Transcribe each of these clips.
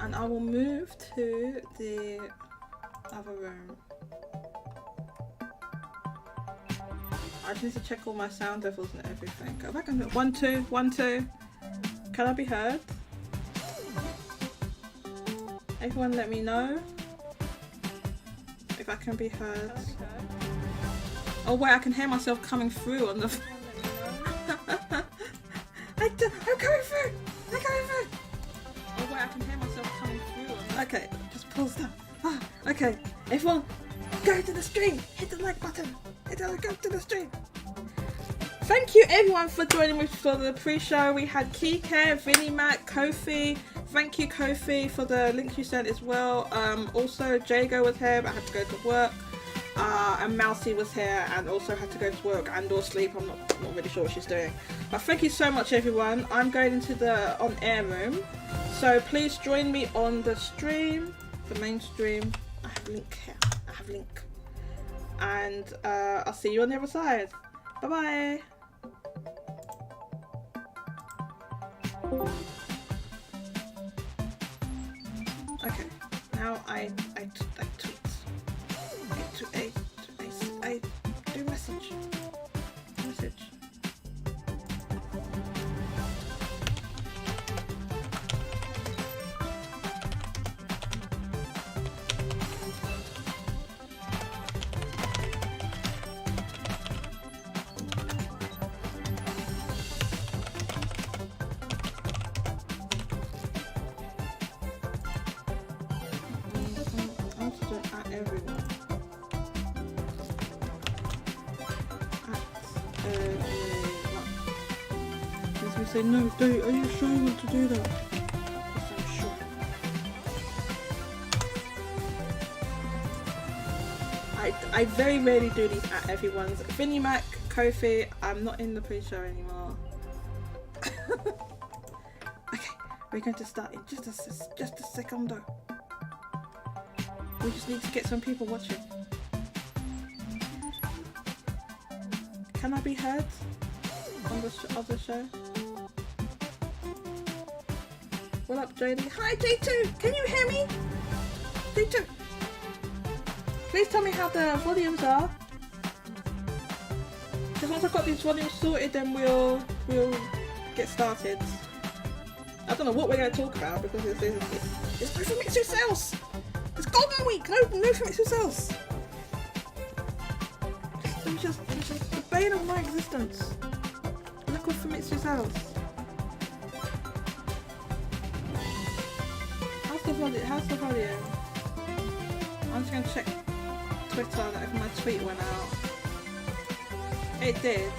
and I will move to the other room. I just need to check all my sound levels and everything. Go back and look. 1, 2, 1, 2. Can I be heard? Everyone let me know if I can be heard. Oh wait, I can hear myself coming through on the I'm coming through! I'm coming through! Oh wait, I can hear myself coming through on the okay, just pause that. Okay, everyone go to the stream! Hit the like button! Go to the stream! Thank you everyone for joining me for the pre-show. We had Kike, Vinnie Mac, Kofi. Thank you Kofi for the links you sent as well. Also Jago was here but I had to go to work. And Mousy was here and also had to go to work and or sleep. I'm not really sure what she's doing. But thank you so much everyone. I'm going into the on-air room. So please join me on the stream, the main stream. I have link here. I have link. And I'll see you on the other side. Bye bye. Okay, now I tweet. I do message. Say no, are you sure you want to do that? Yes, I'm sure. I very rarely do these at everyone's. Vinnie Mac, Kofi, I'm not in the pre-show anymore. Okay, we're going to start in just a secondo. We just need to get some people watching. Can I be heard on the other show? What up, JD? Hi, J2! Can you hear me? J2! Please tell me how the volumes are. Because once I've got these volumes sorted, then we'll get started. I don't know what we're going to talk about because it's no Famitsu sales! It's Golden Week! No Famitsu sales! It was just the bane of my existence. Look at Famitsu sales. How's the volume? I'm just going to check Twitter if my tweet went out. It did.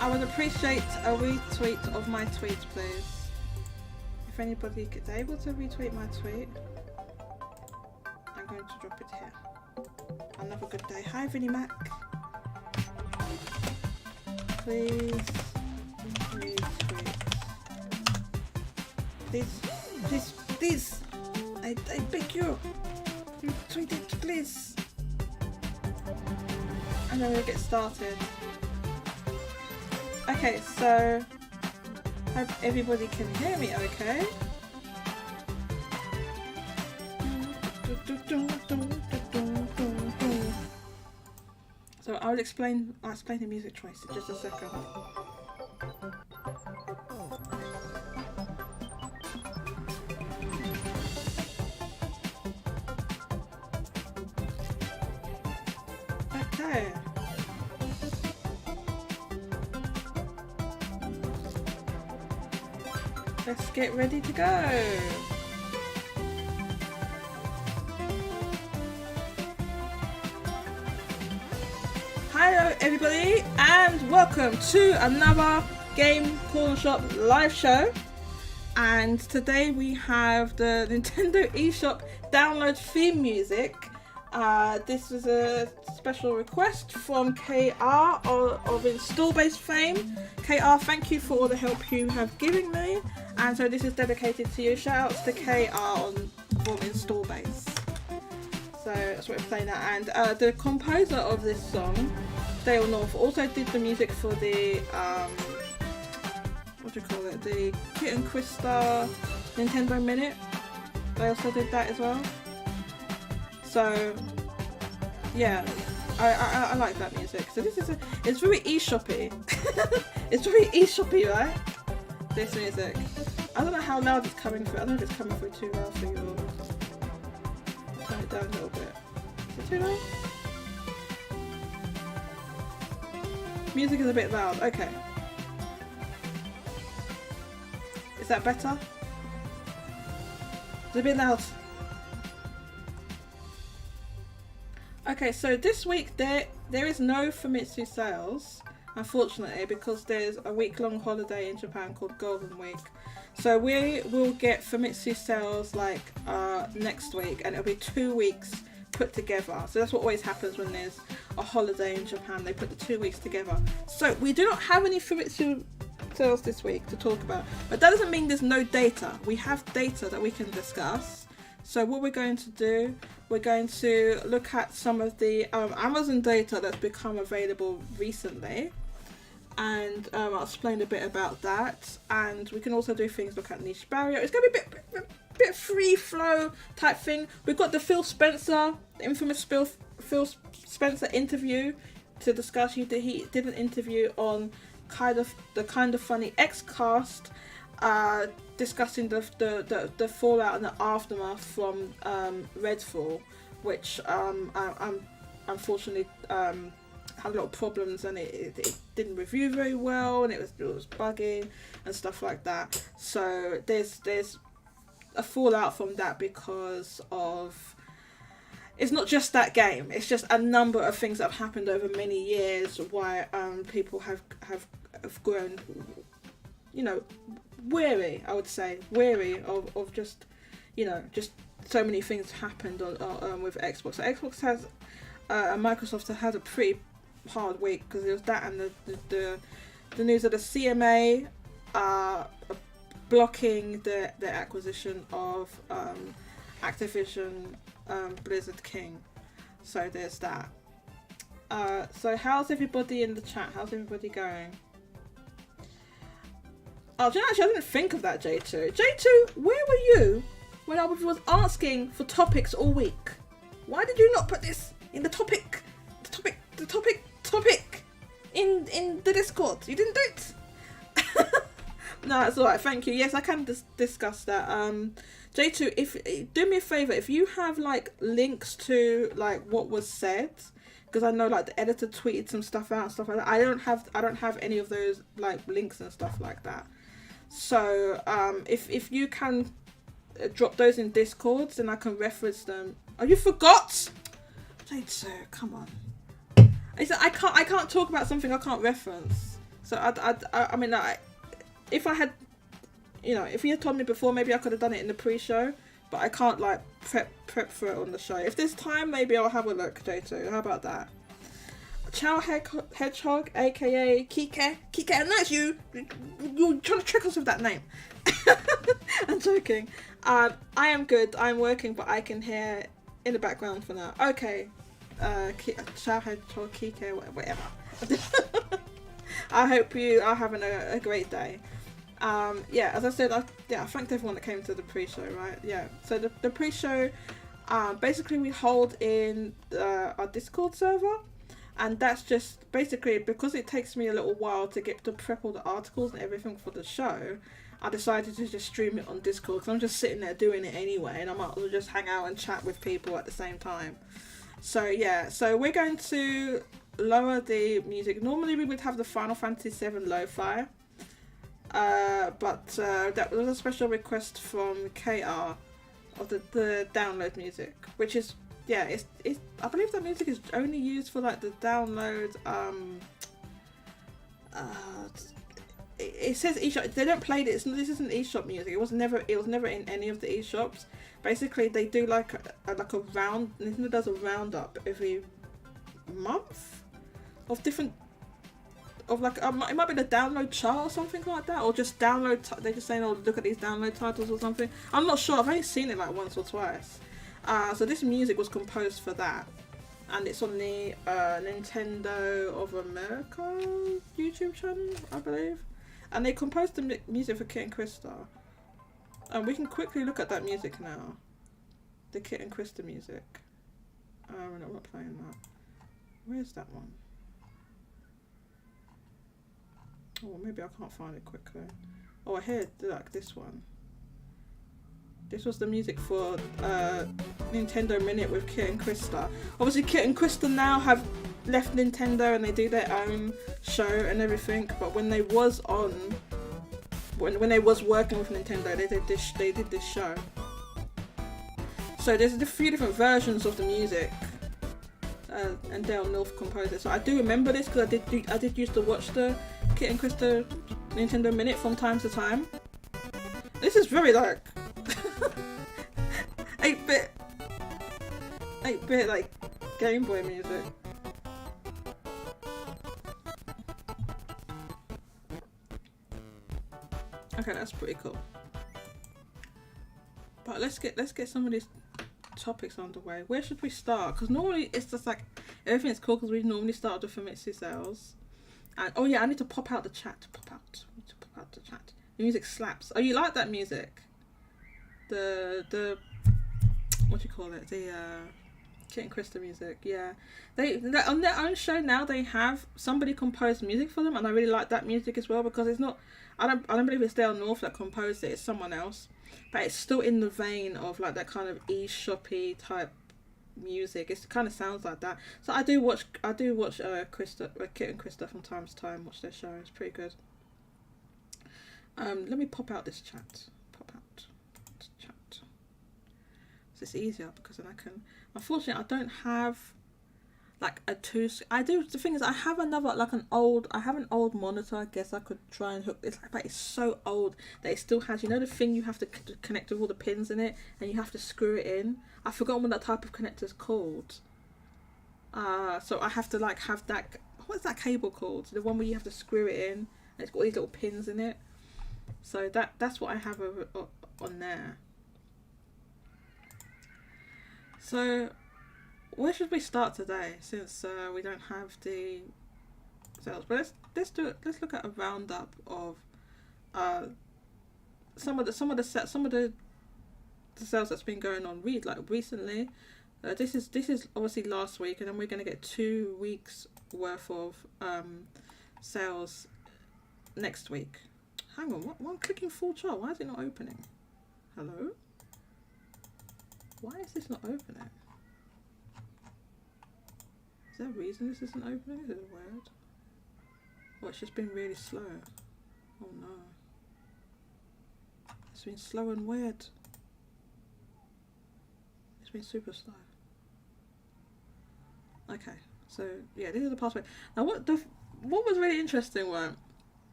I would appreciate a retweet of my tweet, please. If anybody is able to retweet my tweet, I'm going to drop it here. Another good day. Hi, Vinnie Mac. Please retweet. Please, I beg you, tweet it, please. And then we'll get started. Okay, so hope everybody can hear me okay. So I'll explain the music choice in just a second. Okay. Let's get ready to go. Hello everybody and welcome to another Game Corner Shop live show. And today we have the Nintendo eShop download theme music. This was a special request from KR of Install Base fame. KR, thank you for all the help you have given me. And so this is dedicated to you. Shout outs to KR from Install Base. So that's what we're playing at. And the composer of this song, Dale North, also did the music for the what do you call it? The Kit and Krista Nintendo Minute. They also did that as well. So yeah, I like that music. So this is it's very eShoppy. It's very eShoppy, right? This music. I don't know how loud it's coming through. I don't know if it's coming through too loud for you all. Turn it down a little bit. Is it too loud? Music is a bit loud. Okay. Is that better? It's a bit loud. Okay, so this week there is no Famitsu sales, unfortunately, because there's a week-long holiday in Japan called Golden Week. So we will get Famitsu sales like next week, and it'll be 2 weeks put together. So that's what always happens when there's a holiday in Japan. They put the 2 weeks together. So we do not have any Famitsu sales this week to talk about, but that doesn't mean there's no data. We have data that we can discuss. So what we're going to do, we're going to look at some of the Amazon data that's become available recently, and I'll explain a bit about that. And we can also do things, look at niche barrier. It's going to be a bit free flow type thing. We've got the Phil Spencer, the infamous Phil Spencer interview to discuss. He did an interview on the kind of funny X cast, discussing the fallout and the aftermath from Redfall, which unfortunately had a lot of problems, and it didn't review very well, and it was bugging and stuff like that. So there's a fallout from that because of, it's not just that game, it's just a number of things that have happened over many years why people have grown, you know, weary, I would say, weary of just, you know, just so many things happened on with Xbox. So Xbox has and Microsoft had a pretty hard week, because there was that, and the news of the CMA blocking the acquisition of Activision Blizzard King. So there's that. So how's everybody in the chat? How's everybody going? Oh, actually, I didn't think of that, J2. J2, where were you when I was asking for topics all week? Why did you not put this in the topic in the Discord? You didn't do it. No, it's alright, thank you. Yes, I can discuss that. J2, if do me a favour, if you have like links to like what was said, because I know like the editor tweeted some stuff out and stuff like that. I don't have any of those like links and stuff like that. So if you can drop those in Discords, then I can reference them. Oh, you forgot? J2, come on. I can't talk about something I can't reference. So I mean, if I had, you know, if you had told me before, maybe I could have done it in the pre-show, but I can't like prep for it on the show. If there's time, maybe I'll have a look, J2. How about that? Chow Hedgehog, aka Kike, and that's you. You're trying to trick us with that name. I'm joking. I am good. I'm working, but I can hear in the background for now. Okay. Chow Hedgehog, Kike, whatever. I hope you are having a great day. Yeah, as I said, I thanked everyone that came to the pre-show, right? Yeah, so the pre-show, basically we hold in our Discord server, and that's just basically because it takes me a little while to get to prep all the articles and everything for the show. I decided to just stream it on Discord, because I'm just sitting there doing it anyway, and I might as well just hang out and chat with people at the same time. So yeah, so we're going to lower the music. Normally we would have the Final Fantasy VII lo-fi, but that was a special request from KR of the download music, which is, yeah, it's I believe that music is only used for like the download. It says eShop. They don't play this. This isn't eShop music. It was never in any of the eShops. Basically, they do like a round. Nintendo does a roundup every month of different, of like it might be the download chart or something like that, or just download. They just saying, "Oh, look at these download titles" or something. I'm not sure. I've only seen it like once or twice. So this music was composed for that, and it's on the Nintendo of America YouTube channel, I believe. And they composed the music for Kit and Krista. And we can quickly look at that music now. the Kit and Krista music. No, I'm not playing that. Where's that one? Oh, maybe I can't find it quickly. Oh, I heard like this one. This was the music for Nintendo Minute with Kit and Krista. Obviously, Kit and Krista now have left Nintendo and they do their own show and everything. But when they was on, when they was working with Nintendo, they did this show. So there's a few different versions of the music. And Dale North composed it. So I do remember this because I did used to watch the Kit and Krista Nintendo Minute from time to time. This is very like 8-bit like Game Boy music. Okay, that's pretty cool. But let's get some of these topics underway. Where should we start? Because normally it's just like everything's cool because we normally start with Famitsu sales. And oh yeah, I need to pop out the chat. Pop out the chat. The music slaps. Oh, you like that music? The what do you call it? The Kit and Krista music. Yeah, they on their own show now. They have somebody compose music for them, and I really like that music as well because it's not. I don't believe it's Dale North that composed it. It's someone else, but it's still in the vein of like that kind of e-shoppy type music. It kind of sounds like that. So I do watch Krista, Kit and Krista from time to time. Watch their show. It's pretty good. Let me pop out this chat. So it's easier because then I can. Unfortunately, I don't have like a two. I do. The thing is, I have another like an old. I have an old monitor. I guess I could try and hook. It's like, but it's so old that it still has. You know the thing you have to connect with all the pins in it, and you have to screw it in. I've forgotten what that type of connector is called. So I have to like have that. What's that cable called? The one where you have to screw it in, and it's got all these little pins in it. So that's what I have on there. So, where should we start today? Since we don't have the sales, but let's look at a roundup of some of the sales that's been going on. Recently. This is obviously last week, and then we're gonna get 2 weeks worth of sales next week. Hang on, what? I'm clicking full chart. Why is it not opening? Hello? Why is this not opening? Is there a reason this isn't opening? Is it weird? Oh, it's just been really slow. Oh no. It's been slow and weird. It's been super slow. Okay, so yeah, this is the password. Now what was really interesting was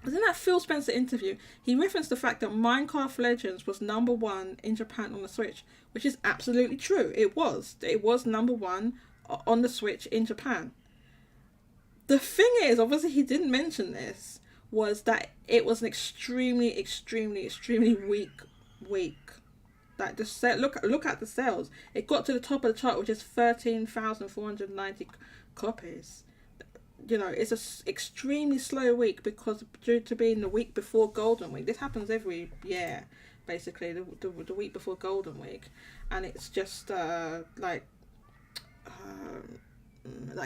in that Phil Spencer interview, he referenced the fact that Minecraft Legends was #1 in Japan on the Switch, which is absolutely true. It was #1 on the Switch in Japan. The thing is, obviously he didn't mention this, was that it was an extremely weak. Like look at the sales. It got to the top of the chart, which is 13,490 copies. You know, it's a extremely slow week because due to being the week before Golden Week. This happens every year, basically, the week before Golden Week, and it's just like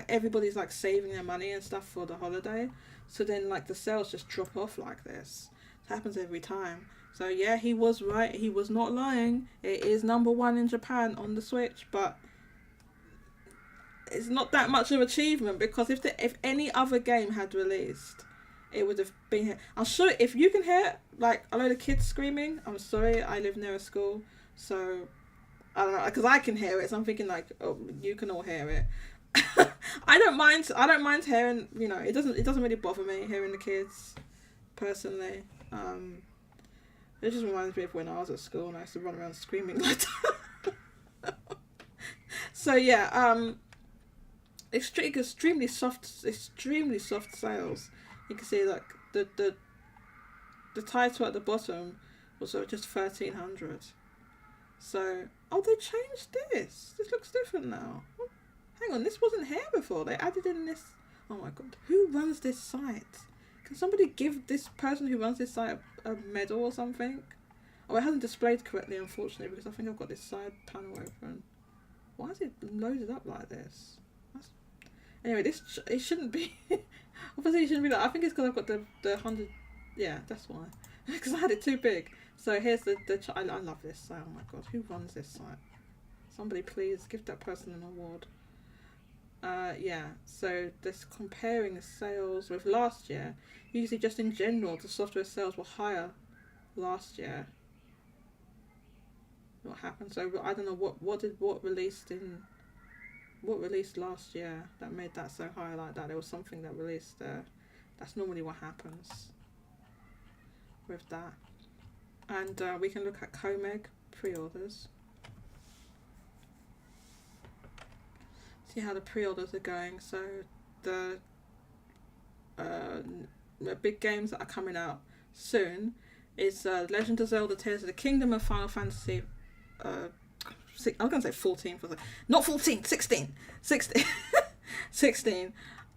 everybody's like saving their money and stuff for the holiday. So then like the sales just drop off like this. It happens every time. So yeah, he was right. He was not lying. It is #1 in Japan on the Switch, but it's not that much of an achievement because if any other game had released, it would have been here. I'm sure if you can hear like a load of kids screaming, I'm sorry, I live near a school, so I don't know, because I can hear it. So I'm thinking like, oh, you can all hear it. I don't mind hearing. You know, it doesn't really bother me hearing the kids, personally. It just reminds me of when I was at school and I used to run around screaming like that. So yeah, extremely soft sales. You can see like the title at the bottom was just 1,300. So they changed this. This looks different now. Hang on, this wasn't here before. They added in this. Oh my god, who runs this site? Can somebody give this person who runs this site a medal or something? Oh, it hasn't displayed correctly, unfortunately, because I think I've got this side panel open. Why is it loaded up like this? Anyway, it shouldn't be. Obviously, it shouldn't be like. I think it's because I've got the 100. Yeah, that's why. Because I had it too big. So here's the I love this site. Oh my god, who runs this site? Somebody please give that person an award. Yeah, so this comparing sales with last year. Usually, just in general, the software sales were higher last year. What happened? So I don't know what released last year that made that so high like that. There was something that released there. That's normally what happens with that. And we can look at Comeg pre-orders. See how the pre-orders are going. So the big games that are coming out soon is Legend of Zelda Tears of the Kingdom and Final Fantasy I was going to say 14 for the... Not 14, 16. 16.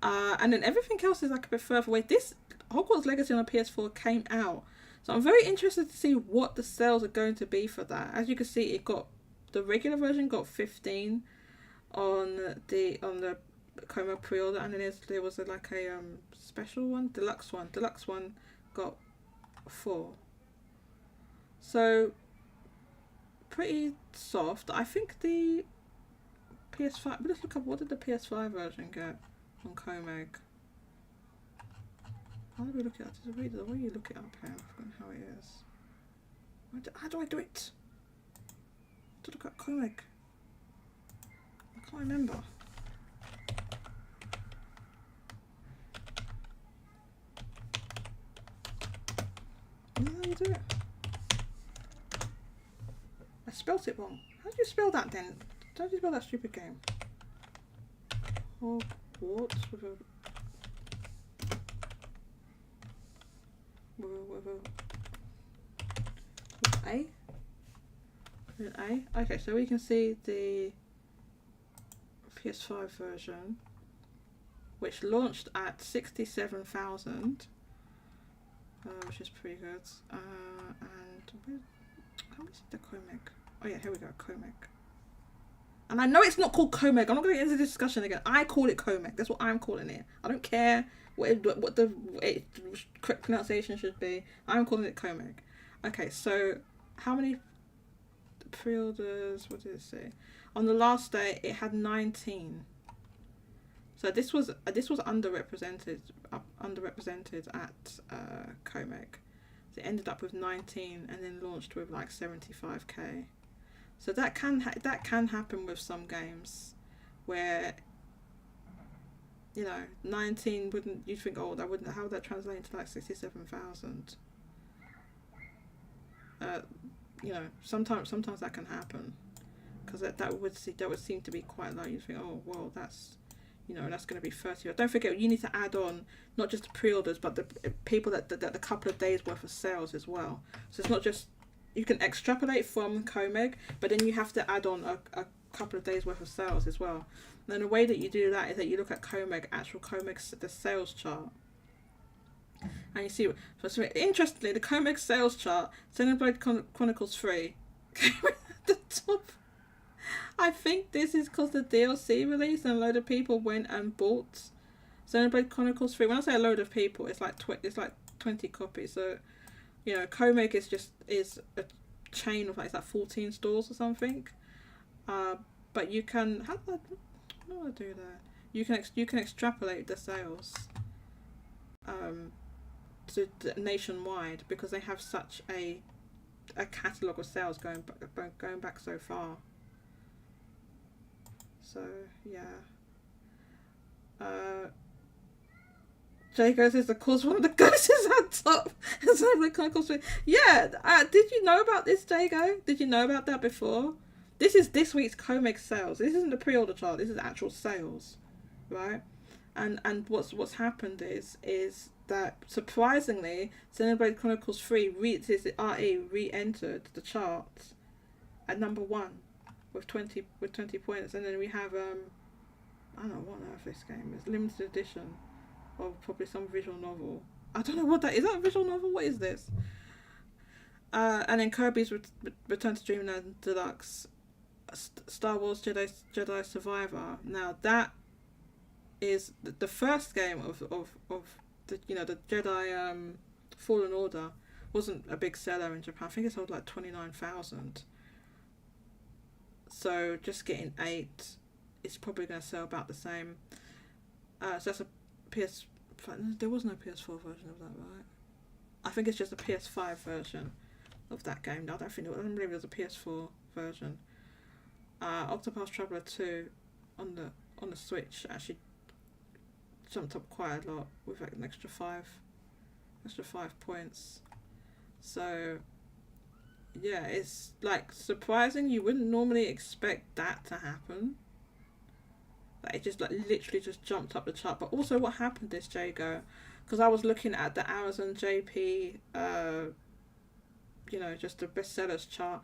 And then everything else is like a bit further away. This Hogwarts Legacy on a PS4 came out. So I'm very interested to see what the sales are going to be for that. As you can see, it got... The regular version got 15 on the Como pre-order. And then there was like a special one, deluxe one. Deluxe one got 4. So... pretty soft. I think the PS5... Let's look up, what did the PS5 version get on Comeg? How do we look it up? The way you look it up here, I've forgotten how it is. How do I do it? To look at Comeg. I can't remember. Is that how you do it? I spelt it wrong. How do you spell that then? How do you spell that stupid game? Hogwarts with A? With an A? Okay, so we can see the PS5 version, which launched at 67,000, which is pretty good. And how is the Comeg? Oh yeah, here we go, Comeg. And I know it's not called Comeg. I'm not going to get into this discussion again. I call it Comeg. That's what I'm calling it. I don't care what the correct pronunciation should be. I'm calling it Comeg. Okay, so how many pre-orders? What did it say? On the last day, it had 19. So this was underrepresented at Comeg. So it ended up with 19 and then launched with like 75k. So that can happen with some games, where 19 wouldn't, you think, oh, that wouldn't, how would that translate into like 67,000? Sometimes that can happen, because that would seem to be quite low. You think, oh well, that's that's going to be 30. Don't forget, you need to add on not just the pre-orders, but the people that the couple of days worth of sales as well. So it's not just, you can extrapolate from Comeg, but then you have to add on a couple of days worth of sales as well. And then the way that you do that is that you look at Comeg, the sales chart. And you see, so interestingly, the Comeg sales chart, Xenoblade Chronicles 3 came at the top. I think this is because the DLC released and a load of people went and bought Xenoblade Chronicles 3. When I say a load of people, it's like 20 copies. So, Comeg is a chain of like 14 stores or something. But you can, how do I do that? You can extrapolate the sales to nationwide, because they have such a catalogue of sales going back so far. So yeah. Jago says, of course, one of the ghosts is on top. Yeah. Did you know about this, Jago? Did you know about that before? This is this week's Comeg sales. This isn't the pre-order chart. This is actual sales, right? And what's happened is that surprisingly, Xenoblade Chronicles 3 re-entered the charts at number 1 with 20 points, and then we have I don't know what on earth this game is, limited edition of probably some visual novel. I don't know what that is. That a visual novel? What is this? And then Kirby's Return to Dreamland Deluxe, Star Wars Jedi Survivor. Now that is the first game of the the Jedi Fallen Order wasn't a big seller in Japan. I think it sold like 29,000. So just getting 8, it's probably going to sell about the same. So that's a PS. There was no PS4 version of that, right? I think it's just a PS5 version of that game. I don't believe it was a PS4 version. Octopath Traveler 2 on the Switch actually jumped up quite a lot with like an extra 5 points. So yeah, it's like surprising. You wouldn't normally expect that to happen. Like it just like literally just jumped up the chart. But also what happened is, Jago, because I was looking at the Amazon JP just the bestsellers chart,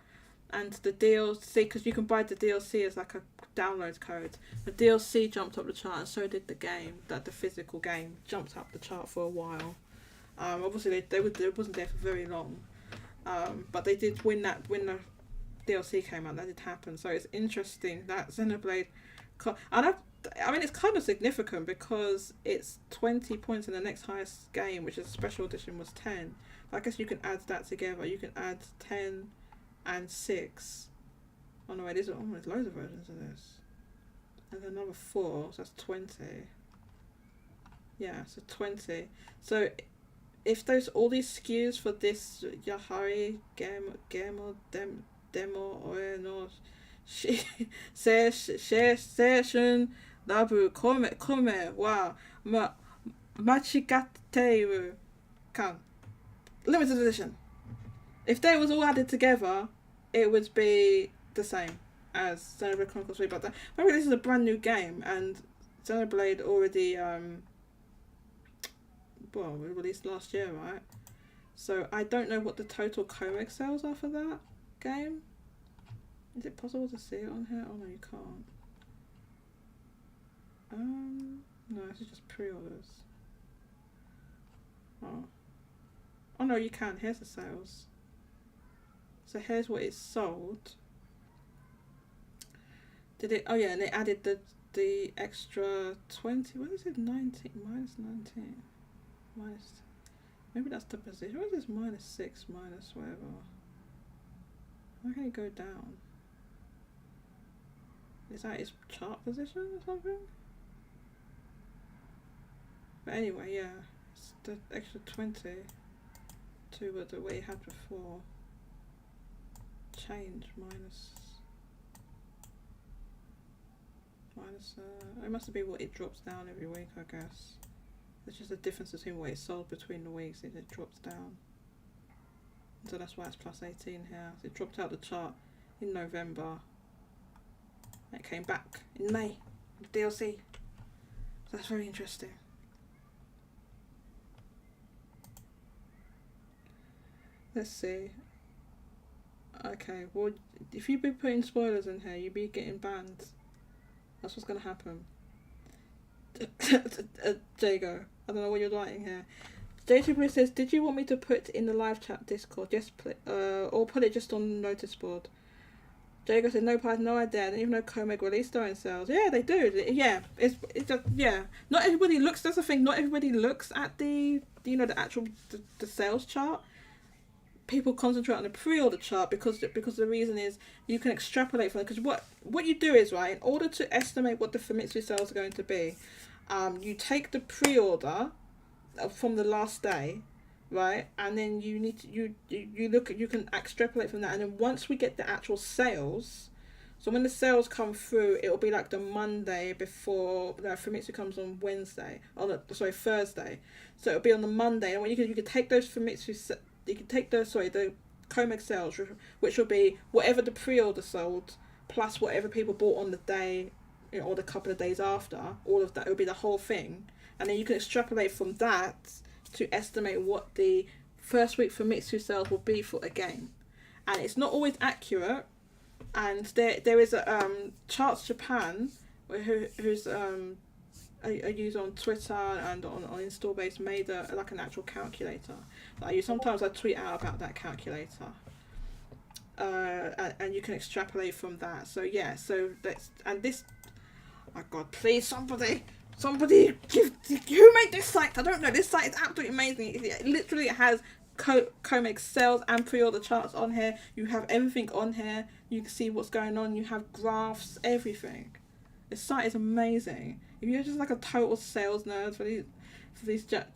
and the DLC, because you can buy the DLC as like a download code. The DLC jumped up the chart, and so did the game. That the physical game jumped up the chart for a while. Obviously they wasn't there for very long, but they did when the DLC came out. That did happen. So it's interesting that Xenoblade, and I mean it's kind of significant because it's 20 points in the next highest game, which is a special edition, was 10. I guess you can add that together. You can add 10 and 6. Oh no, there's loads of versions of this. And another 4, so that's 20. Yeah, so 20. So if there's all these SKUs for this Yahari Gemo Demo or no Session Nabu Kome wa Machigatteiru kan. Limited edition. If they was all added together, it would be the same as Xenoblade Chronicles 3. But remember, this is a brand new game, and Xenoblade already released last year, right? So I don't know what the total Comic sales are for that game. Is it possible to see it on here? Oh no, you can't. No, this is just pre-orders. Oh no, you can. Here's the sales. So here's what it sold. Did it? Oh yeah, and they added the extra 20. What is it? 19 minus 19 minus. Maybe that's the position. What is this? -6 minus whatever. Why can't it go down? Is that its chart position or something? But anyway, yeah, it's the extra 20 to what you had before. Change minus it must be what it drops down every week, I guess. It's just the difference between what it sold between the weeks. It drops down, so that's why it's +18 here. So it dropped out the chart in November. It came back in May with DLC. So that's very interesting. Let's see. Okay, well, if you be putting spoilers in here, you'd be getting banned. That's what's going to happen. Jago, I don't know what you're writing here. J2 Blue says, did you want me to put in the live chat Discord? Yes, or put it just on the notice board. Jago said, no, I had no idea. I didn't even know Comeg released their own sales. Yeah, they do. Yeah, it's just, yeah. Not everybody looks, that's the thing, not everybody looks at the actual the sales chart. People concentrate on the pre-order chart because the reason is you can extrapolate from it. Because what you do is, right, in order to estimate what the Famitsu sales are going to be, you take the pre-order from the last day, right, and then you need to, you can extrapolate from that, and then once we get the actual sales, so when the sales come through, it'll be like the Monday before Famitsu comes on Thursday. So it'll be on the Monday, and when you can take those Famitsu. You can take the Comeg sales, which will be whatever the pre-order sold plus whatever people bought on the day, or the couple of days after. All of that, it will be the whole thing, and then you can extrapolate from that to estimate what the first week Famitsu sales will be for a game. And it's not always accurate. And there is a Charts Japan, who's a user on Twitter and on Installbase made like an actual calculator that I use. Sometimes I tweet out about that calculator, and you can extrapolate from that. So yeah, so that's, and this, oh god, please somebody give, who made this site? I don't know. This site is absolutely amazing. It literally has comic sales and pre-order charts on here. You have everything on here. You can see what's going on. You have graphs, everything. This site is amazing. If you're just like a total sales nerd for these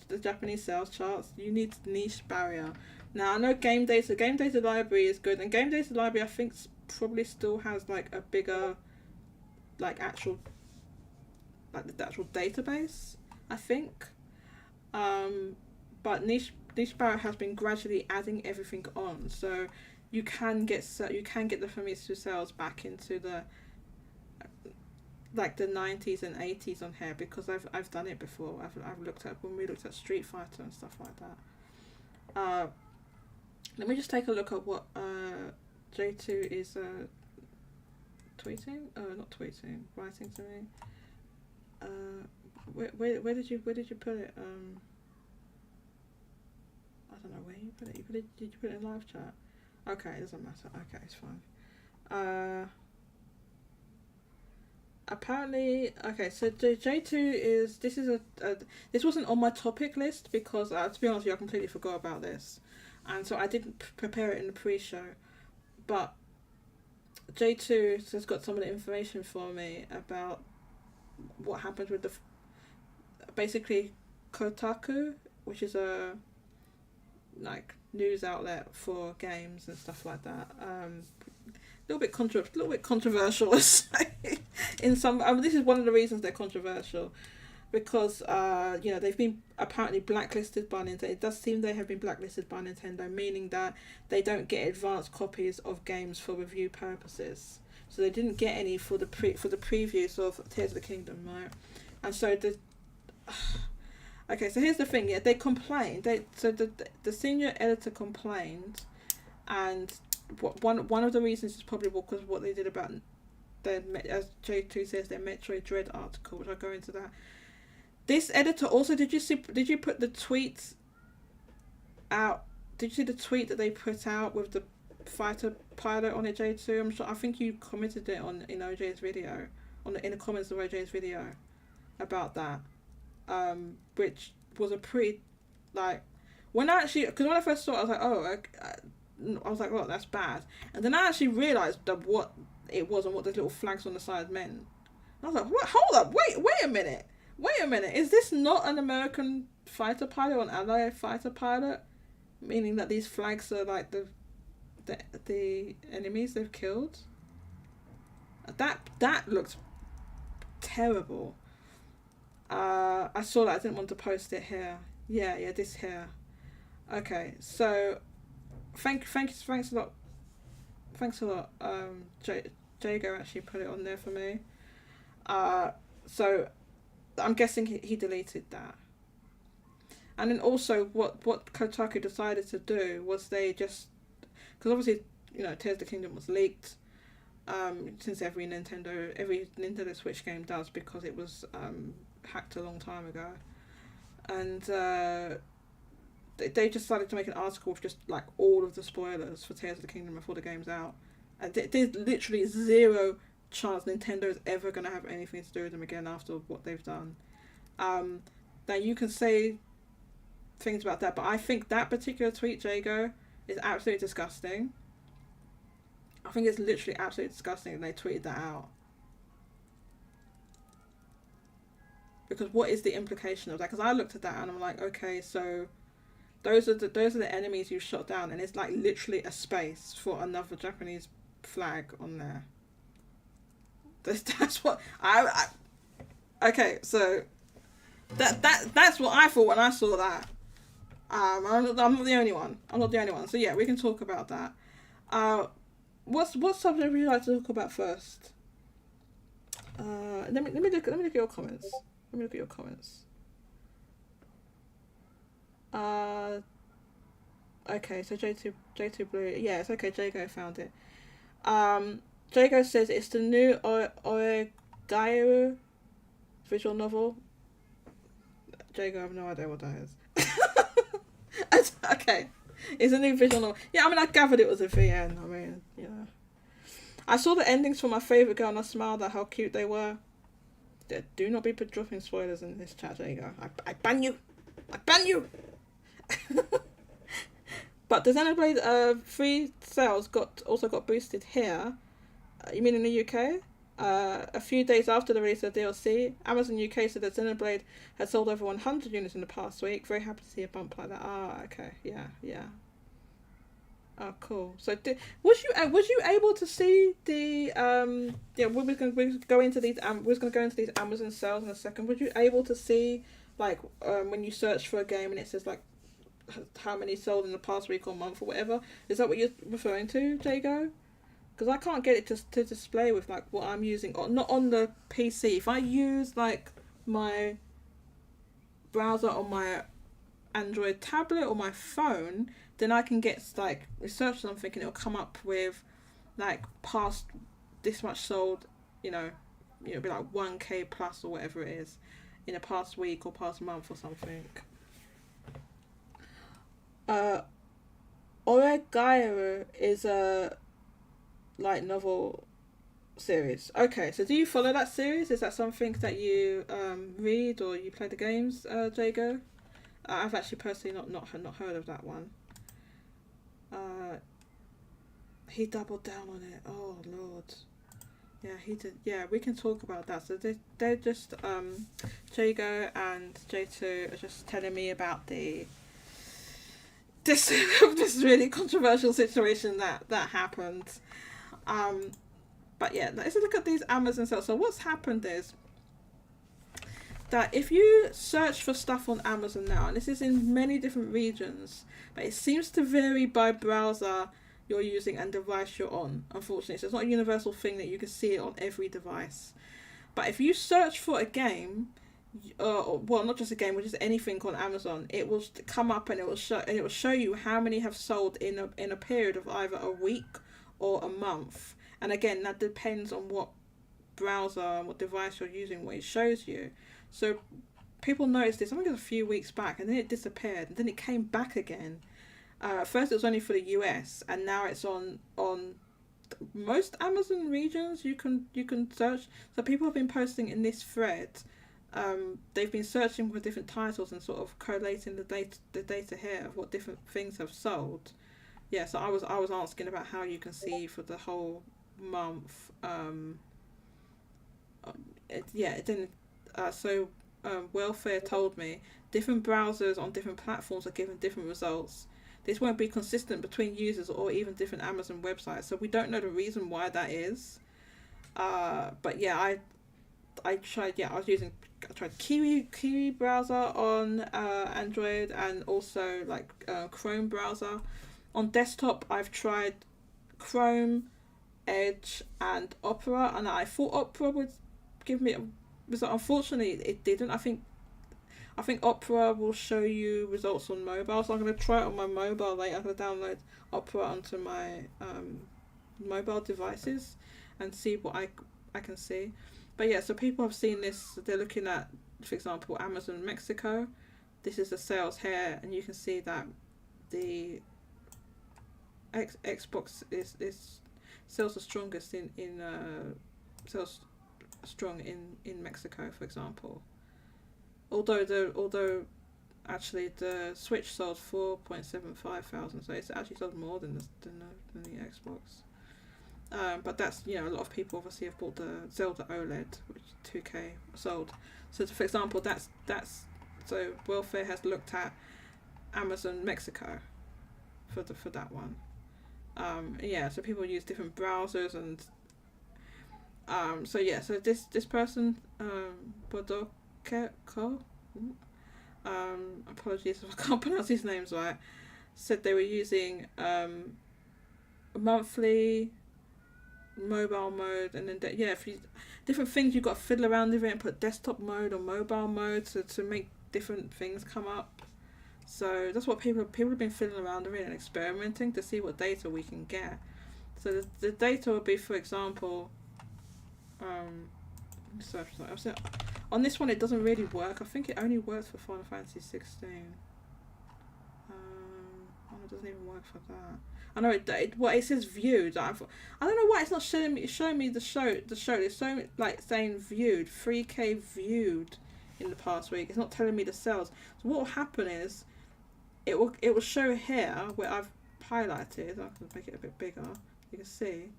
the Japanese sales charts, you need Niche Barrier. Now I know Game Data Library is good, and Game Data Library I think probably still has like a bigger, like actual, like the actual database, I think. But Niche Barrier has been gradually adding everything on, so you can get the Famitsu sales back into the like the 90s and 80s on here, because I've done it before. I've looked at, when we looked at Street Fighter and stuff like that. Let me just take a look at what J2 is tweeting. Not tweeting, writing to me. Where did you put it? I don't know where you put it. Did you put it in live chat? Okay, it doesn't matter. Okay, it's fine. Apparently, okay, so J2 is, this this wasn't on my topic list because, to be honest with you, I completely forgot about this. And so I didn't prepare it in the pre-show. But J2 has got some of the information for me about what happened with basically Kotaku, which is a like news outlet for games and stuff like that. A little bit controversial, let's say. In some, this is one of the reasons they're controversial, because they've been apparently blacklisted by Nintendo. It does seem they have been blacklisted by Nintendo, meaning that they don't get advanced copies of games for review purposes. So they didn't get any for the previews of Tears of the Kingdom, right? And so okay, so here's the thing. Yeah, they complained. The senior editor complained, and one of the reasons is probably because what they did about their, as J2 says, their Metroid Dread article, which I'll go into that. This editor also, did you put the tweet out? Did you see the tweet that they put out with the fighter pilot on it, J2? I'm sure, I think you commented it in OJ's video, in the comments of OJ's video about that, which was a pretty, like, when I first saw it, I was like, I was like, oh, that's bad. And then I actually realised that what it was and what those little flags on the side meant. And I was like, what? Hold up, wait a minute. Is this not an American fighter pilot or an allied fighter pilot? Meaning that these flags are like the enemies they've killed? That looked terrible. I saw that. I didn't want to post it here. Yeah, this here. Okay, so thanks a lot. Thanks a lot. Jago actually put it on there for me. So I'm guessing he deleted that. And then also what Kotaku decided to do was they just, because obviously Tears of the Kingdom was leaked, since every Nintendo Switch game does, because it was hacked a long time ago, and they decided to make an article with just like all of the spoilers for Tears of the Kingdom before the game's out, and there's literally zero chance Nintendo is ever going to have anything to do with them again after what they've done. Now you can say things about that, but I think that particular tweet, Jago, is absolutely disgusting. I think it's literally absolutely disgusting that they tweeted that out. Because what is the implication of that? Because I looked at that and I'm like, okay, so those are the enemies you shot down, and it's like literally a space for another Japanese flag on there. That's what I okay, so that's what I thought when I saw that. I'm not the only one. So yeah, we can talk about that. What subject would you like to talk about first? Let me look at your comments. Okay, so J2 Blue. Yeah, it's okay. Jago found it. Jago says it's the new Oregairu visual novel. Jago, I have no idea what that is. Okay. It's a new visual novel. Yeah, I mean, I gathered it was a VN. I mean, yeah. I saw the endings for my favourite girl and I smiled at how cute they were. Do not be dropping spoilers in this chat, Jago. I ban you. I ban you. But the Xenoblade free sales also got boosted here. You mean in the UK? A few days after the release of DLC, Amazon UK said that Xenoblade had sold over 100 units in the past week. Very happy to see a bump like that. Ah, okay, yeah. Oh, cool. So, was you able to see the we're going to go into these Amazon sales in a second. Was you able to see like when you search for a game and it says like how many sold in the past week or month or whatever? Is that what you're referring to, Jago? Because I can't get it to display with like what I'm using, or not on the PC. If I use like my browser on my Android tablet or my phone, then I can get like research something and it'll come up with like past this much sold, be like 1K plus or whatever it is in the past week or past month or something. Oregairu is a light novel series. Okay, so do you follow that series? Is that something that you read or you play the games, Jago? I've actually personally not heard of that one. He doubled down on it. Oh Lord. Yeah, he did. Yeah, we can talk about that. So they're just Jago and J2 are just telling me about this really controversial situation that happened. But yeah, let's look at these Amazon sales. So what's happened is that if you search for stuff on Amazon now, and this is in many different regions, but it seems to vary by browser you're using and device you're on, unfortunately. So it's not a universal thing that you can see it on every device. But if you search for a game, well, not just a game, but just anything on Amazon, it will come up and it will show you how many have sold in a period of either a week or a month. And again, that depends on what browser and what device you're using, what it shows you. So people noticed this, I think it was a few weeks back, and then it disappeared, and then it came back again. First it was only for the US, and now it's on most Amazon regions. You can search. So people have been posting in this thread. They've been searching for different titles and sort of collating the data here of what different things have sold. Yeah, so I was asking about how you can see for the whole month. It didn't. So Welfare told me different browsers on different platforms are giving different results. This won't be consistent between users or even different Amazon websites. So we don't know the reason why that is. But yeah, I tried Kiwi browser on Android, and also like Chrome browser. On desktop, I've tried Chrome, Edge, and Opera, and I thought Opera would give me a result. Unfortunately, it didn't. I think Opera will show you results on mobile, so I'm going to try it on my mobile later. I'm going to download Opera onto my mobile devices and see what I can see. But yeah, so people have seen this. They're looking at, for example, Amazon Mexico. This is the sales here, and you can see that the Xbox is sales the strongest in sales strong in Mexico, for example. Although actually the Switch sold 4.75 thousand, so it's actually sold more than the Xbox. But that's, a lot of people obviously have bought the Zelda OLED, which 2K sold. So for example, that's so Welfare has looked at Amazon Mexico for that one. So people use different browsers, and so this person, Bodoko, apologies if I can't pronounce these names right, said they were using monthly, mobile mode, and then different things you've got to fiddle around with it and put desktop mode or mobile mode to make different things come up. So that's what people have been fiddling around with and experimenting to see what data we can get. So the data would be, for example, search that. On this one, it doesn't really work. I think it only works for Final Fantasy 16. It doesn't even work for that. I know it says viewed. I don't know why it's not showing me the show. It's so like saying viewed, 3K viewed in the past week. It's not telling me the sales. So what will happen is it will show here where I've highlighted. I can make it a bit bigger. You can see.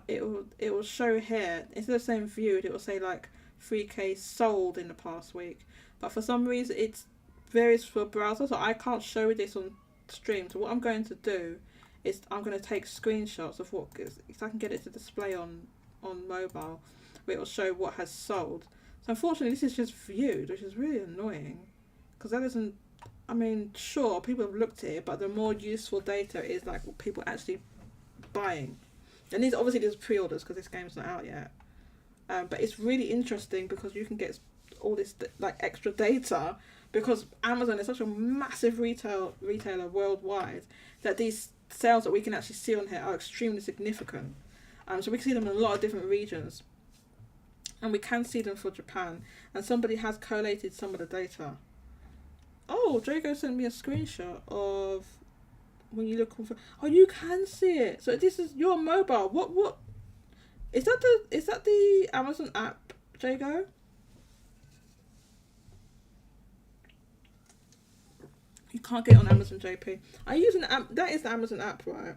It will show here, instead of saying viewed, it will say like 3K sold in the past week. But for some reason it varies for browser, so I can't show this on stream. So what I'm going to do is I'm going to take screenshots of what, if I can get it to display on mobile, where it will show what has sold. So unfortunately this is just viewed, which is really annoying, because that isn't, I mean, sure, people have looked at it, but the more useful data is like what people actually buying. And these obviously there's pre-orders because this game's not out yet. But it's really interesting because you can get all this like extra data, because Amazon is such a massive retailer worldwide that these sales that we can actually see on here are extremely significant. So we can see them in a lot of different regions, and we can see them for Japan. And somebody has collated some of the data. Oh, Jago sent me a screenshot of when you look on. Oh, you can see it. So this is your mobile. What is that? Is that the Amazon app, Jago? You can't get it on Amazon, JP. I use an app. That is the Amazon app, right?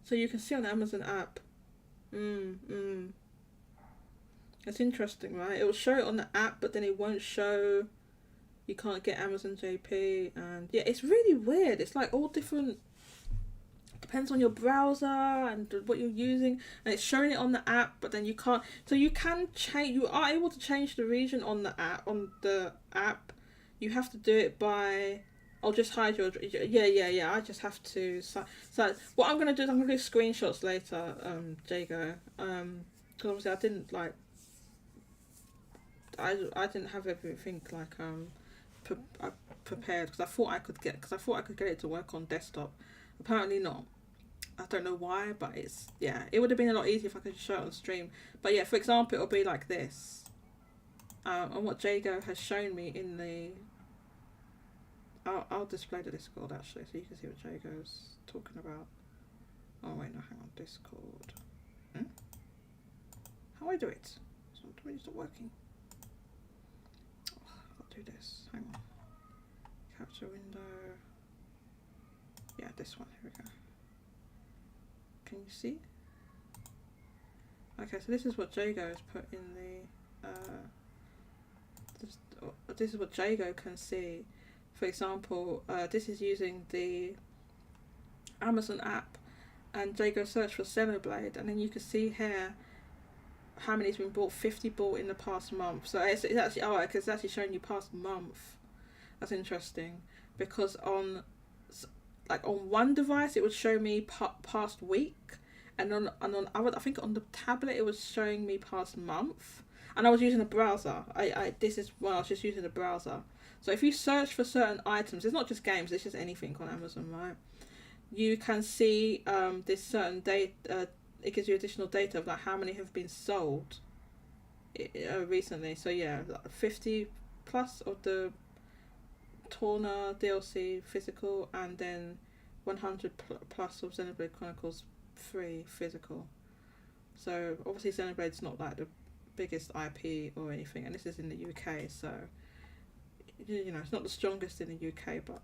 So you can see on the Amazon app. That's interesting, right? It will show it on the app, but then it won't show. You can't get Amazon JP, and yeah, it's really weird. It's like all different. Depends on your browser and what you're using, and it's showing it on the app, but then you can't. So you can change. You are able to change the region on the app. You have to do it by. I'll just hide your. Yeah. I just have to. So what I'm gonna do is I'm gonna do screenshots later, Jago. Because obviously I didn't like. I didn't have everything like prepared, because I thought I could get it to work on desktop. Apparently not. I don't know why, but it would have been a lot easier if I could show it on stream. But yeah, for example, it'll be like this. And what Jago has shown me in the. I'll display the Discord actually, so you can see what Jago's talking about. Oh wait, no, hang on, Discord. How do I do it? It's not working. Do this. Hang on. Capture window. Yeah, this one. Here we go. Can you see? Okay, so this is what Jago has put in the. This is what Jago can see. For example, this is using the Amazon app, and Jago search for Xenoblade, and then you can see here how many's been bought. 50 bought in the past month. So it's actually because it's actually showing you past month. That's interesting, because on one device it would show me past week, and on other, I think on the tablet it was showing me past month, and I was using a browser. This is when I was just using a browser. So if you search for certain items, it's not just games, it's just anything on Amazon, right? You can see this certain date. It gives you additional data of like how many have been sold recently. So yeah, 50 plus of the Torna DLC physical, and then 100 plus of Xenoblade Chronicles 3 physical. So obviously Xenoblade's not like the biggest IP or anything, and this is in the UK, so you know it's not the strongest in the UK, but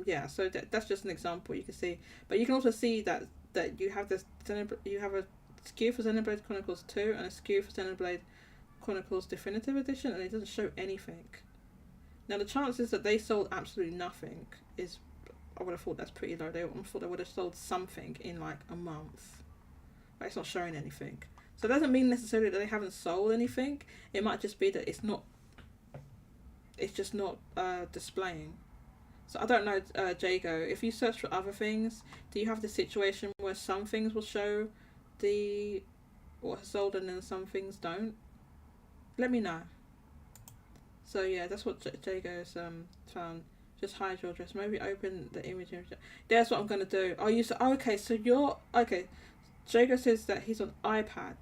yeah. So that's just an example you can see, but you can also see that you have this you have a SKU for Xenoblade Chronicles 2 and a SKU for Xenoblade Chronicles Definitive Edition, and it doesn't show anything. Now the chances that they sold absolutely nothing is, I would have thought that's pretty low. I thought they would have sold something in like a month, but it's not showing anything. So it doesn't mean necessarily that they haven't sold anything. It might just be that it's just not displaying. So I don't know, Jago, if you search for other things, do you have the situation where some things will show what has sold and then some things don't? Let me know. So yeah, that's what Jago's found. Just hide your address. Maybe open the image. That's what I'm going to do. Okay, so okay. Jago says that he's on iPad.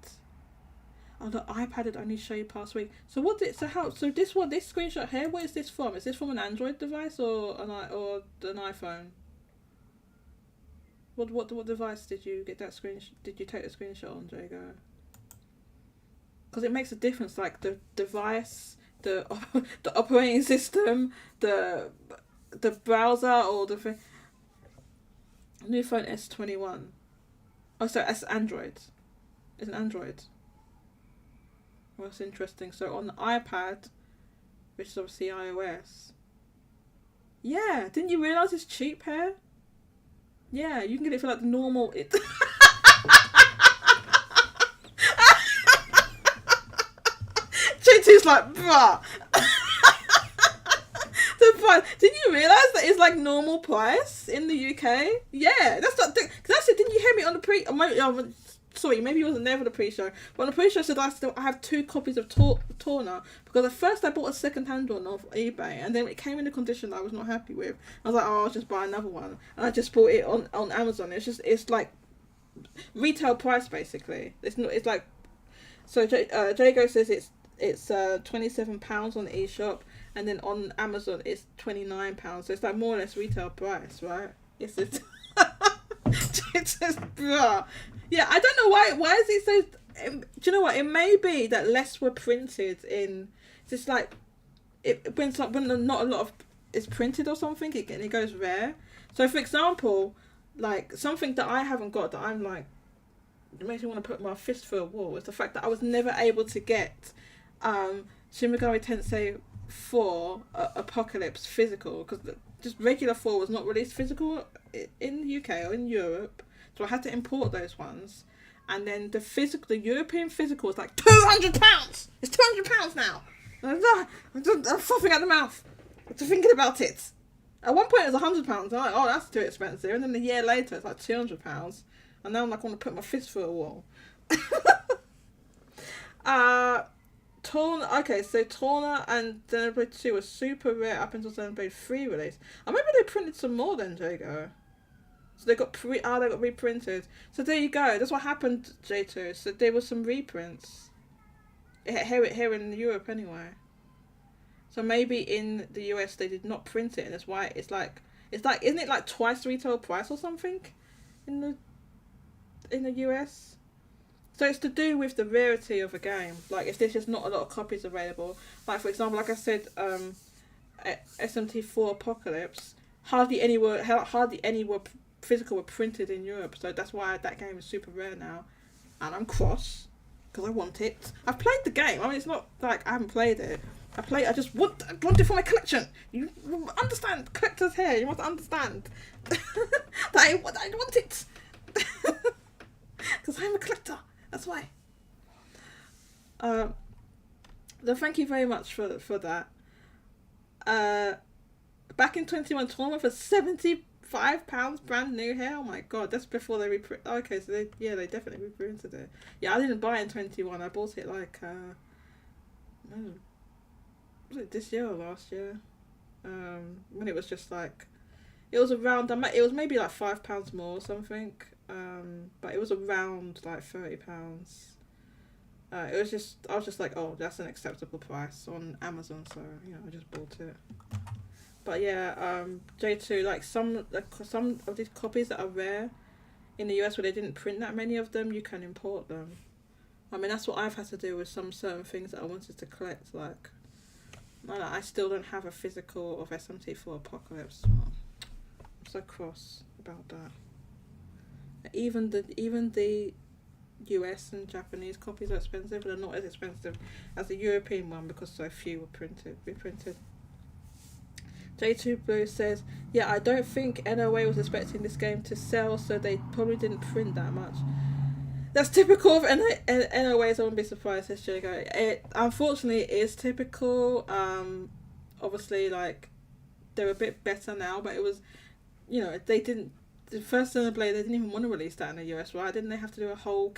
Oh, the iPad had only show you past week. So what did so this screenshot here, where is this from? Is this from an Android device or an iPhone? What device did you get that did you take the screenshot on, Jago? Because it makes a difference, like the device, the the operating system, the browser, or the thing. New phone S21. Oh, so that's Android. It's an Android. Well, that's interesting. So on the iPad, which is obviously iOS. Yeah, didn't you realise it's cheap here? Yeah, you can get it for like the normal. JT's like, bruh. Didn't you realise that it's like normal price in the UK? Yeah, that's not. That's it. Didn't you hear me on the pre? Sorry, maybe you wasn't there for the pre-show. But on the pre-show, I said I have 2 copies of Torna because at first I bought a second-hand one off eBay, and then it came in a condition that I was not happy with. I was like, oh, I'll just buy another one, and I just bought it on Amazon. It's like retail price basically. It's not. It's like so. Jago says it's £27 on the eShop, and then on Amazon it's £29. So it's like more or less retail price, right? It's just. It's just, bruh. Yeah, I don't know why is it so. Do you know what? It may be that less were printed in. Just like when not a lot of is printed or something, it goes rare. So for example, like something that I haven't got that I'm like, it makes me want to put my fist through a wall, is the fact that I was never able to get Shin Megami Tensei 4 Apocalypse physical, because just regular 4 was not released physical in the UK or in Europe, so I had to import those ones. And then the European physical was like £200. It's £200 now. I'm frothing at the mouth to thinking about it. At one point it was £100. I'm like, oh, that's too expensive. And then a year later it's like £200. And now I'm like, I want to put my fist through a wall. So Torna and Xenoblade 2 was super rare up until Xenoblade 3 release. I remember they printed some more then, Jago. So they got reprinted. So there you go. That's what happened, J2. So there were some reprints here in Europe anyway. So maybe in the US they did not print it, and that's why it's like isn't it like twice retail price or something in the US? So it's to do with the rarity of a game. Like if there's just not a lot of copies available. Like for example, like I said, SMT4 Apocalypse, hardly any were physical were printed in Europe. So that's why that game is super rare now. And I'm cross because I want it. I've played the game. I mean, it's not like I haven't played it. I just want it for my collection. You understand? Collectors here. You must understand that I want it because I'm a collector. That's why. So thank you very much for that. Back in 2021, Torma for £75 brand new here. Oh my god, that's before they reprint. Okay, so they definitely reprinted it. Yeah, I didn't buy it in 21. I bought it like was it this year or last year? When it was just like, it was around. It was maybe like £5 more or something. But it was around like £30. It was just, I was just like, oh, that's an acceptable price on Amazon, so I just bought it. But yeah, J2, like some of these copies that are rare in the US where they didn't print that many of them, you can import them. I mean, that's what I've had to do with some certain things that I wanted to collect. Like, I still don't have a physical of SMT4 Apocalypse. I'm so cross about that. Even the US and Japanese copies are expensive, but they're not as expensive as the European one because so few were reprinted. J2 Blue says, yeah, I don't think NOA was expecting this game to sell, so they probably didn't print that much. That's typical of NOAs. I wouldn't be surprised, says Jago. It unfortunately is typical. Obviously, like, they're a bit better now, but it was, they didn't. The first Xenoblade, they didn't even want to release that in the US, right? Didn't they have to do a whole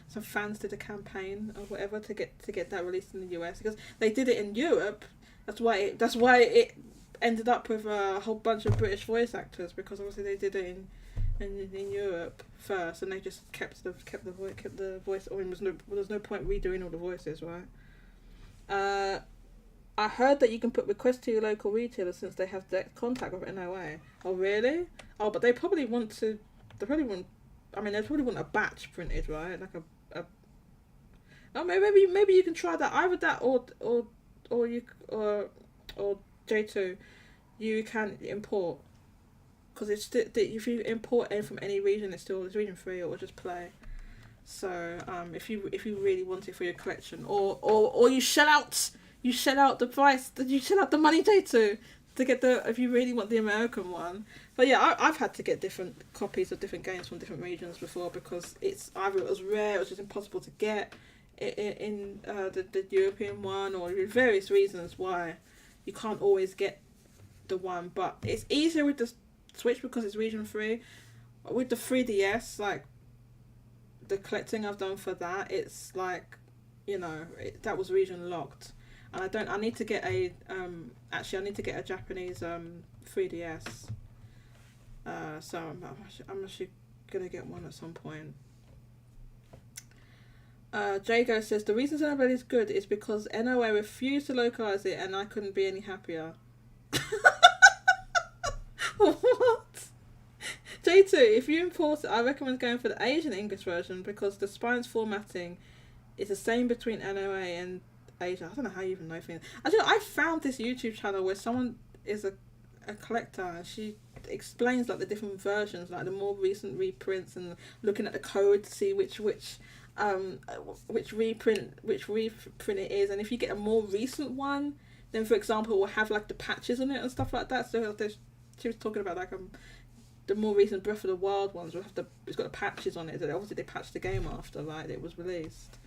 some fans did a campaign or whatever to get that released in the US, because they did it in Europe. That's why it ended up with a whole bunch of British voice actors, because obviously they did it in Europe first, and they just kept the voice. I mean, there's no point redoing all the voices, right? I heard that you can put requests to your local retailer since they have direct contact with NOA. Oh, really? Oh, but they probably want to. They probably want. I mean, they probably want a batch printed, right? Like a. Oh, maybe you can try that. Either that or J2, you can import. Because it's still, if you import in from any region, it's region free, or just play. So if you really want it for your collection, or you shell out the price, you shell out the money, J2, to get if you really want the American one. But yeah, I've had to get different copies of different games from different regions before, because it's either it was rare, it was just impossible to get in the European one, or various reasons why you can't always get the one. But it's easier with the Switch because it's region free. With the 3DS, like the collecting I've done for that, it's like, that was region locked, and I need to get a I need to get a Japanese 3DS. So I'm actually gonna get one at some point. Jago says the reason Xenoblade is good is because NOA refused to localize it, and I couldn't be any happier. What? J2, if you import it, I recommend going for the Asian English version, because the spine's formatting is the same between NOA and Asia. I don't know how you even know things. I found this YouTube channel where someone is a collector, and she explains like the different versions, like the more recent reprints, and looking at the code to see which reprint it is. And if you get a more recent one, then for example it will have like the patches on it and stuff like that. So she was talking about like the more recent Breath of the Wild ones will have it's got the patches on it. So obviously they patched the game after it was released.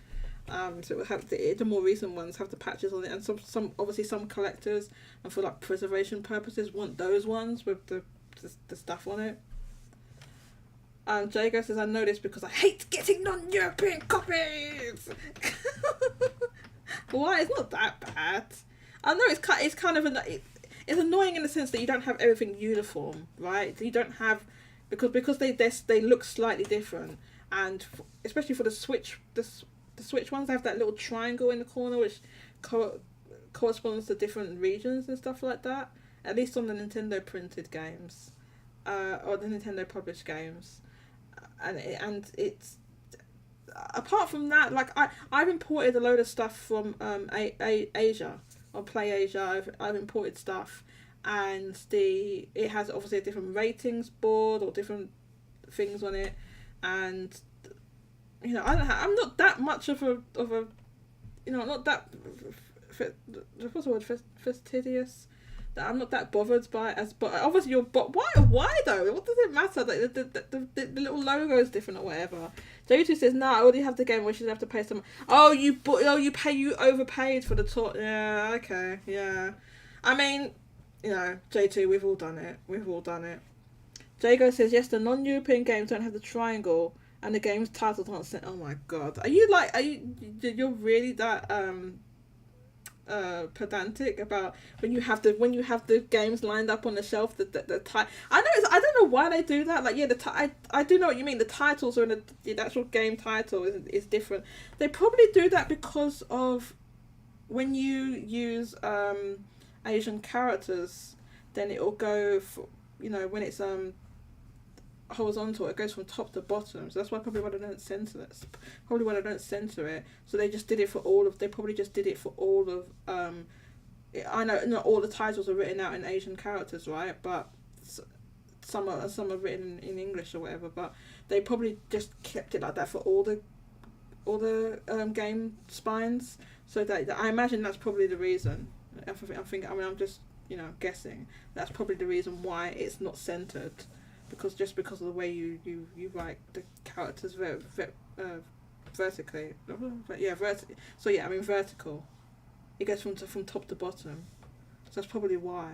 So it will have the more recent ones have the patches on it, and some collectors, and for like preservation purposes, want those ones with the stuff on it. Jago says, I know this because I hate getting non-European copies. Why? It's not that bad. I know it's kind of it's annoying in the sense that you don't have everything uniform, right? You don't have because they look slightly different, and especially for the Switch, the Switch ones, they have that little triangle in the corner which corresponds to different regions and stuff like that. At least on the Nintendo printed games, or the Nintendo published games, and it's apart from that, like I've imported a load of stuff from Asia. On Play Asia, I've imported stuff, and it has obviously a different ratings board or different things on it, and I'm not that much of a not that what's the word, fastidious. That I'm not that bothered by it, but obviously but why though? What does it matter? Like the little logo is different or whatever. J2 says, no, I already have the game, we should have to pay some. You overpaid for the tour. Yeah, okay, yeah. I mean, J2, we've all done it. Jago says, yes, the non-European games don't have the triangle, and the game's titles aren't sent. Oh my god, you're really that pedantic about when you have the games lined up on the shelf, the I don't know why they do that. Like, yeah, I do know what you mean. The titles are in the actual game title is different. They probably do that because of when you use Asian characters, then it'll go for, when it's horizontal, it goes from top to bottom. So that's why probably why they don't censor it. Probably why they don't censor it. So they just did it for all of. They probably just did it for all of. I know not all the titles are written out in Asian characters, right? But some are written in English or whatever. But they probably just kept it like that for all the game spines. So that I imagine that's probably the reason. I'm just guessing. That's probably the reason why it's not centered. Because of the way you write the characters vertically. Yeah, so yeah, I mean vertical. It goes from top to bottom. So that's probably why.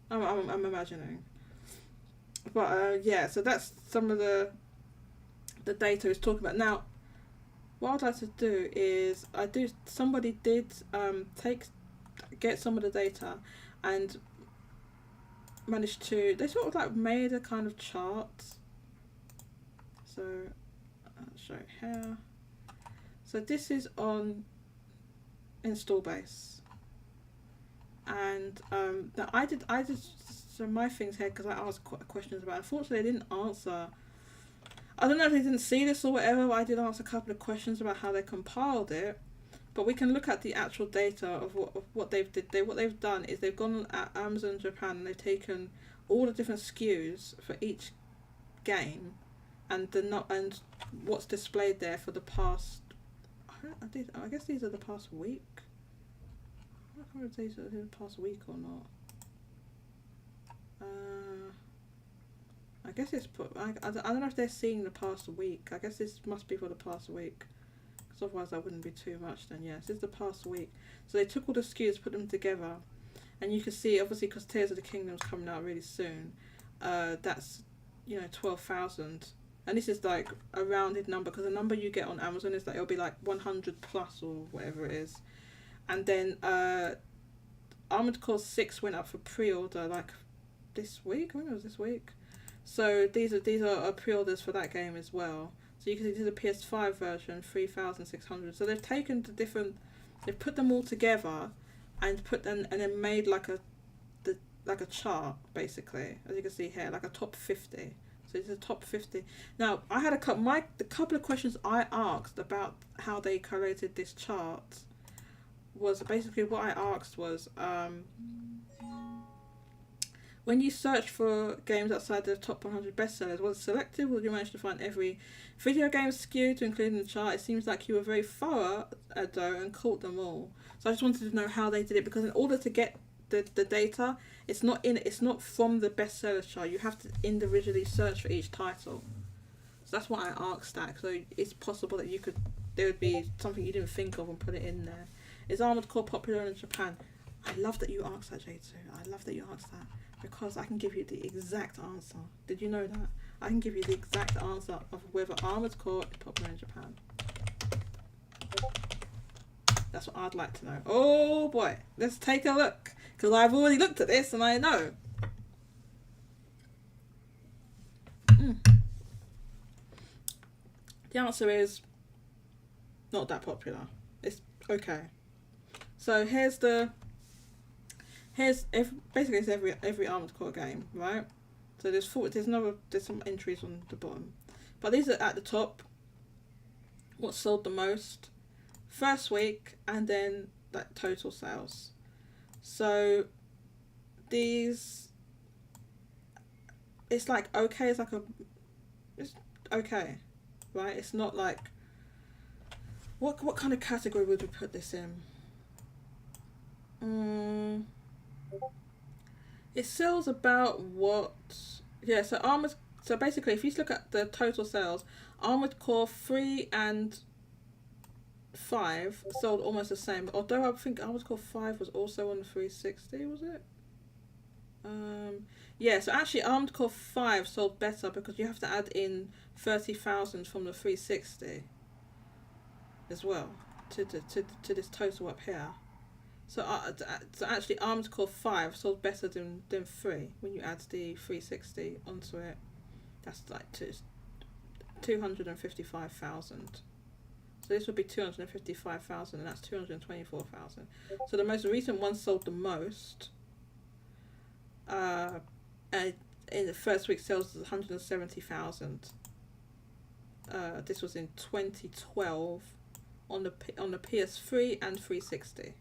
I'm imagining. But yeah, so that's some of the data is talking about. Now, what I'd like to do is somebody did get some of the data, and managed to, they sort of like made a kind of chart. So I'll show it here. So this is on install base, and I did so my things here because I asked questions about it. Unfortunately, they didn't answer. I don't know if they didn't see this or whatever, but I did ask a couple of questions about how they compiled it. But we can look at the actual data of what they've did. What they've done is they've gone at Amazon Japan and they've taken all the different SKUs for each game, and and what's displayed there for the past. I guess these are the past week. I don't know if these are the past week or not. I guess it's put. I don't know if they're seeing the past week. I guess this must be for the past week. Because otherwise that wouldn't be too much then. Yes, this is the past week. So they took all the SKUs, put them together, and you can see obviously because Tears of the Kingdom's coming out really soon. That's 12,000, and this is like a rounded number because the number you get on Amazon is like it'll be like 100 plus or whatever it is, and then Armored Core 6 went up for pre-order like this week. I think it was this week. So these are pre-orders for that game as well. So you can see this is a PS5 version, 3,600. So they've taken they've put them all together, and then made like a chart basically, as you can see here, like a top 50. So it's a top 50. Now I had the couple of questions I asked about how they collated this chart was basically what I asked was when you search for games outside the top 100 bestsellers, was it selective or did you manage to find every video game SKU to include in the chart? It seems like you were very thorough, though, and caught them all. So I just wanted to know how they did it, because in order to get the data, it's not from the bestsellers chart. You have to individually search for each title. So that's why I asked that. So it's possible that there would be something you didn't think of and put it in there. Is Armored Core popular in Japan? I love that you asked that, J2. I love that you asked that, because I can give you the exact answer. Did you know that? I can give you the exact answer of whether Armored Core is popular in Japan. That's what I'd like to know. Oh boy, let's take a look, because I've already looked at this and I know. The answer is not that popular. It's okay. So basically it's every Armored Core game, right? So there's some entries on the bottom, but these are at the top. What sold the most, first week, and then like total sales. So these, it's like okay. It's okay, right? It's not like what kind of category would we put this in? It sells about what? Yeah, so basically, if you look at the total sales, Armored Core 3 and 5 sold almost the same. Although I think Armored Core 5 was also on the 360, was it? Yeah, so actually Armored Core 5 sold better because you have to add in 30,000 from the 360 as well to this total up here. So actually Armored Core 5 sold better than 3 when you add the 360 onto it. That's like 255,000. So this would be 255,000, and that's 224,000. So the most recent one sold the most. And in the first week sales was 170,000. This was in 2012 on the PS3 and 360.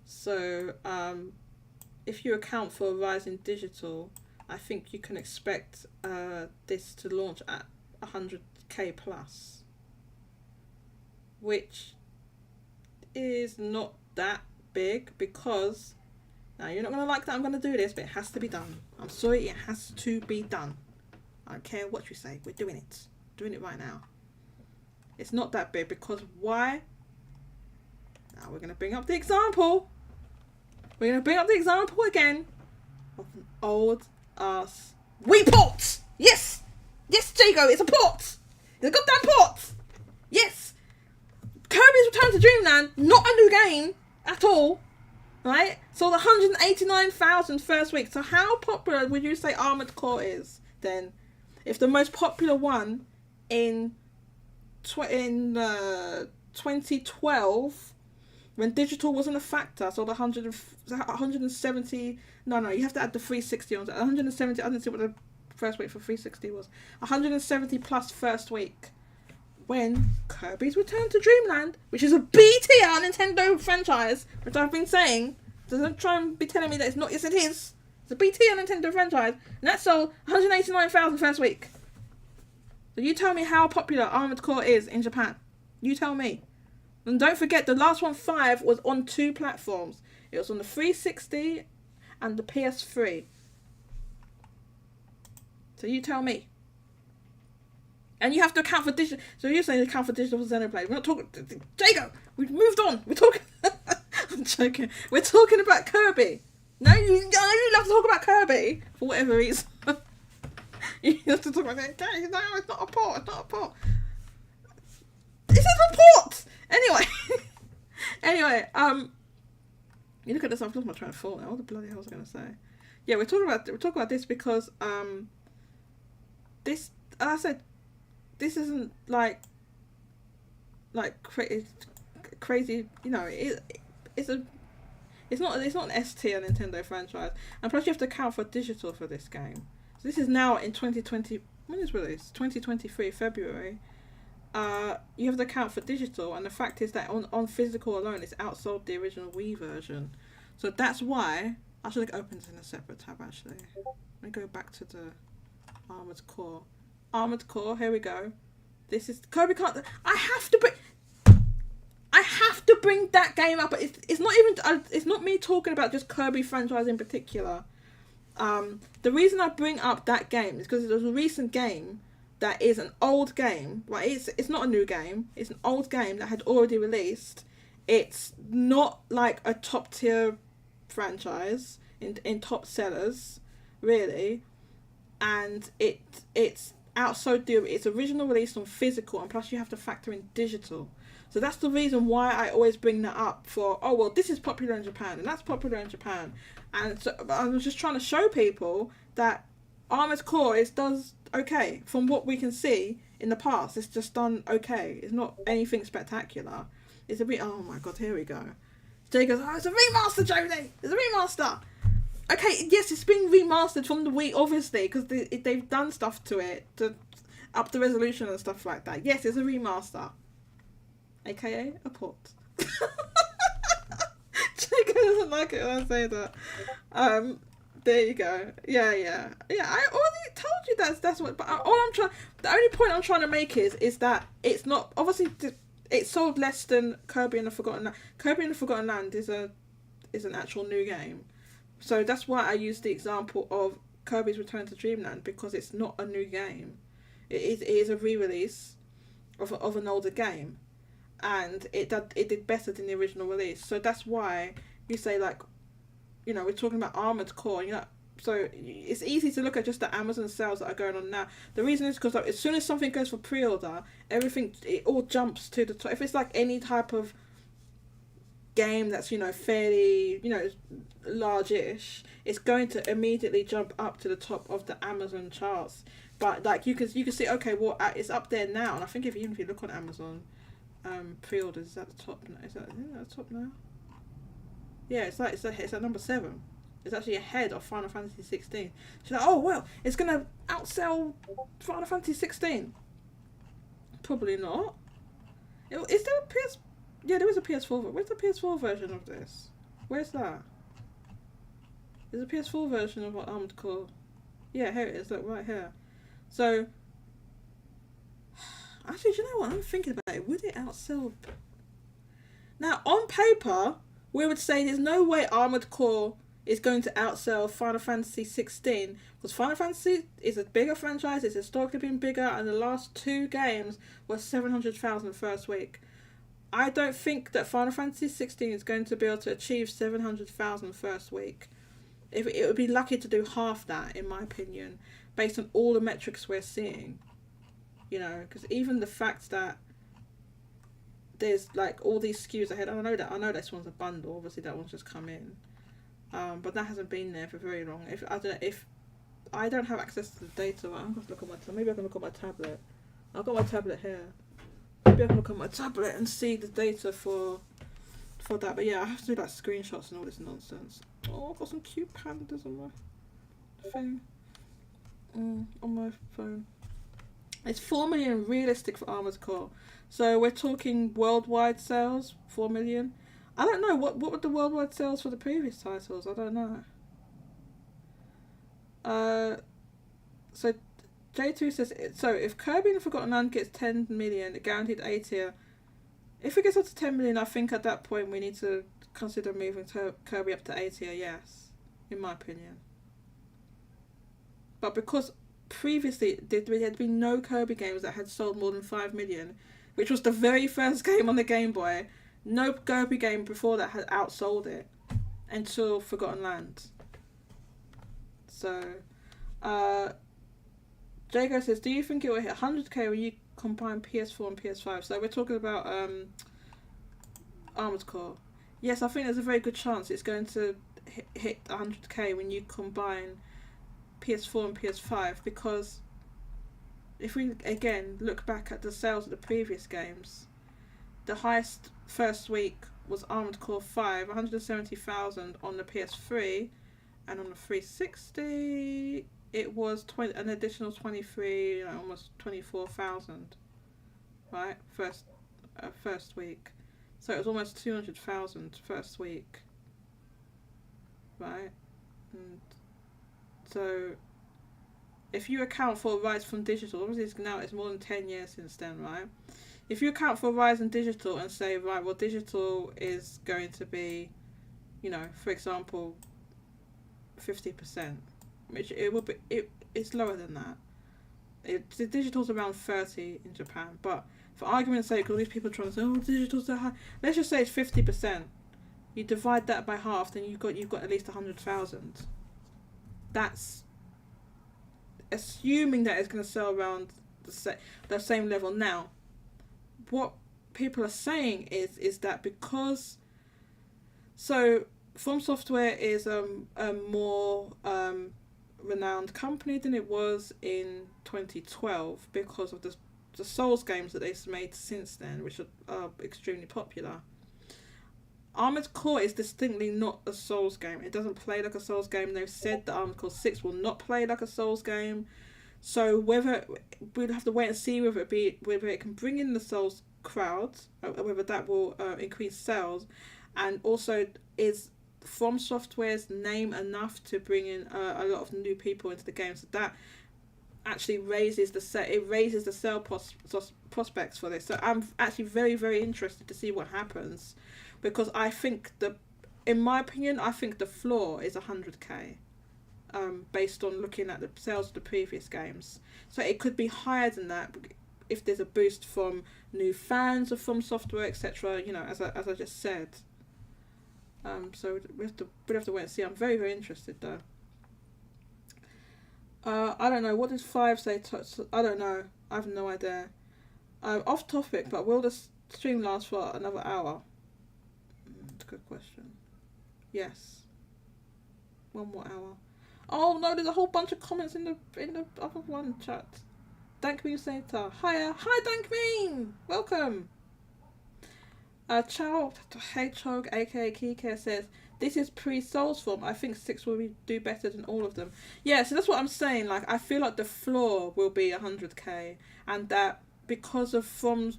So if you account for a rise in digital, I think you can expect this to launch at 100k plus, which is not that big, because now you're not going to like that I'm going to do this, but it has to be done. I'm sorry, it has to be done. I don't care what you say, we're doing it. Doing it right now. It's not that big, because why? Now we're going to bring up the example. We're going to bring up the example again of an old ass Wii port. Yes! Yes, Jago, it's a port! It's a goddamn port! Yes! Kirby's Return to Dreamland, not a new game at all. right? So the 189,000 first week. So how popular would you say Armored Core is then? If the most popular one in 2012, when digital wasn't a factor, so the 170, no, you have to add the 360 on. 170, I didn't see what the first week for 360 was. 170 plus first week. When Kirby's Return to Dreamland, which is a B tier Nintendo franchise, which I've been saying, don't try and be telling me that it's not. Yes, it is. It's a B tier Nintendo franchise, and that sold 189,000 first week. So you tell me how popular Armored Core is in Japan. You tell me. And don't forget, the last one, 5, was on 2 platforms. It was on the 360 and the PS3. So you tell me. And you have to account for digital. So you're saying account for digital for Xenoblade. We're not talking. Jago, we've moved on. We're talking. I'm joking. We're talking about Kirby. No, you love to talk about Kirby for whatever reason. You have to talk about that. No, it's not a port. It's not a port. This is a port. Anyway, you look at this. I've lost my train of thought now. What the bloody hell was I going to say? Yeah, we're talking about this because this. As I said, this isn't like crazy. You know, it's not an S tier Nintendo franchise, and plus you have to account for digital for this game. So this is now in 2020. When is released? 2023 February. You have to account for digital, and the fact is that on physical alone, it's outsold the original Wii version. So that's why I should have opened this in a separate tab. Actually, let me go back to the Armored Core. Armored Core. Here we go. This is Kirby. Can't. I have to bring that game up. It's not even. It's not me talking about just Kirby franchise in particular. The reason I bring up that game is because it was a recent game that is an old game. Right? It's not a new game. It's an old game that had already released. It's not like a top tier franchise in top sellers, really, and it's outsold its original release on physical, and plus you have to factor in digital. So that's the reason why I always bring that up for, oh, well, this is popular in Japan, and that's popular in Japan. And so I was just trying to show people that Armored Core does okay. From what we can see in the past, it's just done okay. It's not anything spectacular. It's a bit, oh my god, here we go. Jay goes, oh, it's a remaster, Jodie! It's a remaster! Okay, yes, it's been remastered from the Wii, obviously, because they've done stuff to it to up the resolution and stuff like that. Yes, it's a remaster. AKA a port. Jacob doesn't like it when I say that. There you go. Yeah. I already told you that's what. But the only point I'm trying to make is that it's not obviously it sold less than Kirby and the Forgotten Land. Kirby and the Forgotten Land is an actual new game, so that's why I use the example of Kirby's Return to Dreamland, because it's not a new game. It is a re-release of an older game. And it did better than the original release. So that's why you say, like, you know, we're talking about Armored Core, you know, so it's easy to look at just the Amazon sales that are going on now. The reason is because as soon as something goes for pre-order, it all jumps to the top. If it's like any type of game that's, you know, fairly, you know, large-ish, it's going to immediately jump up to the top of the Amazon charts. But like you can see, okay, well, it's up there now, and I think even if you look on Amazon, pre-orders is at the top. Is that at the top now? Yeah, it's at number 7. It's actually ahead of Final Fantasy 16. She's like, oh well, it's gonna outsell Final Fantasy 16. Probably not. Is there a PS? Yeah, there is a PS4. Where's the PS4 version of this? Where's that? There's a PS4 version of what Armored Core. Yeah, here it is. Look, right here. So. Actually, do you know what? I'm thinking about it. Would it outsell? Now, on paper, we would say there's no way Armored Core is going to outsell Final Fantasy 16, because Final Fantasy is a bigger franchise. It's historically been bigger, and the last 2 games were 700,000 first week. I don't think that Final Fantasy 16 is going to be able to achieve 700,000 first week. It would be lucky to do half that, in my opinion, based on all the metrics we're seeing. You know, because even the fact that there's like all these SKUs ahead. I know this one's a bundle. Obviously, that one's just come in, but that hasn't been there for very long. If I don't have access to the data, I'm going to look at maybe I can look at my tablet. I've got my tablet here. Maybe I can look at my tablet and see the data for that. But yeah, I have to do like screenshots and all this nonsense. Oh, I've got some cute pandas on my thing. On my phone. It's 4 million realistic for Armored Core. So we're talking worldwide sales, 4 million. I don't know, what were the worldwide sales for the previous titles? I don't know. So J2 says, so if Kirby and the Forgotten Land gets 10 million, guaranteed A tier, if it gets up to 10 million, I think at that point we need to consider moving Kirby up to A tier, yes, in my opinion. But because previously there had been no Kirby games that had sold more than 5 million, which was the very first game on the Game Boy, no Kirby game before that had outsold it until Forgotten Lands. So, Jago says, do you think it will hit 100k when you combine PS4 and PS5? So we're talking about Armored Core. Yes, I think there's a very good chance it's going to hit 100k when you combine PS4 and PS5, because if we again look back at the sales of the previous games, the highest first week was Armored Core 5, 170,000 on the PS3, and on the 360 it was an additional 23, almost 24,000, right? First week, so it was almost 200,000 first week, right? And so if you account for Rise from Digital, obviously it's more than 10 years since then, right? If you account for Rise and Digital and say, right, well, Digital is going to be, for example, 50%, which it will be, it's lower than that. The Digital's around 30 in Japan, but for argument's sake, all these people are trying to say, oh, Digital's so high. Let's just say it's 50%. You divide that by half, then you've got at least 100,000. That's assuming that it's going to sell around the same level. Now, what people are saying is that because From Software is a more renowned company than it was in 2012 because of the Souls games that they've made since then, which are extremely popular. Armored Core is distinctly not a Souls game. It doesn't play like a Souls game. They've said that Armored Core 6 will not play like a Souls game. So whether we'll have to wait and see whether it can bring in the Souls crowd, whether that will increase sales, and also is From Software's name enough to bring in a lot of new people into the game. So that actually raises the sale prospects for this. So I'm actually very, very interested to see what happens, because I think in my opinion, I think the floor is 100k, based on looking at the sales of the previous games. So it could be higher than that if there's a boost from new fans of From Software, etc. As I just said. So we'll have to wait and see. I'm very, very interested though. I don't know. What does 5 say? I don't know. I have no idea. Off topic, but will the stream last for another hour? That's a good question. Yes. 1 more hour. Oh no, there's a whole bunch of comments in the other one chat. Dankmeen Santa. Hiya. Hi Dankmeen! Welcome! Chow Hedgehog aka Kike says, this is pre-Souls form. I think 6 will do better than all of them. Yeah, so that's what I'm saying. Like, I feel like the floor will be 100k, and that because of From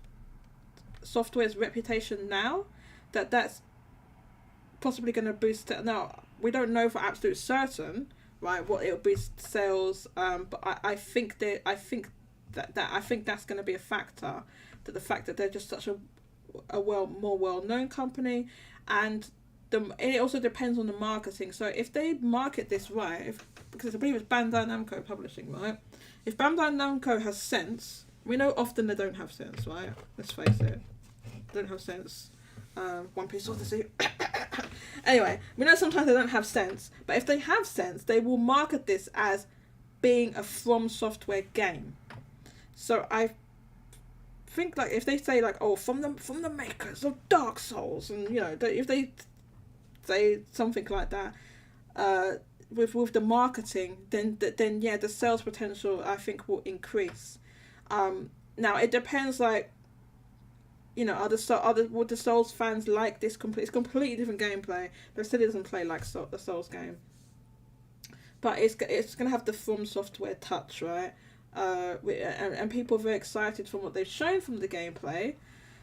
Software's reputation now, that's possibly going to boost it. Now, we don't know for absolute certain, right, what it'll boost sales. But I think that's going to be a factor. That the fact that they're just such a more well-known company, and it also depends on the marketing. So if they market this right, because I believe it's Bandai Namco Publishing, right? If Bandai Namco has sense, we know often they don't have sense, right? Let's face it, they don't have sense. One Piece Odyssey. Anyway, we know sometimes they don't have sense, but if they have sense, they will market this as being a From Software game. So I think like if they say like, oh, from the makers of Dark Souls, and you know, if they say something like that, with the marketing, then yeah, the sales potential I think will increase. Now it depends, like, you know, would the Souls fans like this it's completely different gameplay. They said it doesn't play like the Souls game, but it's gonna have the From Software touch, right? And people are very excited from what they've shown from the gameplay.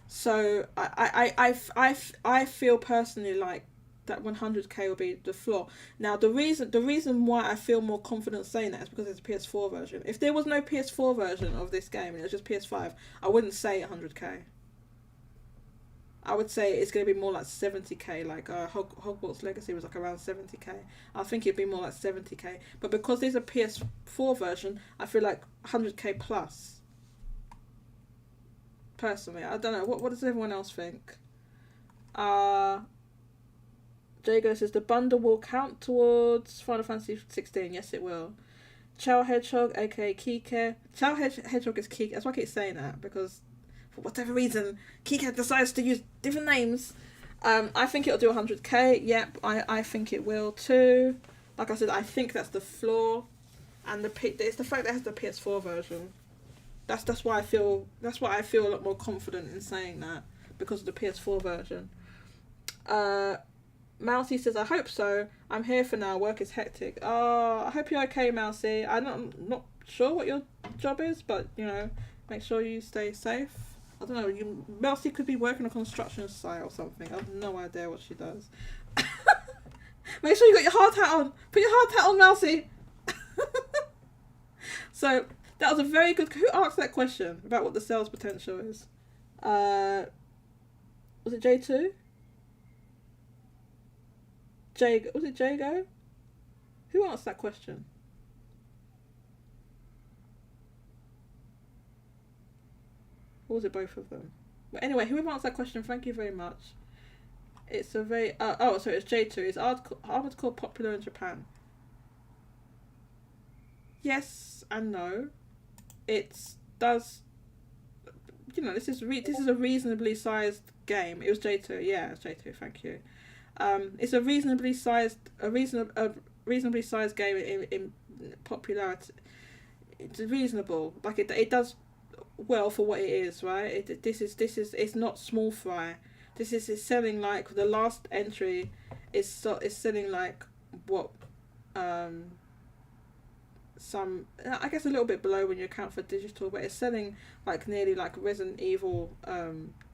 So I feel personally like that 100k will be the floor. Now the reason why I feel more confident saying that is because there's a PS4 version. If there was no PS4 version of this game and it was just PS5, I wouldn't say 100k. I would say it's going to be more like 70k, like Hogwarts Legacy was like around 70k. I think it'd be more like 70k. But because there's a PS4 version, I feel like 100k plus. Personally, I don't know. What does everyone else think? Jago says the bundle will count towards Final Fantasy 16. Yes, it will. Chow Hedgehog, aka Kike. Chow Hedgehog is Kike. That's why I keep saying that, because for whatever reason, Kike decides to use different names. I think it'll do 100k. Yep, I think it will too. Like I said, I think that's the floor, and it's the fact that it has the PS4 version. That's why I feel a lot more confident in saying that, because of the PS4 version. Mousy says, I hope so. I'm here for now. Work is hectic. Oh, I hope you're okay, Mousy. I'm not sure what your job is, but, you know, make sure you stay safe. I don't know. Mousy could be working on a construction site or something. I have no idea what she does. Make sure you got your hard hat on. Put your hard hat on, Mousy. So, that was a very good... Who asked that question about what the sales potential is? Was it J2? Was it Jago? Who asked that question? Or was it both of them? But anyway, whoever asked that question, thank you very much. It's a very... sorry, it's J2. Is Armored Core popular in Japan? Yes and no. It does... You know, this is a reasonably sized game. It was J2. Yeah, it's J2. Thank you. It's a reasonably sized game in popularity. It's reasonable. Like it does well for what it is, right? It's not small fry. This is selling like the last entry is selling like what some, I guess a little bit below when you account for digital, but it's selling like nearly like Resident Evil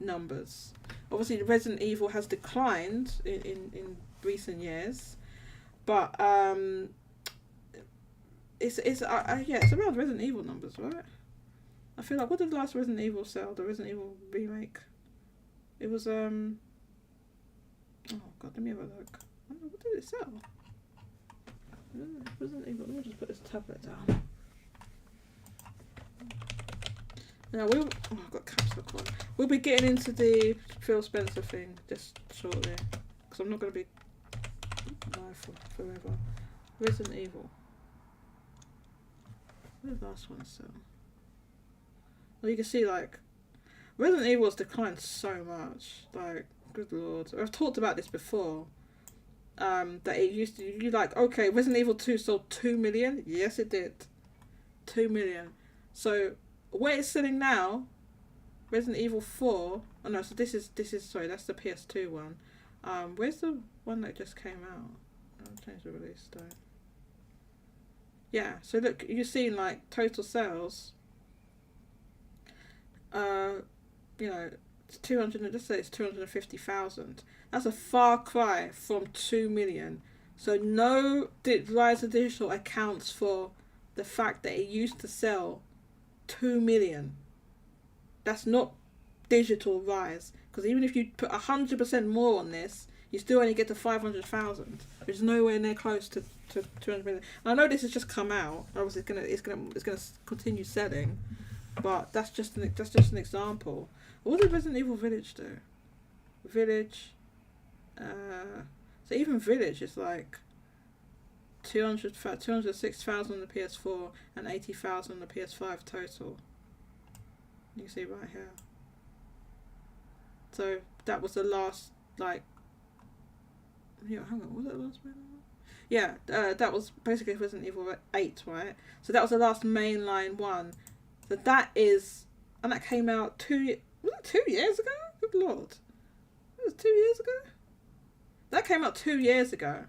numbers. Obviously, Resident Evil has declined in recent years, but it's around Resident Evil numbers, right? I feel like, what did the last Resident Evil sell? The Resident Evil remake. It was oh god, let me have a look. What did it sell? Resident Evil. Let me just put this tablet down. Now I've got caps lock on. We'll be getting into the Phil Spencer thing just shortly, because I'm not going to be live for forever. Resident Evil. What did the last one sell? Well, you can see like Resident Evil has declined so much. Like, good lord. I've talked about this before. That it used to, you like, okay, Resident Evil 2 sold 2 million. Yes, it did. 2 million. So where it's selling now, Resident Evil 4. Oh no, so this is sorry, that's the PS2 one. Where's the one that just came out? I'll change the release though. Yeah, so look, you're seeing like total sales. You know, it's 200. Let's say it's 250,000. That's a far cry from 2 million. So no, Rise of Digital accounts for the fact that it used to sell 2 million. That's not digital Rise, because even if you put 100% more on this, you still only get to 500,000, which is nowhere near close to 200 million. And I know this has just come out. Obviously, it's gonna continue selling, but that's just an example. What did Resident Evil Village do? Village. So even Village is like 206,000 on the PS4 and 80,000 on the PS5 total. You can see right here. So that was the last, like, yeah, hang on, was it the last mainline? Yeah, that was basically Resident Evil 8, right? So that was the last mainline one. So that is, and that came out was it 2 years ago? Good lord. It was 2 years ago? That came out 2 years ago,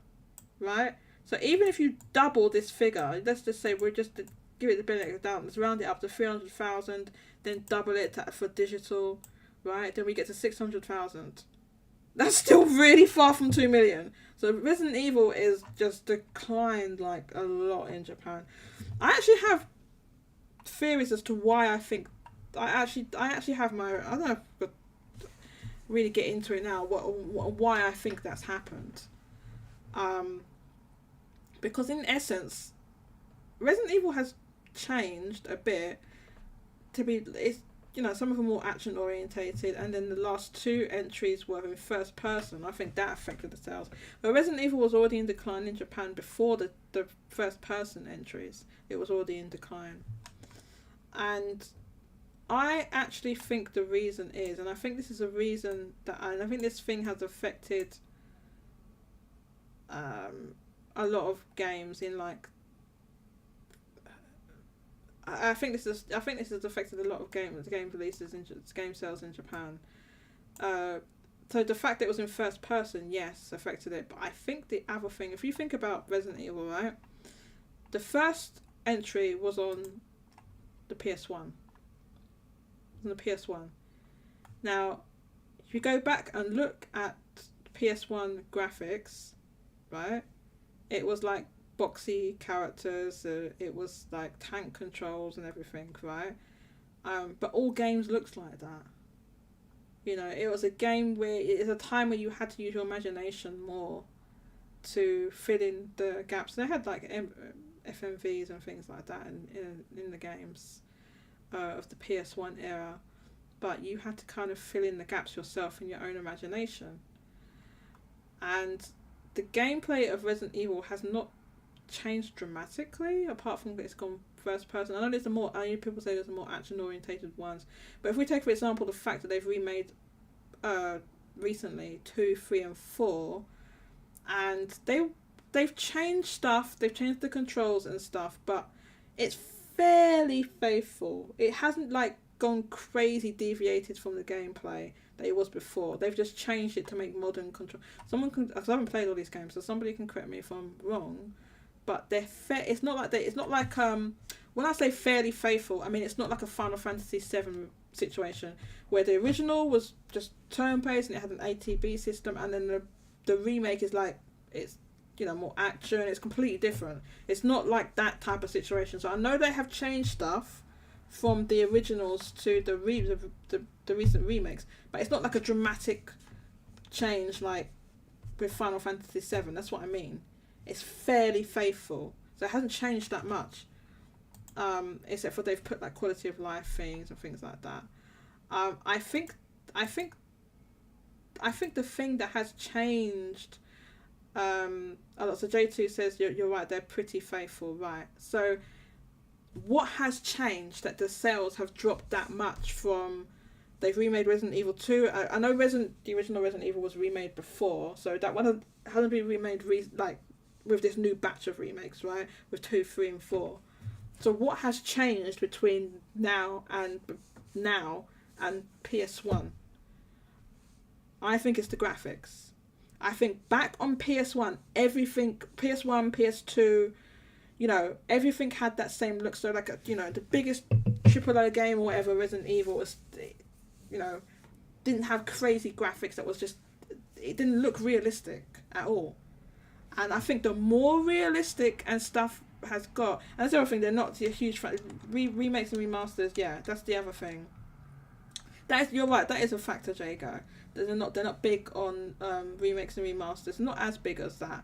right? So even if you double this figure, let's just say we're just to give it the benefit of the doubt, let's round it up to 300,000, then double it for digital, right? Then we get to 600,000. That's still really far from 2 million. So Resident Evil is just declined like a lot in Japan. I actually have theories as to why I think I actually have my, I don't know if I could really get into it now, why I think that's happened. Because in essence, Resident Evil has changed a bit to be, it's, you know, some of them more action orientated, and then the last two entries were in first person. I think that affected the sales. But Resident Evil was already in decline in Japan before the first person entries. It was already in decline. And I actually think the reason is, and I think this is a reason that, and I think this thing has affected a lot of games in like, I think this has affected a lot of game releases and game sales in Japan. So the fact that it was in first person, yes, affected it. But I think the other thing, if you think about Resident Evil, right, the first entry was on the PS1. On the PS1. Now, if you go back and look at PS1 graphics, right, it was like boxy characters, it was like tank controls and everything, right? But all games looked like that. You know, it was a game where it's a time where you had to use your imagination more to fill in the gaps. They had like FMVs and things like that in the games of the PS1 era, but you had to kind of fill in the gaps yourself in your own imagination. And the gameplay of Resident Evil has not changed dramatically, apart from it's gone first person. I know there's people say there's more action orientated ones, but if we take for example the fact that they've remade recently 2, 3 and 4, and they've changed stuff, they've changed the controls and stuff, but it's fairly faithful. It hasn't like gone crazy deviated from the gameplay that it was before. They've just changed it to make modern control. Someone can, because I haven't played all these games, so somebody can correct me if I'm wrong, but they're fair. It's not like when I say fairly faithful, I mean it's not like a Final Fantasy VII situation where the original was just turn based and it had an ATB system, and then the remake is like, it's, you know, more action. It's completely different. It's not like that type of situation. So I know they have changed stuff from the originals to the recent remakes, but it's not like a dramatic change like with Final Fantasy VII. That's what I mean. It's fairly faithful, so it hasn't changed that much, except for they've put like quality of life things and things like that. I think the thing that has changed a lot. So J2 says you're right. They're pretty faithful, right? So what has changed that the sales have dropped that much from? They've remade Resident Evil 2. I know the original Resident Evil was remade before, so that one hasn't been remade with this new batch of remakes, right? With 2, 3 and 4. So what has changed between now and PS1? I think it's the graphics. I think back on PS1, everything, PS1, PS2, you know, everything had that same look. So like, you know, the biggest AAA game or whatever, Resident Evil, was, you know, didn't have crazy graphics. That was just, it didn't look realistic at all. And I think the more realistic and stuff has got, and that's the other thing, they're not a huge fan. Remakes and remasters, yeah, that's the other thing. You're right, that is a factor, Jago. They're not big on remakes and remasters, not as big as that.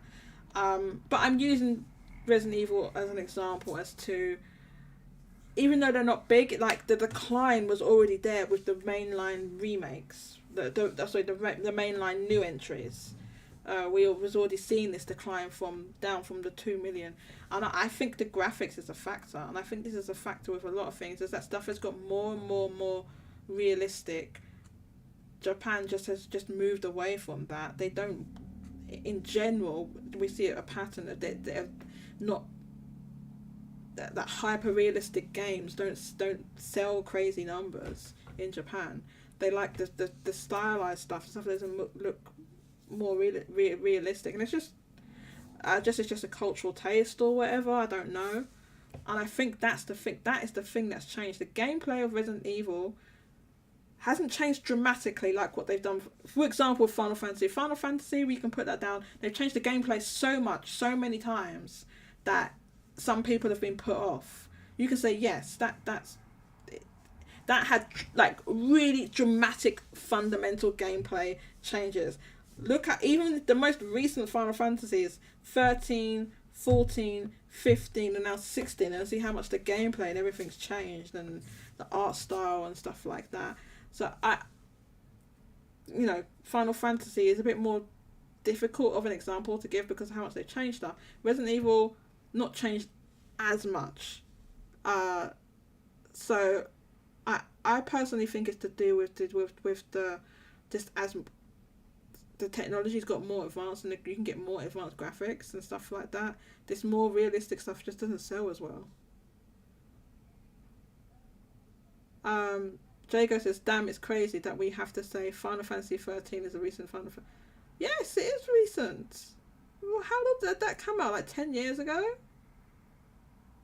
But I'm using Resident Evil as an example as to, even though they're not big, like the decline was already there with the mainline remakes, the mainline new entries. We was already seeing this decline down from the 2 million, and I think the graphics is a factor, and I think this is a factor with a lot of things, is that stuff has got more and more realistic Japan has moved away from that. They don't, in general, we see a pattern that they're not, that hyper realistic games don't sell crazy numbers in Japan. They like the stylized stuff that doesn't look more realistic, and it's just it's just a cultural taste or whatever. I don't know, and I think that's the thing. That is the thing that's changed. The gameplay of Resident Evil hasn't changed dramatically like what they've done. For example, with Final Fantasy. Final Fantasy, we can put that down. They've changed the gameplay so much, so many times that some people have been put off. You can say yes, that had like really dramatic fundamental gameplay changes. Look at even the most recent Final Fantasies, 13, 14, 15 and now 16, and see how much the gameplay and everything's changed and the art style and stuff like that. So Final Fantasy is a bit more difficult of an example to give because of how much they've changed stuff. Resident Evil, not changed as much. So I personally think it's to do with the just as the technology's got more advanced and you can get more advanced graphics and stuff like that. This more realistic stuff just doesn't sell as well. Jago says, damn, it's crazy that we have to say Final Fantasy 13 is a recent Final Fantasy. Yes, it is recent. Well, how did that come out? Like 10 years ago?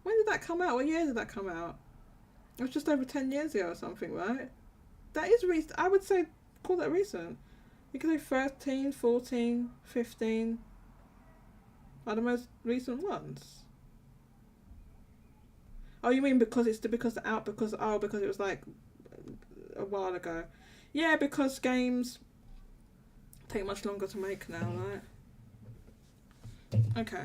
When did that come out? What year did that come out? It was just over 10 years ago or something, right? That is recent. I would say, call that recent. You could say 13, 14, 15 are the most recent ones. Oh, you mean because it was like a while ago. Yeah, because games take much longer to make now, right? Okay.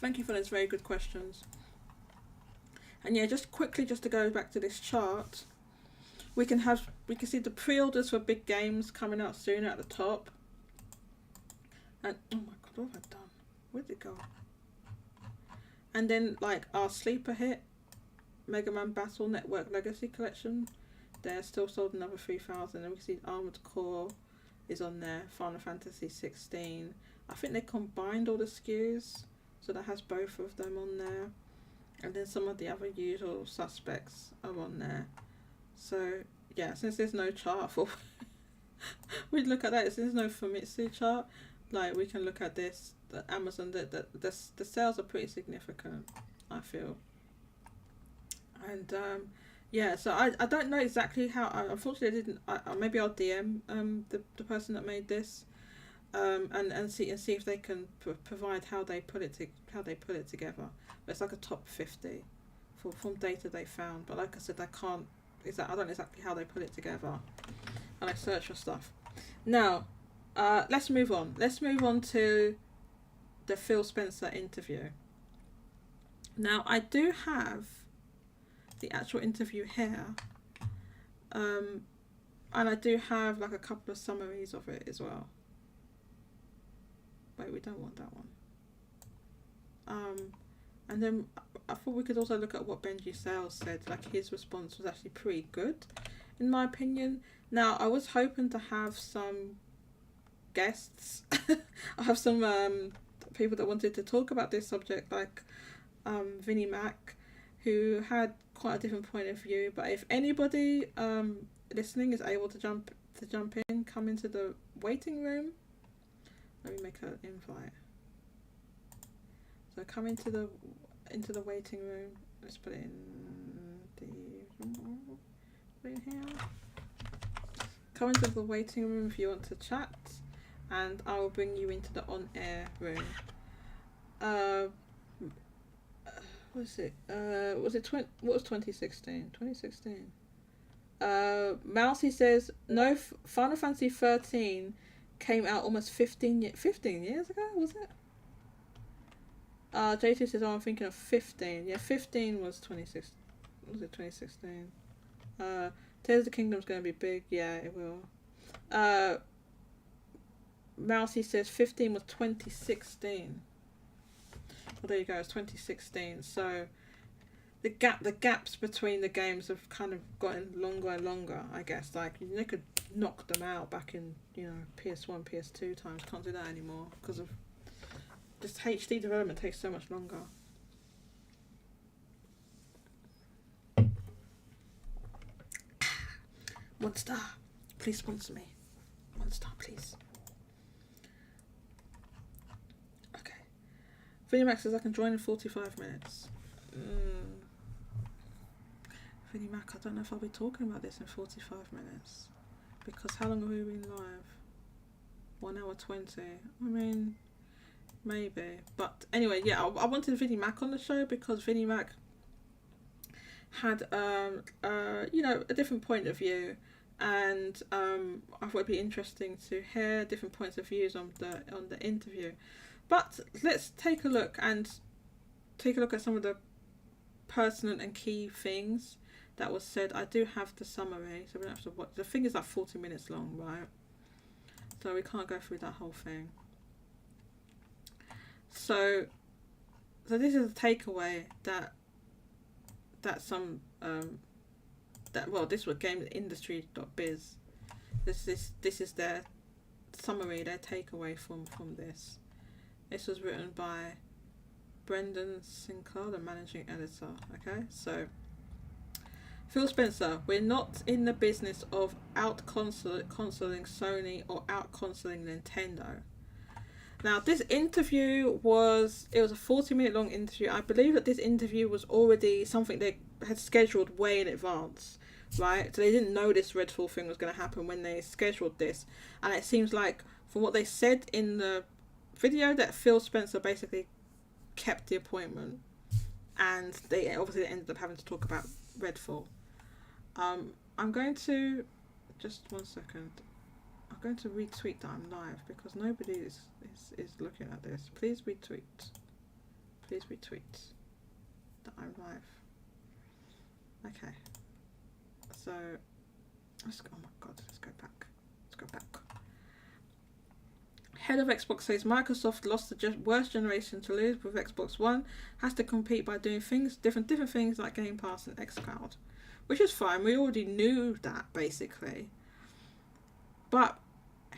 Thank you for those very good questions. And yeah, just quickly, just to go back to this chart, we can see the pre-orders for big games coming out soon at the top. And oh my god, what have I done? Where'd it go? And then like our sleeper hit, Mega Man Battle Network Legacy Collection, they're still sold another 3,000. And we see Armored Core is on there, Final Fantasy 16. I think they combined all the SKUs, so that has both of them on there. And then some of the other usual suspects are on there. So yeah, since there's no chart for we look at that, since there's no Famitsu chart, like we can look at this, the Amazon, the sales are pretty significant, I feel. And yeah, so I don't know exactly how. Unfortunately, I didn't. Maybe I'll DM the person that made this, and see if they can provide how they put it together. But it's like a top 50 from data they found. But like I said, I don't know exactly how they put it together, and I search for stuff. Now, let's move on. Let's move on to the Phil Spencer interview. Now, I do have the actual interview here, and I do have like a couple of summaries of it as well. Wait, we don't want that one. And then I thought we could also look at what Benji Sales said. Like his response was actually pretty good, in my opinion. Now, I was hoping to have some guests. I have some people that wanted to talk about this subject, like Vinnie Mac, who had quite a different point of view. But if anybody listening is able to jump in, come into the waiting room. Let me make an invite. So come into the waiting room. Let's put it in here. Come into the waiting room if you want to chat, and I will bring you into the on-air room. What was it? What was 2016? 2016. Mousy says no. Final Fantasy 13 came out almost 15 years ago. Was it? JT says, oh, I'm thinking of 15. Yeah, 15 was 26. Was it 2016? Tears of the Kingdom's going to be big. Yeah, it will. Mousy says 15 was 2016. Well, there you go. It's 2016. So the gaps between the games have kind of gotten longer and longer, I guess. Like, they could knock them out back in, PS1, PS2 times. Can't do that anymore because of just HD development takes so much longer. Monster, please sponsor me. Monster, please. Okay. VideoMax says I can join in 45 minutes. VideoMac, I don't know if I'll be talking about this in 45 minutes. Because how long have we been live? 1 hour 20. I mean, maybe. But anyway, yeah, I wanted VideoMac on the show because VideoMac had, a different point of view. And I thought it'd be interesting to hear different points of views on the interview. But let's take a look at some of the pertinent and key things that was said. I do have the summary, so we don't have to watch. The thing is like 40 minutes long, right? So we can't go through that whole thing. So this is a takeaway that this was gameindustry.biz. This is their summary, their takeaway from this. This was written by Brendan Sinclair, the managing editor. Okay, so Phil Spencer, we're not in the business of out-consoling Sony or out-consoling Nintendo. Now, this interview was a 40-minute long interview. I believe that this interview was already something they had scheduled way in advance, right? So they didn't know this Redfall thing was going to happen when they scheduled this. And it seems like, from what they said in the video, that Phil Spencer basically kept the appointment. And they obviously ended up having to talk about Redfall. I'm going to... Just 1 second. I'm going to retweet that I'm live because nobody is looking at this. Please retweet. Please retweet that I'm live. Okay. So let's go. Oh my god, let's go back. Head of Xbox says Microsoft lost the worst generation to lose with Xbox One, has to compete by doing things different things like Game Pass and xCloud, which is fine. We already knew that basically. But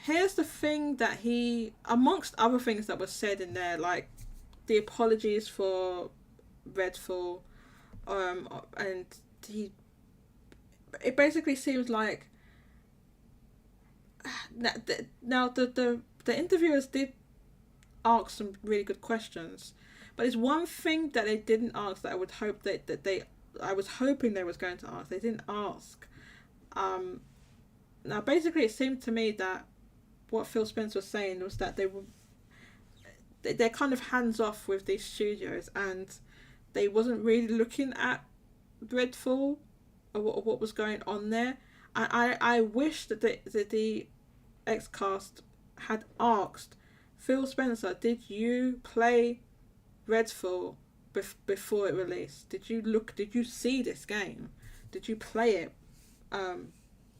here's the thing that he, amongst other things that were said in there, like the apologies for Redfall, and it basically seems like now the interviewers did ask some really good questions, but it's one thing that they didn't ask that I would hope I was hoping they was going to ask. They didn't ask. Now, basically, it seemed to me that what Phil Spencer was saying was that they're kind of hands off with these studios, and they wasn't really looking at Redfall or what was going on there. I wish that the Xcast had asked Phil Spencer, did you play Redfall before it released? Did you see this game? Did you play it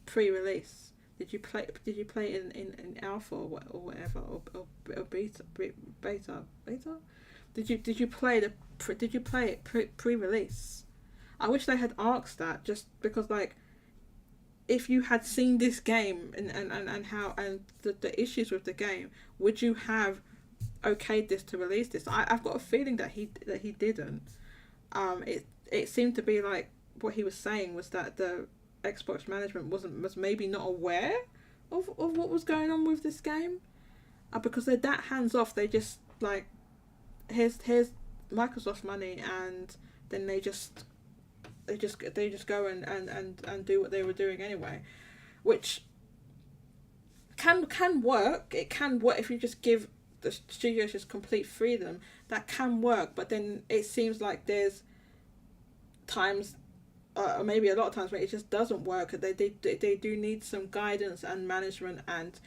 pre-release? Did you play it in alpha or whatever or beta? Did you play it pre-release? I wish they had asked that, just because, like, if you had seen this game and how and the issues with the game, would you have okayed this to release this? I've got a feeling that he didn't. It seemed to be like what he was saying was that the Xbox management was maybe not aware of what was going on with this game, because they're that hands off. They just like, here's Microsoft money, and then they just go and do what they were doing anyway, which can work. It can work if you just give the studios just complete freedom. That can work, but then it seems like there's times, or maybe a lot of times, where it just doesn't work. They do need some guidance and management, and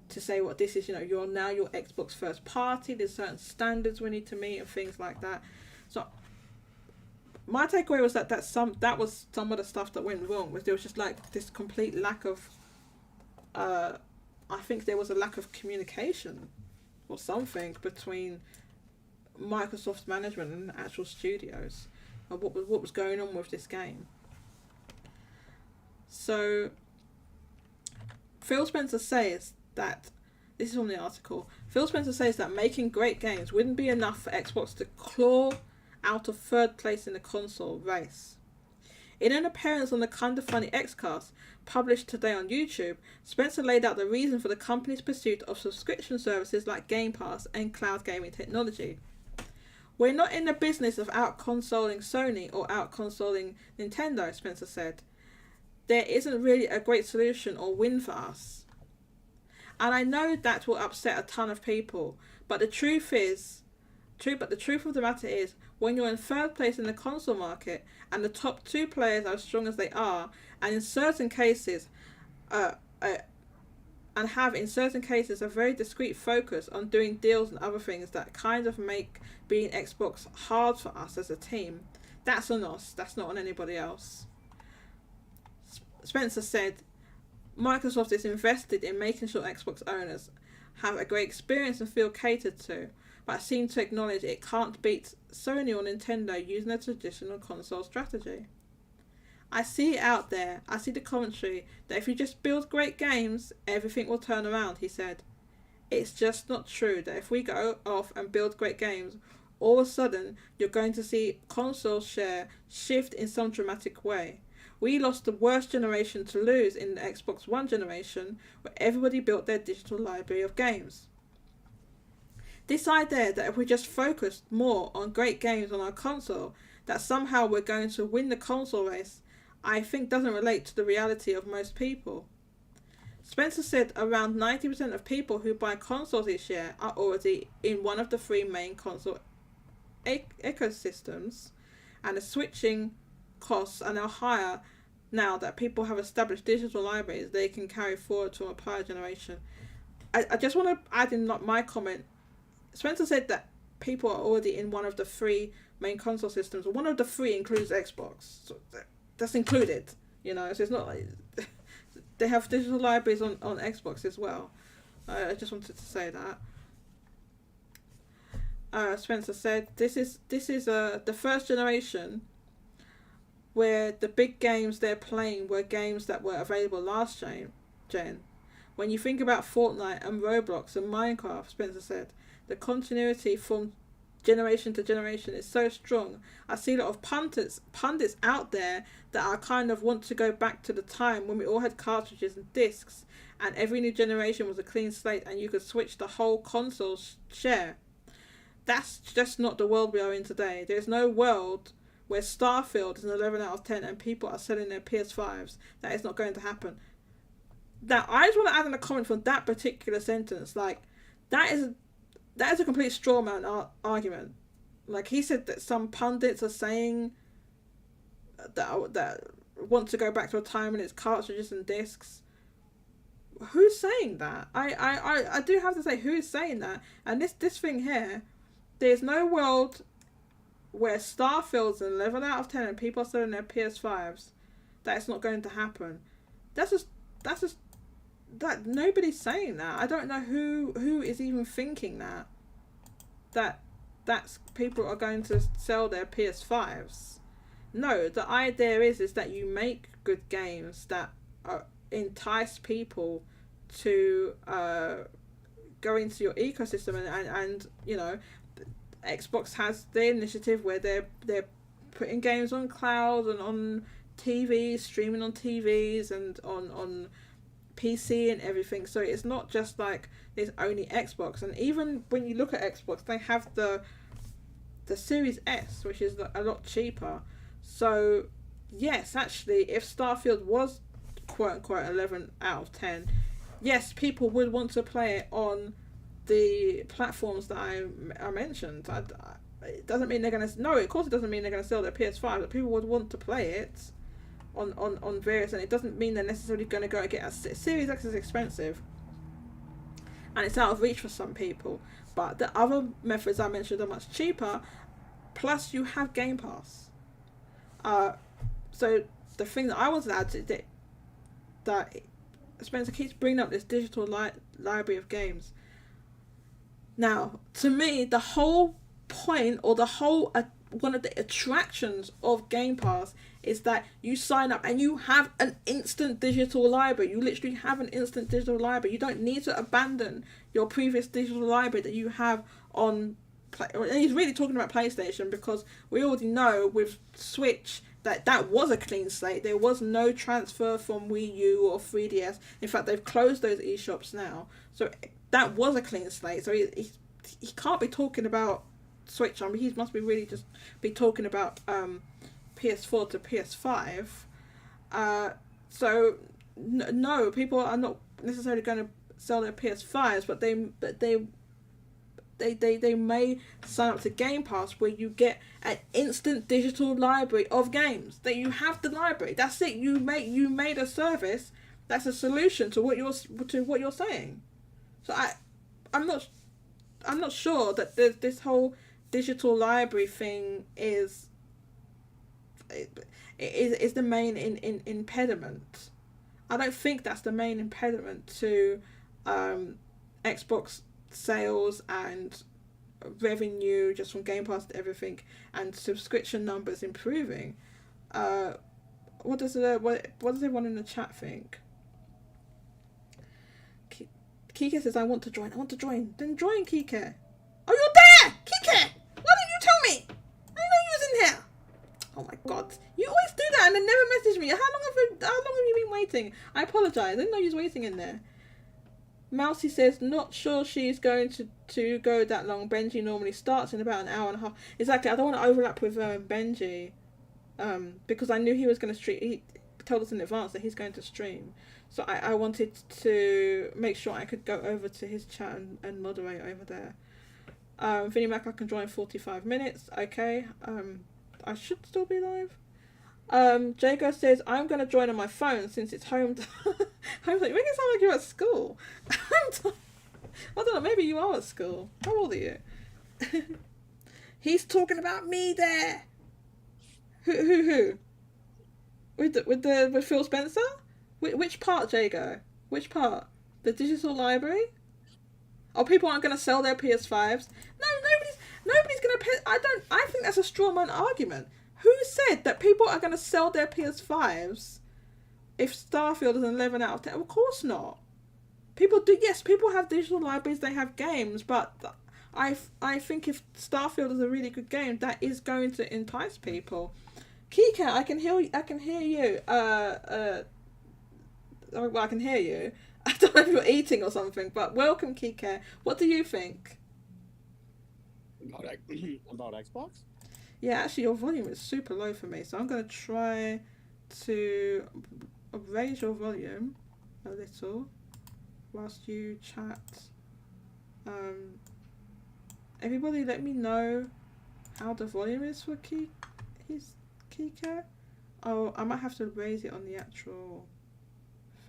to say what this is, you're now your Xbox first party. There's certain standards we need to meet and things like that. So my takeaway was that was some of the stuff that went wrong. Was there was just like this complete lack of, I think there was a lack of communication or something between Microsoft's management and the actual studios. of what was going on with this game. So Phil Spencer says that, this is on the article, Phil Spencer says that making great games wouldn't be enough for Xbox to claw out of third place in the console race. In an appearance on the Kinda Funny Xcast, published today on YouTube, Spencer laid out the reason for the company's pursuit of subscription services like Game Pass and cloud gaming technology. We're not in the business of out-consoling Sony or out-consoling Nintendo, Spencer said. There isn't really a great solution or win for us. And I know that will upset a ton of people, but the truth of the matter is, when you're in third place in the console market and the top two players are as strong as they are, and in certain cases, a very discreet focus on doing deals and other things that kind of make being Xbox hard for us as a team, that's on us. That's not on anybody else. Spencer said, Microsoft is invested in making sure Xbox owners have a great experience and feel catered to, but seem to acknowledge it can't beat Sony or Nintendo using a traditional console strategy. I see it out there. I see the commentary that if you just build great games, everything will turn around, he said. It's just not true that if we go off and build great games, all of a sudden you're going to see console share shift in some dramatic way. We lost the worst generation to lose in the Xbox One generation, where everybody built their digital library of games. This idea that if we just focused more on great games on our console, that somehow we're going to win the console race, I think doesn't relate to the reality of most people. Spencer said around 90% of people who buy consoles each year are already in one of the three main console ecosystems, and the switching costs are now higher now that people have established digital libraries they can carry forward from a prior generation. I just want to add in my comment. Spencer said that people are already in one of the three main console systems. One of the three includes Xbox, so that's included, so it's not like they have digital libraries on Xbox as well. I just wanted to say that. Spencer said this is the first generation where the big games they're playing were games that were available last gen. When you think about Fortnite and Roblox and Minecraft, Spencer said, the continuity from generation to generation is so strong. I see a lot of pundits out there that I kind of want to go back to the time when we all had cartridges and discs, and every new generation was a clean slate and you could switch the whole console share. That's just not the world we are in today. There's no world where Starfield is an 11 out of 10 and people are selling their PS5s. That is not going to happen. Now, I just want to add in a comment from that particular sentence. Like, that is a complete straw man argument. Like, he said that some pundits are saying that want to go back to a time when it's cartridges and discs. Who's saying that? I do have to say, who's saying that? And this thing here, there's no world where Starfield's an 11 out of 10 and people are selling their PS5s, that it's not going to happen. That's just that nobody's saying that. I don't know who is even thinking that's people are going to sell their PS5s. No, the idea is that you make good games that entice people to go into your ecosystem and Xbox has the initiative where they're putting games on cloud and on TVs, streaming on TVs and on PC and everything. So it's not just like there's only Xbox. And even when you look at Xbox, they have the Series S, which is a lot cheaper. So yes, actually, if Starfield was quote unquote 11 out of 10, yes, people would want to play it on the platforms that I mentioned. It doesn't mean they're going to... No, of course it doesn't mean they're going to sell their PS5, but people would want to play it on various... And it doesn't mean they're necessarily going to go and get a... Series X is expensive, and it's out of reach for some people. But the other methods I mentioned are much cheaper, plus you have Game Pass. So the thing that I wanted to add to that Spencer keeps bringing up this digital library of games. Now, to me, the whole point, or the whole one of the attractions of Game Pass is that you sign up and you have an instant digital library. You literally have an instant digital library. You don't need to abandon your previous digital library that you have on. And he's really talking about PlayStation, because we already know with Switch that was a clean slate. There was no transfer from Wii U or 3DS. In fact, they've closed those eShops now. So that was a clean slate. So he can't be talking about Switch. I mean, he must be really just be talking about PS4 to PS5. So no, people are not necessarily going to sell their PS5s, but they may sign up to Game Pass, where you get an instant digital library of games. That you have the library. That's it. You made a service that's a solution to what you're saying. So I'm not sure that this whole digital library thing is the main impediment. I don't think that's the main impediment to Xbox sales and revenue just from Game Pass to everything, and subscription numbers improving. What does everyone in the chat think? Kike says, I want to join. Then join, Kike. Oh, you're there! Kike! Why didn't you tell me? I didn't know you was in here. Oh my god. You always do that and then never message me. How long have you been waiting? I apologise. I didn't know you was waiting in there. Mousy says, not sure she's going to go that long. Benji normally starts in about an hour and a half. Exactly. I don't want to overlap with Benji, because I knew he was going to stream. He told us in advance that he's going to stream. So I wanted to make sure I could go over to his chat and moderate over there. Vinnie Mac, I can join 45 minutes. Okay. I should still be live. Jago says, I'm going to join on my phone since it's home. Home. You make it sound like you're at school. I don't know, maybe you are at school. How old are you? He's talking about me there. Who? With Phil Spencer? Which part, Jago? Which part? The digital library? Oh, people aren't going to sell their PS5s? No, nobody's going to pay. I think that's a straw man argument. Who said that people are going to sell their PS5s if Starfield is an 11 out of 10? Of course not. People do. Yes, people have digital libraries. They have games, but I think if Starfield is a really good game, that is going to entice people. Kika, I can hear you. Well, I can hear you. I don't know if you're eating or something, but welcome, Kika. What do you think? About Xbox? Yeah, actually, your volume is super low for me, so I'm going to try to raise your volume a little whilst you chat. Everybody let me know how the volume is for Kika. Oh, I might have to raise it on the actual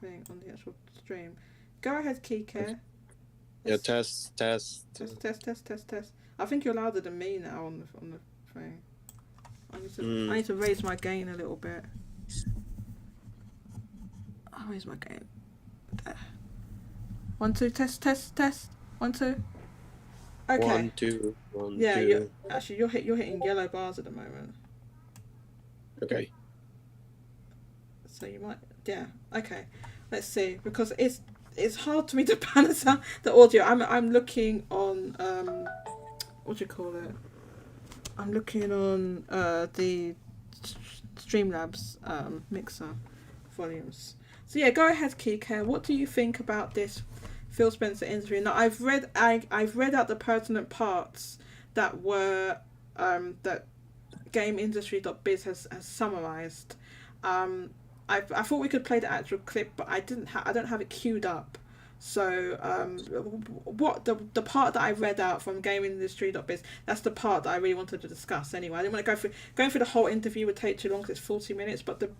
thing, on the actual stream. Go ahead, Kika. Yeah, test. I think you're louder than me now on the thing. I need to raise my gain a little bit. I'll raise my gain. There. 1, 2, test. 1, 2. Okay. 1, 2, 1, yeah, 2. You're hitting yellow bars at the moment. Okay. So you might, yeah. Okay. Let's see, because it's hard for me to balance out the audio. I'm looking on what do you call it? I'm looking on the Streamlabs mixer volumes. So yeah, go ahead, Kika. What do you think about this Phil Spencer interview? Now I've read out the pertinent parts that were that GameIndustry.biz has summarized. I thought we could play the actual clip, but I don't have it queued up. So what the part that I read out from GameIndustry.biz, that's the part that I really wanted to discuss anyway. I didn't want to going through the whole interview would take too long because it's 40 minutes, but the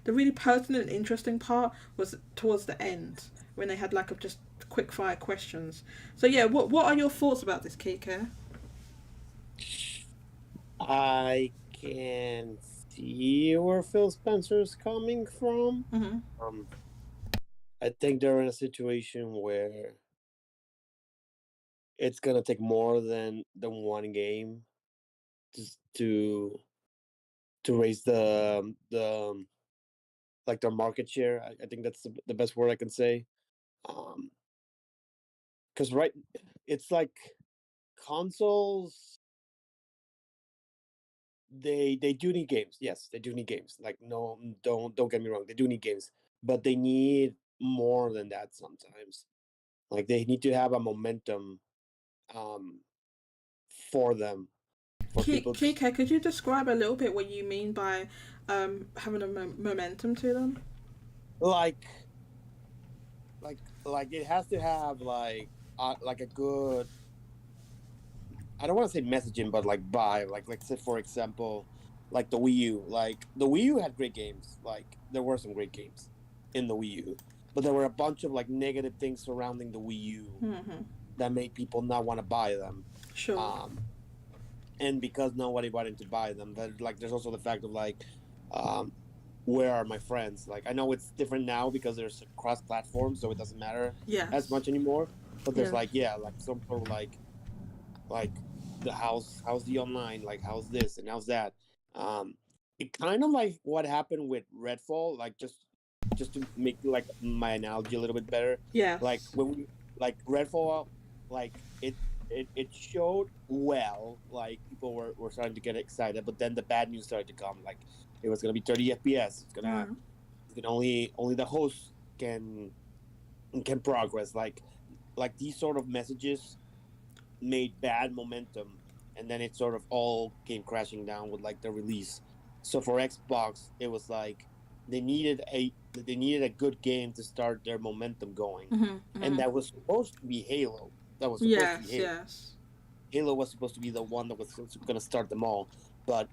really pertinent and interesting part was towards the end when they had like just quick fire questions. So yeah, what are your thoughts about this, Kika? I can see where Phil Spencer's coming from. Mm-hmm. I think they're in a situation where it's gonna take more than one game just to raise the like their market share. I think that's the best word I can say. Um, because right, it's like consoles. They do need games. Yes, they do need games. Like no, don't get me wrong. They do need games, but they need more than that sometimes. Like they need to have a momentum um for them for people to KK, could you describe a little bit what you mean by having a momentum to them? like like it has to have like a good, I don't want to say messaging, but like vibe. Like let's say for example, like the Wii U. Like the Wii U had great games. Like there were some great games in the Wii U, but there were a bunch of like negative things surrounding the Wii U Mm-hmm. that made people not want to buy them. Sure. Um, and because nobody wanted to buy them, that like there's also the fact of like, um, where are my friends? Like I know it's different now because there's cross platform, so it doesn't matter as Yes. much anymore. But there's Yeah. like yeah, like some sort of like the how's the online, like how's this and how's that. It kind of like what happened with Redfall, like just to make like my analogy a little bit better, like Yes. when we like Redfall, like it showed well, like people were starting to get excited, but then the bad news started to come, like it was gonna be 30 FPS, Mm. it's gonna only the host can progress, like these sort of messages made bad momentum, and then it sort of all came crashing down with like the release. So for Xbox it was like they needed a good game to start their momentum going, Mm-hmm. and Mm-hmm. that was supposed to be Halo. That was supposed to be Yes. Halo. Yes. Halo was supposed to be the one that was going to start them all, but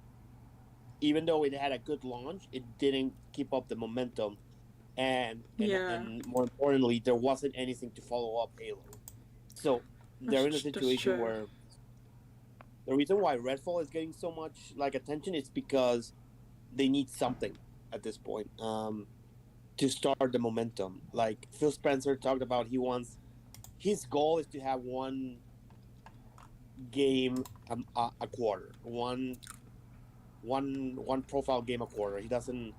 even though it had a good launch, it didn't keep up the momentum, Yeah. and more importantly, there wasn't anything to follow up Halo. So they're in a That's situation true. where the reason why Redfall is getting so much like attention is because they need something at this point, to start the momentum. Like Phil Spencer talked about, his goal is to have one game a quarter, one profile game a quarter. He doesn't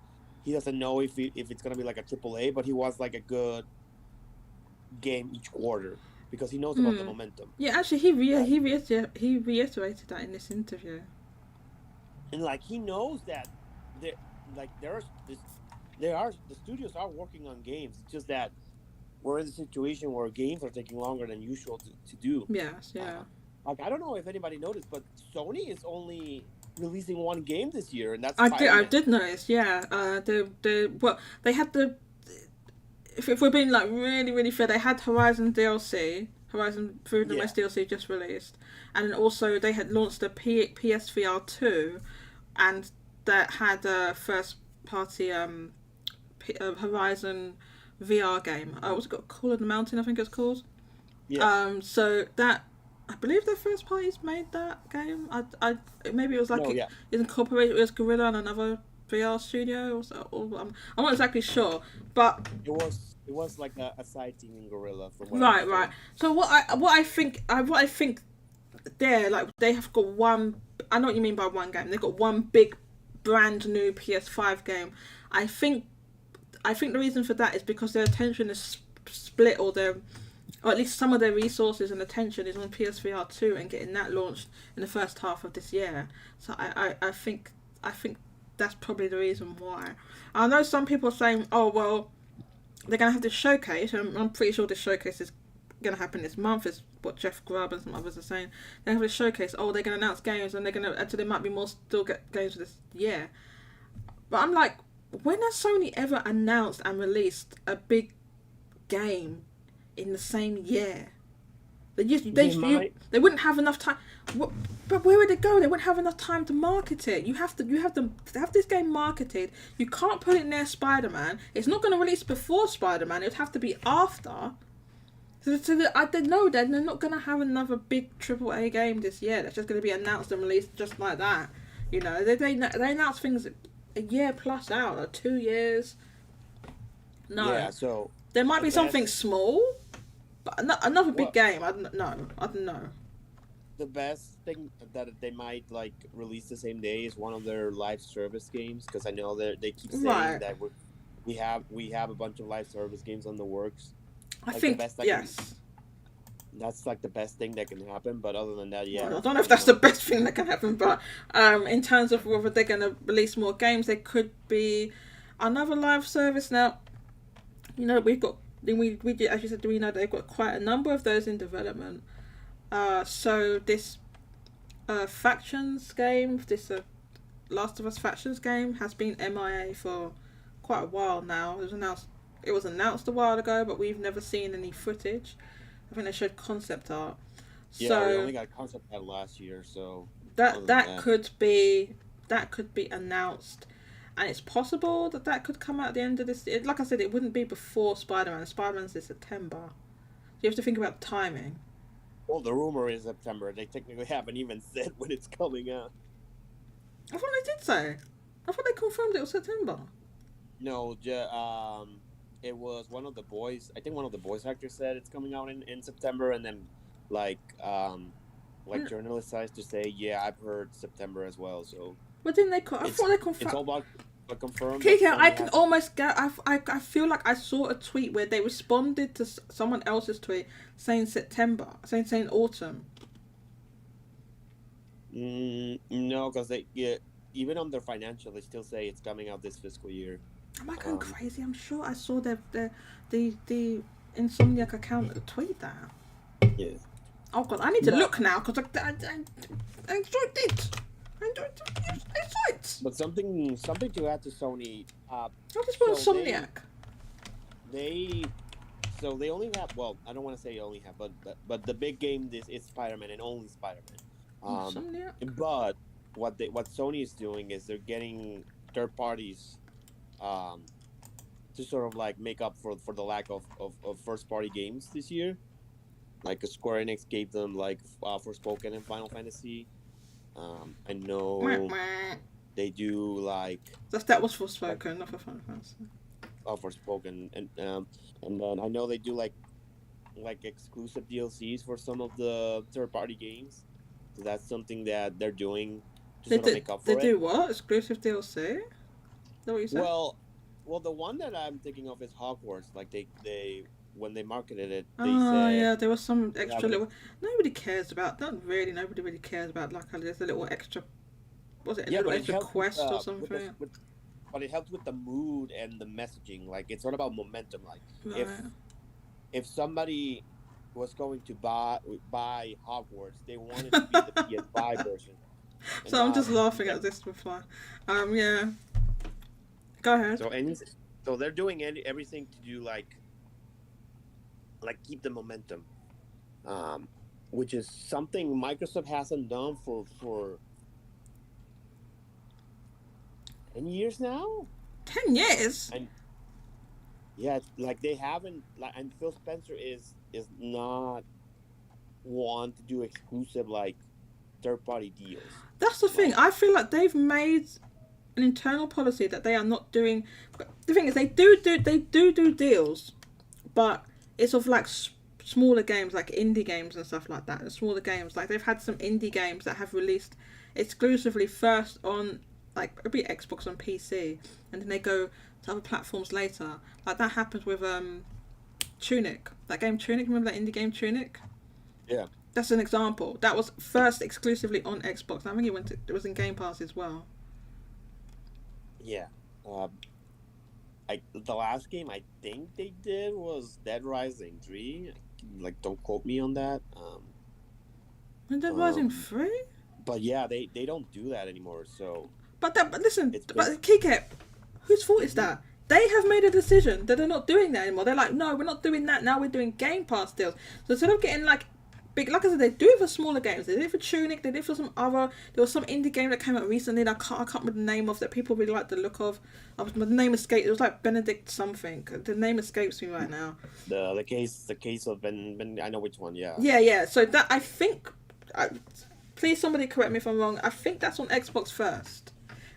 know if it's gonna be like a AAA, but he wants like a good game each quarter because he knows about the Mm. momentum. Yeah. Actually, Like he reiterated that in this interview. and like he knows that there there's this there are the studios are working on games. It's just that we're in a situation where games are taking longer than usual to do. Yes. Yeah. Like I don't know if anybody noticed, but Sony is only releasing one game this year, and that's I did. Spider I Man. did notice. Yeah. They had the. If we're being like really fair, they had Horizon DLC, Horizon Forbidden Yeah, West DLC just released, and then also they had launched the PSVR 2, and that had a first party Horizon VR game. What's it got? Call of the Mountain, I think it's called. yeah. So that I believe the first parties made that game. Maybe it was like No, yeah. it incorporated with Gorilla and another VR studio, I'm not exactly sure, but It was like a side team in Gorilla, from what I right. understand. So what I think there, like they have got one. I know what you mean by one game. They've got one big, brand new PS5 game. I think I think the reason for that is because their attention is split, or at least some of their resources and attention is on PSVR 2 and getting that launched in the first half of this year. So I think that's probably the reason why. I know some people are saying, oh well, they're gonna have this showcase, and I'm pretty sure this showcase is gonna happen this month. Is what Jeff Grubb and some others are saying. They have this showcase. Oh, they're gonna announce games, and they're gonna actually there might be more still get games this year. But I'm like, when has Sony ever announced and released a big game in the same year? They might. They wouldn't have enough time. But where would it go? They wouldn't have enough time to market it. You have to have this game marketed. You can't put it near Spider Man. It's not going to release before Spider Man. It would have to be after. I didn't know that they're not going to have another big AAA game this year. That's just going to be announced and released just like that. You know, they announce things a year plus out, or 2 years. No, Yeah, so there might I be something guess small, but another big well, game. I don't know. the best thing that they might like release the same day is one of their live service games, because I know they keep saying Right. that we have a bunch of live service games on the works. I Like the think best that can yes. that's like the best thing that can happen. But other than that, Well, yeah, I don't know if you that's the know, best thing that can happen, but in terms of whether they're going to release more games, there could be another live service. Now, we've got we did, as you said, we know they've got quite a number of those in development. So this factions game, this Last of Us factions game, has been MIA for quite a while now. It was announced a while ago, but we've never seen any footage. I think they showed concept art. yeah, we So only got concept art last year. So that other than that that, could be that could be announced, and it's possible that could come out at the end of this. Like I said, it wouldn't be before Spider-Man. Spider-Man's in September. You have to think about timing. well, the rumor is September. They technically haven't even said when it's coming out. I thought they did say. I thought they confirmed it was September. No, it was one of the boys. I think one of the voice actors said it's coming out in September, and then like like journalists decided to say, yeah, I've heard September as well. So But didn't they? I it's thought they it's confirmed. all about confirmed, but Kika, I Sony can hasn't. almost get. I feel like I saw a tweet where they responded to someone else's tweet saying September, saying autumn. No, because they even on their financial, they still say it's coming out this fiscal year. Am I going crazy? I'm sure I saw the Insomniac account tweet that. Yeah. Oh god, I need to look now because I enjoyed it. I saw it. But something to add to Sony. I just want So Insomniac. they so they only have, well, I don't want to say only have, but the big game is Spider-Man and only Spider-Man. Insomniac. But what Sony is doing is they're getting third parties to sort of like make up for the lack of first party games this year. Like Square Enix gave them like Forspoken and Final Fantasy. I know they do like That was Forspoken, not for Final Fantasy. Forspoken, and then I know they do like exclusive DLCs for some of the third party games. So that's something that they're doing to sort of make up for They it. do what? Exclusive DLC? Is that what you said? Well, the one that I'm thinking of is Hogwarts. Like they when they marketed it, they Oh said yeah, there was some extra yeah, little. Nobody cares about. Not really. Nobody really cares about like there's a little extra. Was it a little but it extra helped quest or with something? but it helps with the mood and the messaging. Like it's all about momentum. Like Right. if somebody was going to buy Hogwarts, they wanted to be the PS5 version. So I'm just laughing at this before. Yeah. Go ahead. So they're doing everything to do like keep the momentum, which is something Microsoft hasn't done for 10 years now. 10 years. And yeah, like they haven't. Like, and Phil Spencer is not one to do exclusive like third party deals. That's the thing. I feel like they've made an internal policy that they are not doing. The thing is, they do deals, but it's of like smaller games, like indie games and stuff like that. And smaller games, like they've had some indie games that have released exclusively first on like maybe Xbox and PC, and then they go to other platforms later. Like that happened with Tunic. That game Tunic. Remember that indie game Tunic? Yeah. That's an example. That was first exclusively on Xbox. I think it was in Game Pass as well. Yeah. The last game I think they did was Dead Rising 3. Like, don't quote me on that. And Dead Rising 3? But yeah, they don't do that anymore. So. But listen, Kike, whose fault is that? They have made a decision that they're not doing that anymore. They're like, no, we're not doing that. Now we're doing Game Pass deals. So instead of getting like big, like I said, they do it for smaller games. They did it for Tunic. They did it for some other. There was some indie game that came out recently that I can't remember the name of, that people really like the look of. The name escaped. It was like Benedict something. The name escapes me right now. The case of Ben. I know which one. Yeah. Yeah. So that I think. Please, somebody correct me if I'm wrong. I think that's on Xbox first.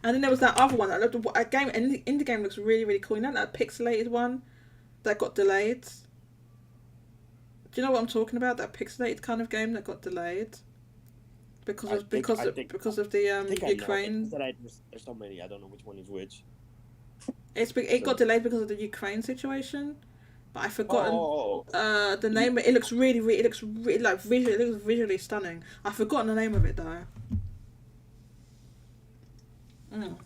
And then there was that other one. A game, an indie game looks really, really cool. You know that pixelated one that got delayed? Do you know what I'm talking about? That pixelated kind of game that got delayed? because I of think because I of think because of the I think I know. It's Ukraine. just that there's so many. I don't know which one is which. It got So delayed because of the Ukraine situation, but I've forgotten oh, the you, name. It looks it looks really like visually, it looks visually stunning. I've forgotten the name of it though. Mm.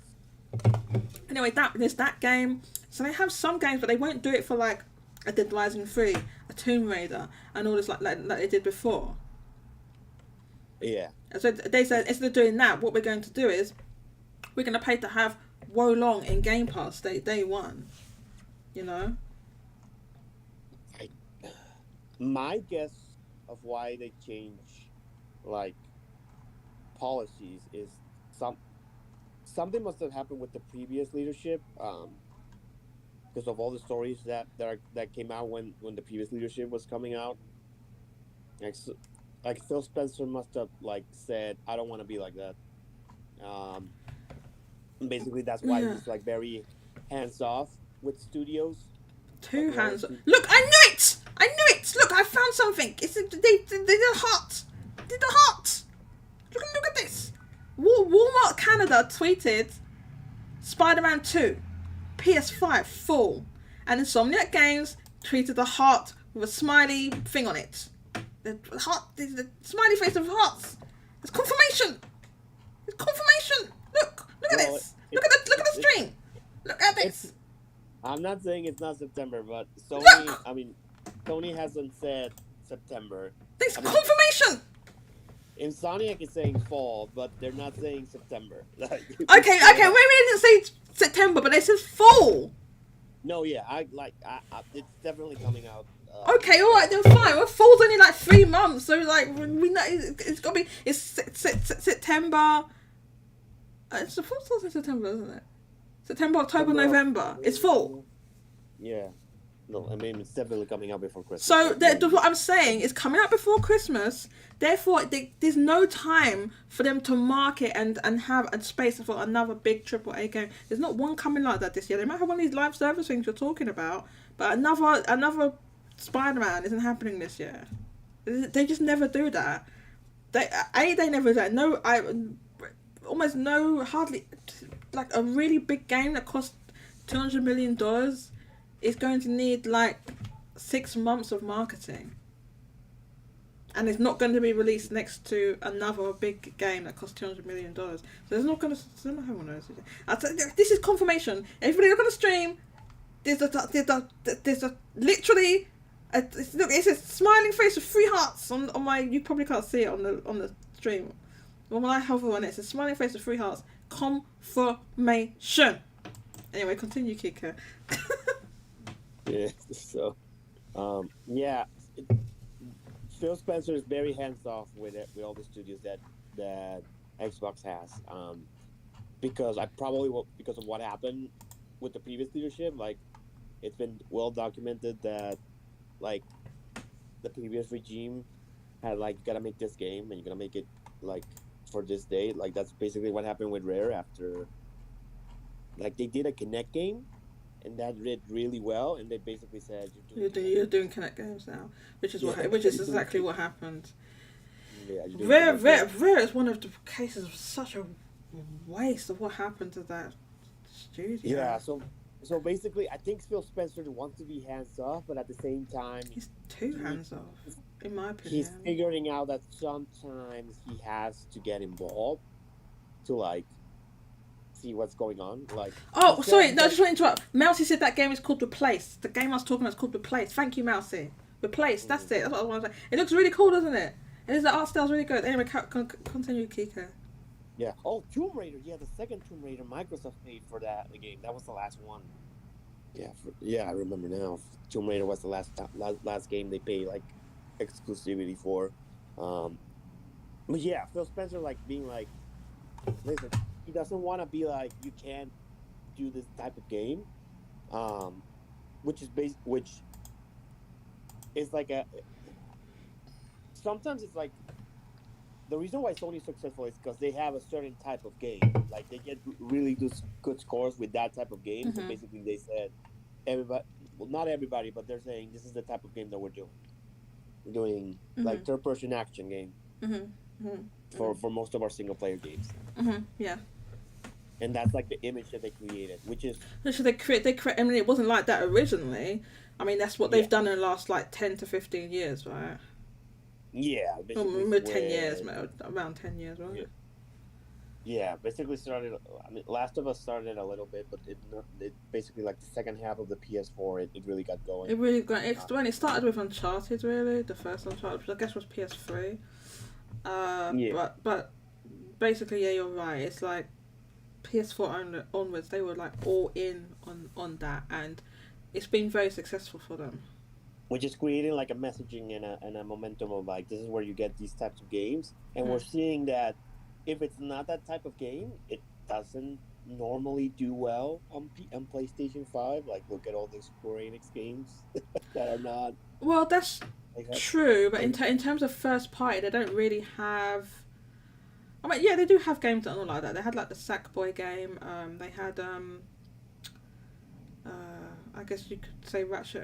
Anyway, there's that game. So they have some games, but they won't do it for like a Dead Rising 3, a Tomb Raider, and all this like they did before. yeah. So they said instead of doing that, what we're going to do is we're going to pay to have Wolong in Game Pass day one. You know. I, my guess of why they change like policies is something must have happened with the previous leadership. Because of all the stories that came out when the previous leadership was coming out. Like, like Phil Spencer must have like said, "I don't want to be like that." Um, basically, that's why Yeah. he's like very hands off with studios. Like Two he always hands. Look, I knew it! I knew it! Look, I found something. They did a heart. Did a heart. Look at this. Walmart Canada tweeted Spider-Man 2, PS5 full, and Insomniac Games tweeted a heart with a smiley thing on it. The heart, the smiley face of hearts. It's confirmation. It's confirmation. Look at well, this. Look at the stream. Look at this. I'm not saying it's not September, but Look! Sony hasn't said September. This I mean, confirmation. Insomniac is saying fall, but they're not saying September. Like, Okay. Maybe they didn't say September, but they said fall. no, yeah, it's definitely coming out. Okay, all right, then fine. Well, fall's only like 3 months, so like we know it's got to be. It's September. It's the fall starts in September, isn't it? September, October, November. It's fall. Yeah. No, I mean it's definitely coming out before Christmas. So what I'm saying is coming out before Christmas. Therefore, there's no time for them to market and have a space for another big AAA game. There's not one coming like that this year. They might have one of these live service things you're talking about, but another Spider-Man isn't happening this year. They just never do that. They never do that. No, almost no, hardly, like a really big game that costs $200 million is going to need like 6 months of marketing, and it's not going to be released next to another big game that costs $200 million. So there's not going to. I don't know how I know this is confirmation. Everybody look on the stream. There's a literally. Look, it's a smiling face with 3 hearts on my. You probably can't see it on the stream. When I hover on it, it's a smiling face with 3 hearts. Confirmation. Anyway, continue, Kika. Yeah. So, yeah. Phil Spencer is very hands off with all the studios that Xbox has. Because because of what happened with the previous leadership, like it's been well documented that like the previous regime had like you gotta make this game and you're gonna make it like for this date. Like that's basically what happened with Rare after like they did a Kinect game and that did really well and they basically said You're doing Kinect games now, which is exactly what happened. Yeah, Rare is one of the cases of such a waste of what happened to that studio. Yeah, so basically, I think Phil Spencer wants to be hands off, but at the same time, he's too hands off, in my opinion. He's figuring out that sometimes he has to get involved to like see what's going on. Like, oh, sorry, no, I just want to interrupt. Mousy said that game is called Replace. The game I was talking about is called Replace. Thank you, Mousy. Replace. That's it. That's what I want to say. It looks really cool, doesn't it? And the art style's really good. Anyway, continue, Kiko. Yeah. Oh, Tomb Raider. Yeah, the second Tomb Raider. Microsoft paid for the game. That was the last one. Yeah, I remember now. Tomb Raider was the last game they paid like exclusivity for. But yeah, Phil Spencer like being like, listen, he doesn't want to be like you can't do this type of game, which is like a. Sometimes it's like. The reason why Sony's successful is because they have a certain type of game. Like they get really good scores with that type of game. Mm-hmm. So basically, they said everybody, well, not everybody, but they're saying this is the type of game that we're doing. We're doing like third-person action game. Mm-hmm. Mm-hmm. for most of our single player games. Yeah. And that's like the image that they created, which is So they create. I mean, it wasn't like that originally. I mean, that's what yeah, they've done in the last like 10 to 15 years, right? yeah, Or basically 10 years, when around 10 years, right? yeah, yeah, basically started. I mean, Last of Us started a little bit, but it basically like the second half of the PS4, it really got going. It really got. Uh, When it started with Uncharted, really, the first Uncharted, which I guess was PS3. yeah, But basically, yeah, you're right. It's like PS4 onwards, they were like all in on that, and it's been very successful for them. which is creating like a messaging and a momentum of like this is where you get these types of games, and we're seeing that if it's not that type of game, it doesn't normally do well on PlayStation 5. Like look at all the Square Enix games that are not Well, that's like that. true, but Like, in terms of first party, they don't really have. I mean, yeah, they do have games that are not like that. They had like the Sackboy game. They had I guess you could say Ratchet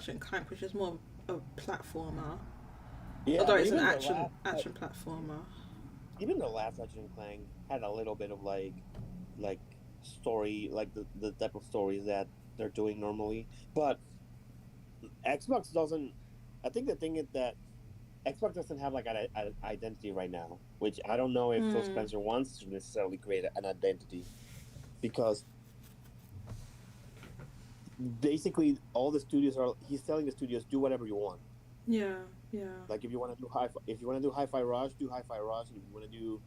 and Clank, which is more of a platformer. yeah, Although but it's an even the action platformer. last Ratchet and Clank had a little bit of like story, like the type of stories that they're doing normally. But Xbox doesn't. I think the thing is that Xbox doesn't have like an identity right now, which I don't know if Phil Hmm. Spencer wants to necessarily create an identity because basically all the studios are he's telling the studios do whatever you want. Yeah, yeah. Like if you want to do Hi-Fi Rush, do Hi-Fi Rush. If you want to do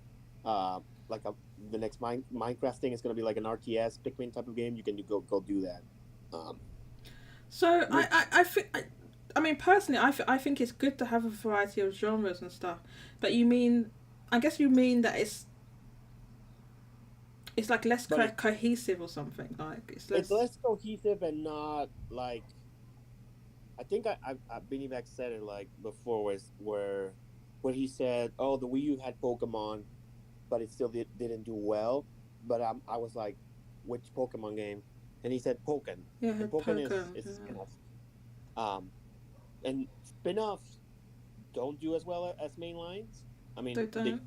like the next Minecraft thing is going to be like an RTS Pikmin type of game, you can go do that. Um, So which I think I mean personally I think it's good to have a variety of genres and stuff. But I guess you mean that it's like less but cohesive or something. Like it's it's less. less cohesive and not like I think I believe I said it like before was where he said, "Oh, the Wii U had Pokemon, but it still didn't do well." But I was like, "Which Pokemon game?" And he said Pokken, Yeah, and had Pokken Pokemon. is a Yeah. spin-off. Um, and spin-offs don't do as well as main lines. I mean, They don't.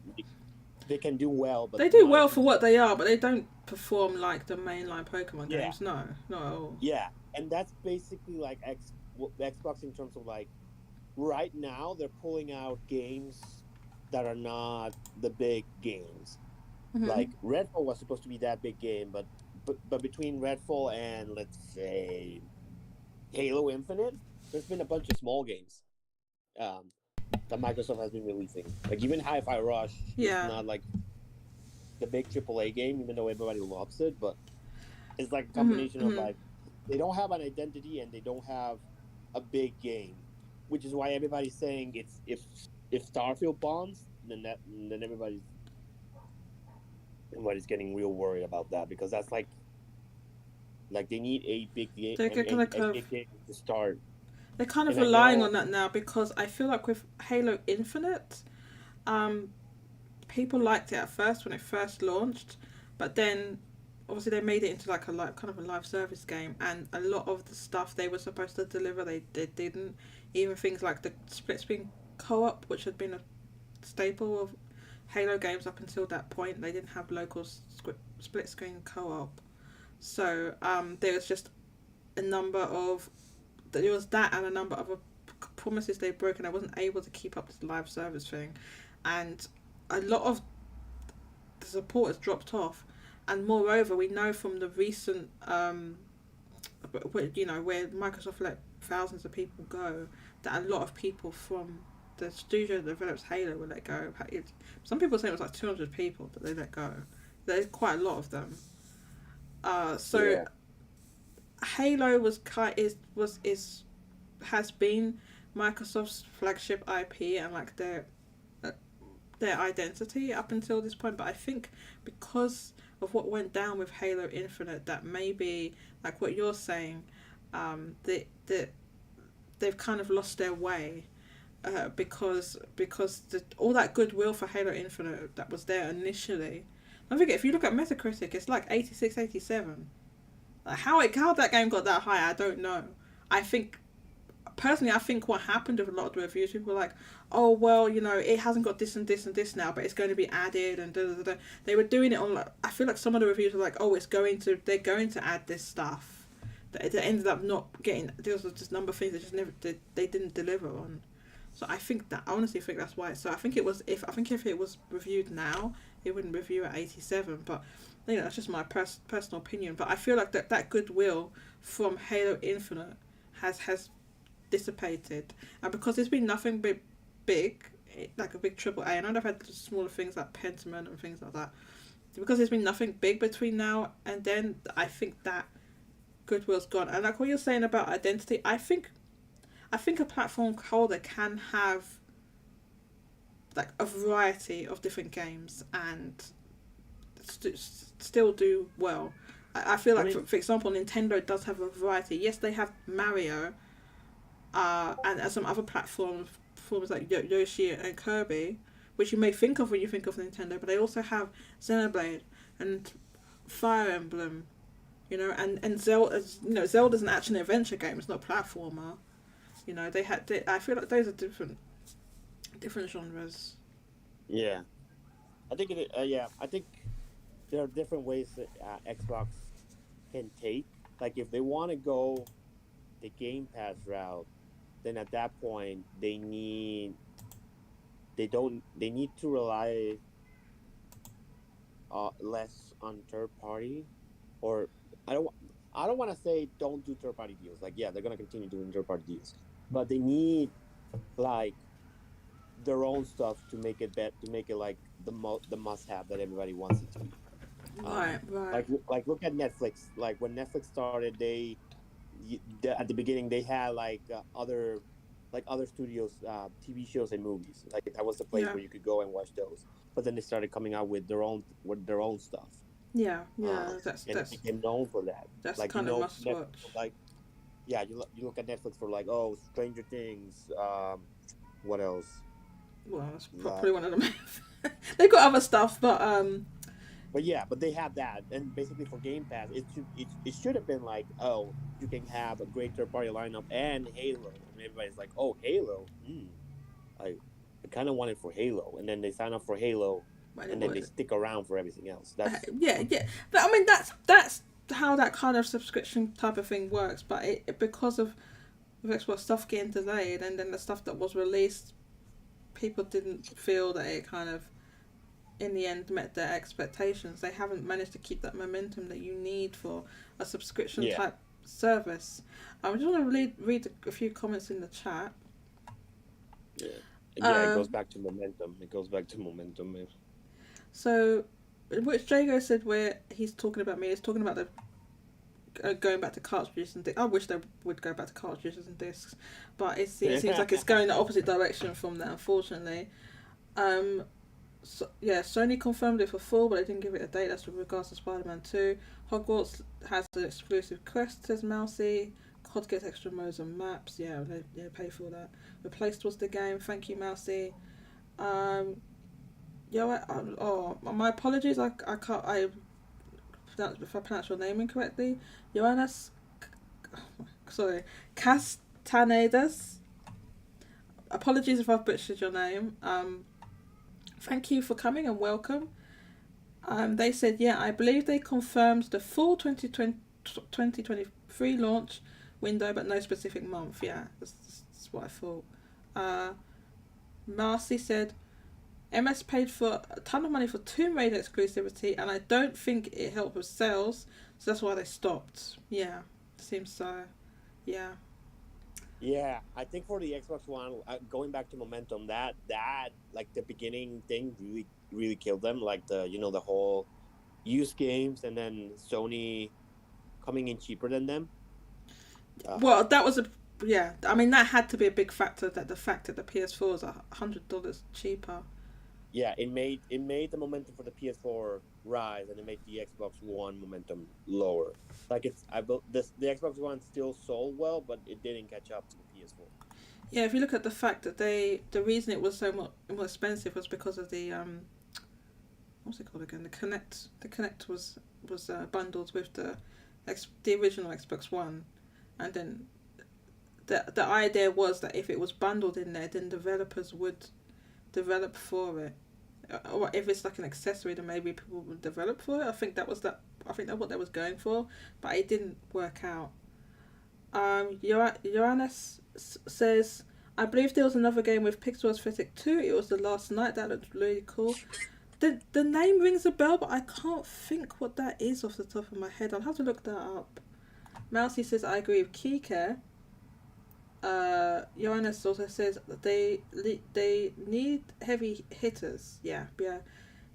they can do well, but They do not well as for much. what they are, but they don't perform like the mainline Pokemon Yeah, games. No, not at all. yeah, and that's basically like Xbox in terms of like right now they're pulling out games that are not the big games. Hmm. Like Redfall was supposed to be that big game, but between Redfall and let's say Halo Infinite, there's been a bunch of small games um, that Microsoft has been releasing. Like even Hi-Fi Rush is Yeah. not like the big AAA game, even though everybody loves it, but it's like a Hmm. combination of Hmm. like they don't have an identity and they don't have a big game, which is why everybody's saying it's if Starfield bombs, then everybody's getting real worried about that because that's like they need a big game, They're kind a of big game to start. they're kind of And I relying on know, that now because I feel like with Halo Infinite, um, people liked it at first when it first launched, but then obviously they made it into like kind of a live service game, and a lot of the stuff they were supposed to deliver they didn't. Even things like the split screen co-op, which had been a staple of Halo games up until that point, they didn't have local split screen co-op. So there was just a number of there was that and a number of promises they'd broken. I wasn't able to keep up this live service thing, and a lot of the support has dropped off. And moreover, we know from the recent, where Microsoft let thousands of people go, that a lot of people from the studio that develops Halo were let go. Some people say it was like 200 people that they let go. There's quite a lot of them. So yeah, Halo has been Microsoft's flagship IP and like uh, their identity up until this point. But I think because of what went down with Halo Infinite, that maybe like what you're saying, they've kind of lost their way. Because all that goodwill for Halo Infinite that was there initially, don't forget if you look at Metacritic, it's like 86, 87. Like how that game got that high, I don't know. I think personally, I think what happened with a lot of the reviews, people were like, oh, well, you know, it hasn't got this and this and this now, but it's going to be added, and da da da. They were doing it on, like, I feel like some of the reviews were like, oh, they're going to add this stuff. That ended up not getting, there was just a number of things that just never, they didn't deliver on. So I honestly think that's why. So I think if it was reviewed now, it wouldn't review at 87, but, you know, that's just my personal opinion. But I feel like that goodwill from Halo Infinite has dissipated, and because there's been nothing big, like a big AAA, and I've had smaller things like Pentiment and things like that, because there's been nothing big between now and then, I think that goodwill's gone. And like what you're saying about identity, I think a platform holder can have like a variety of different games and still do well. I feel like, for example, Nintendo does have a variety. Yes, they have Mario, and some other platforms like Yoshi and Kirby, which you may think of when you think of Nintendo, but they also have Xenoblade and Fire Emblem, you know, and Zelda. You know, Zelda's an action adventure game. It's not a platformer. You know, I feel like those are different genres. Yeah, I think I think there are different ways that Xbox can take. Like if they want to go the Game Pass route, then at that point they need to rely less on third party, or I don't want to say don't do third party deals. Like, yeah, they're gonna continue doing third party deals, but they need like their own stuff to make it like the must have that everybody wants it to be. Right. Like look at Netflix. Like when Netflix started, at the beginning they had like other studios, TV shows and movies. Like that was the place where you could go and watch those. But then they started coming out with their own stuff. Yeah, and it became known for that. That's like, kind of must watch. Like, yeah, you look at Netflix for like, oh, Stranger Things. What else? Well, that's probably one of them. They've got other stuff, but but they have that, and basically for Game Pass, it should have been like, oh, you can have a great third party lineup and Halo, and everybody's like, oh, Halo, I kind of want it for Halo, and then they sign up for Halo, and then they stick around for everything else. That's yeah. But I mean, that's how that kind of subscription type of thing works. But because of Xbox stuff getting delayed, and then the stuff that was released, people didn't feel that it kind of, in the end, met their expectations. They haven't managed to keep that momentum that you need for a subscription type service. I just want to read a few comments in the chat. Yeah, it goes back to momentum. Man. So, which Jago said where he's talking about me, he's talking about the going back to cartridges and discs. I wish they would go back to cartridges and discs, but it seems like it's going the opposite direction from that, unfortunately. Sony confirmed it for fall, but they didn't give it a date. That's with regards to Spider-Man 2. Hogwarts has the exclusive quest, says Mousy. COD gets extra modes and maps. Yeah, they pay for that. Replaced was the game. Thank you, Mousy. My apologies. I can't. If I pronounce your name incorrectly, Johannes. Sorry, Castanedas. Apologies if I've butchered your name. Thank you for coming and welcome. They said, I believe they confirmed the full 2023 launch window, but no specific month. Yeah, that's what I thought. Marcy said, MS paid for a ton of money for Tomb Raider exclusivity, and I don't think it helped with sales, so that's why they stopped. Yeah, seems so. Yeah. Yeah, I think for the Xbox One, going back to momentum, that like the beginning thing really killed them. Like the whole used games, and then Sony coming in cheaper than them. Well, that was I mean, that had to be a big factor. That the fact that the PS4 is $100 cheaper. Yeah, it made the momentum for the PS4 rise, and it made the Xbox One momentum lower. Like the Xbox One still sold well, but it didn't catch up to the PS4. Yeah, if you look at the fact that the reason it was so much more expensive was because of the what's it called again? The Kinect. The Kinect was bundled with the original Xbox One, and then the idea was that if it was bundled in there, then developers would develop for it. Or if it's like an accessory, then maybe people would develop for it. I think that's what they was going for, but it didn't work out. Johannes says, I believe there was another game with Pixel Aesthetic too. It was the last night. That looked really cool. The name rings a bell, but I can't think what that is off the top of my head. I'll have to look that up. Mousy says, I agree with Kike. Johannes also says they need heavy hitters. Yeah.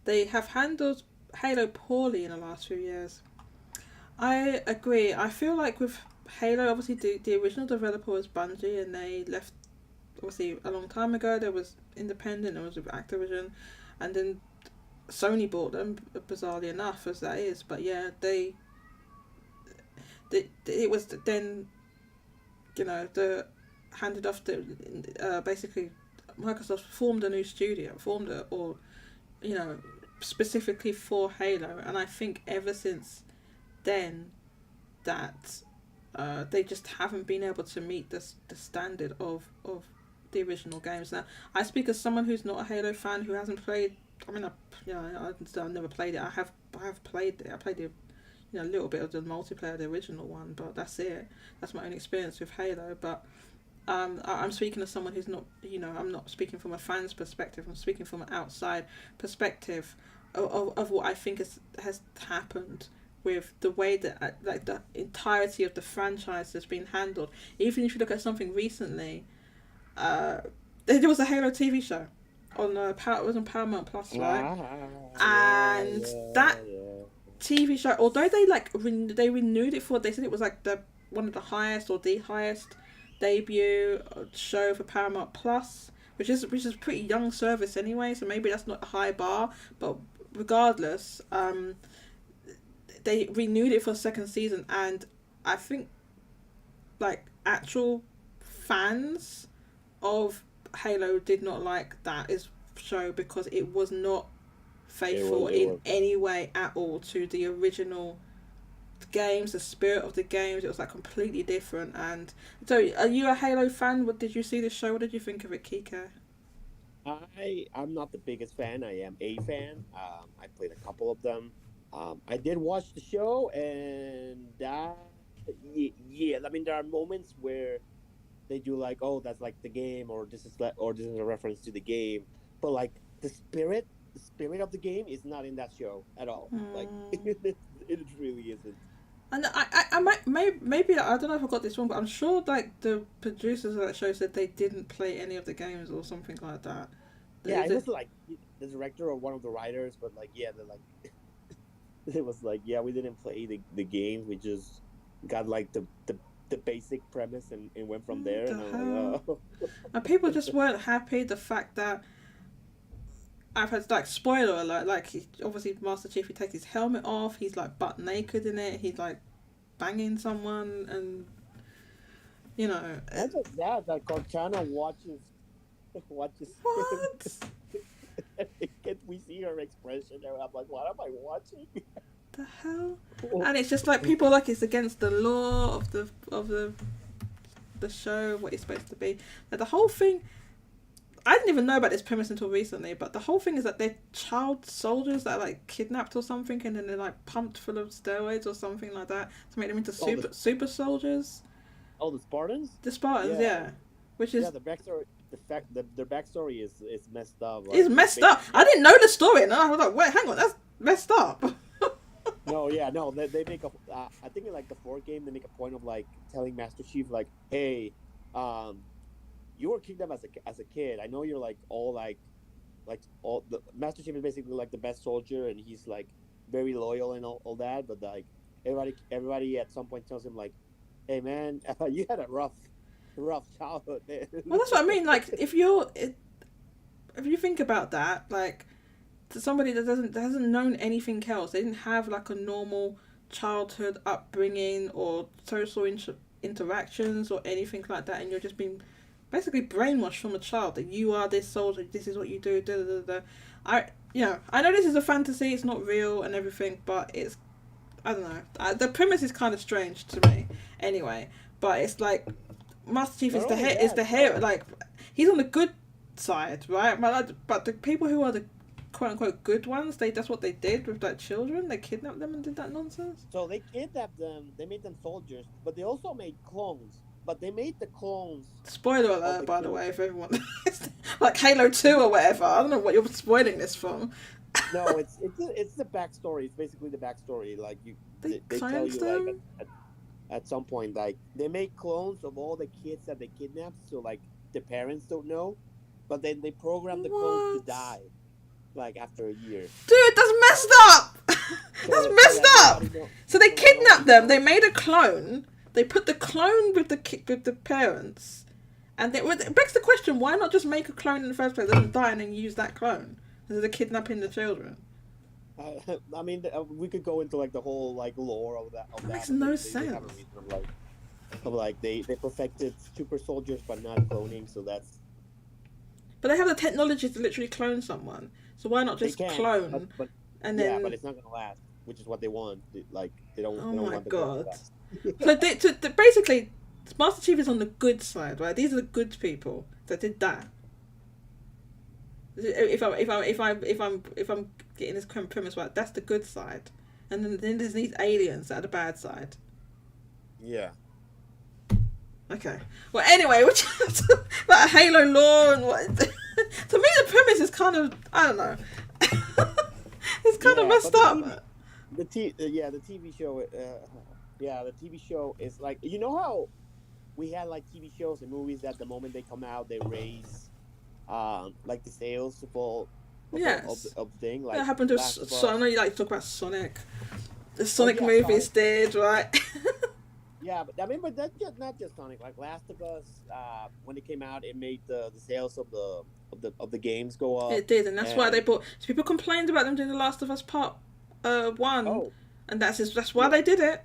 They have handled Halo poorly in the last few years. I agree. I feel like with Halo, obviously the original developer was Bungie, and they left obviously a long time ago. There was independent, it was with Activision, and then Sony bought them, bizarrely enough, as that is. But yeah, they it was then, the handed off to basically Microsoft formed a new studio, specifically for Halo, and I think ever since then that they just haven't been able to meet the standard of the original games. Now, I speak as someone who's not a Halo fan, who hasn't played. I mean, I've never played it. I have played it. I played a little bit of the multiplayer, the original one, but that's it. That's my own experience with Halo. But I'm speaking as someone who's not, I'm not speaking from a fan's perspective. I'm speaking from an outside perspective of what I think has happened with the way that the entirety of the franchise has been handled. Even if you look at something recently, there was a Halo TV show on it was on Paramount Plus, right? And that TV show, although they they renewed it they said it was like one of the highest or the highest debut show for Paramount Plus, which is pretty young service anyway, so maybe that's not a high bar, but regardless, they renewed it for a second season, and I think actual fans of Halo did not like that show because it was not faithful in any way at all to the original games, the spirit of the games. It was completely different. And so, are you a Halo fan? What did you see the show? What did you think of it, Kike? I'm not the biggest fan. I am a fan. I played a couple of them. I did watch the show, and yeah. I mean, there are moments where they do that's the game, or this is a reference to the game, but the spirit of the game is not in that show at all. It really isn't. And I might maybe I don't know if I got this wrong, but I'm sure the producers of that show said they didn't play any of the games or something like that. It was the director or one of the writers, but they're it was we didn't play the games, we just got the basic premise and went from there. And I'm like, oh. And people just weren't happy the fact that I've had spoiler alert, obviously Master Chief, he takes his helmet off, he's butt naked in it, he's banging someone, and Not just that Cortana watches what? Can we see her expression? And I'm like, what am I watching? The hell? And it's just people it's against the law of the show, what it's supposed to be. The whole thing, I didn't even know about this premise until recently, but the whole thing is that they're child soldiers that are kidnapped or something, and then they're pumped full of steroids or something like that to make them into super soldiers. Oh, the Spartans? The Spartans, yeah. Which is the backstory. Their backstory is messed up. It's messed up. I didn't know the story, and I was like, wait, hang on, that's messed up. No, they make I think in the fourth game they make a point of telling Master Chief hey, you were kidnapped as a kid. I know you're all all the Master Chief is basically the best soldier, and he's very loyal and all that, but everybody at some point tells him hey man, you had a rough childhood. Well, that's what I mean. If you think about that, to somebody that hasn't known anything else, they didn't have a normal childhood upbringing or social interactions or anything like that, and you're just being basically brainwashed from a child that you are this soldier, this is what you do. Da, da, da, da. I know this is a fantasy, it's not real and everything, but it's, I don't know. The premise is kind of strange to me, anyway. But it's Master Chief is Not the only head. that, Is the hair like he's on the good side, right? But the people who are the quote unquote good ones, that's what they did with that children. They kidnapped them and did that nonsense. So they kidnapped them. They made them soldiers, but they also made clones. But they made the clones Spoiler of alert, the by the kids. way, if everyone like Halo 2 or whatever. I don't know what you're spoiling this from. No, it's the backstory. It's basically the backstory. Like they tell clones you them? like at some point, like they make clones of all the kids that they kidnapped, so like the parents don't know, but then they program the clones to What? die, like after a year. Dude, that's messed up! That's So messed that up! nobody know- So they so that kidnapped nobody them, they knows. made a clone, they put the clone with the parents, and it begs the question, why not just make a clone in the first place that doesn't die and then use that clone? Instead of kidnapping the children. I mean, we could go into like the whole like lore of that. That makes but no they have a sense. reason of like they perfected super soldiers but not cloning, so that's But they have the technology to literally clone someone. So why not just they can, clone but and yeah, then... but it's not gonna last, which is what they want. Like they don't Oh they don't my want the clone to god. last. So basically, Master Chief is on the good side, right? These are the good people that did that. If I'm getting this premise right, that's the good side, and then there's these aliens that are the bad side. Yeah. Okay. Well, anyway, which about Halo lore and what? To me, the premise is kind of, I don't know. It's kind of messed up. The TV show. The TV show is like, you know how we had like TV shows and movies that the moment they come out they raise like the sales of all Yes. of the thing, like That happened to Last of Us. I know you like to talk about Sonic. The Sonic yeah, movies Sonic. did, right? Yeah, but I mean, but that's just not just Sonic. Like Last of Us, when it came out, it made the sales of the games go up. It did, and that's why they bought. So people complained about them doing The Last of Us Part 1, Oh, and that's why yeah. they did it.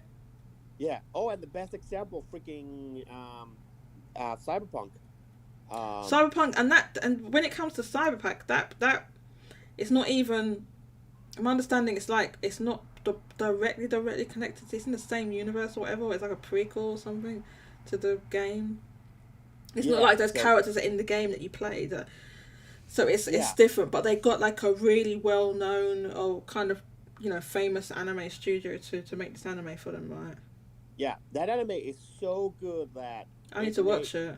Yeah. Oh, and the best example, freaking Cyberpunk. Cyberpunk, and when it comes to Cyberpunk, that it's not even. My understanding is like it's not directly connected. It's in the same universe or whatever. It's like a prequel or something to the game. It's not like those characters are in the game that you played. So it's different, but they got like a really well known or kind of famous anime studio to make this anime for them, right? Yeah, that anime is so good that I need to watch it.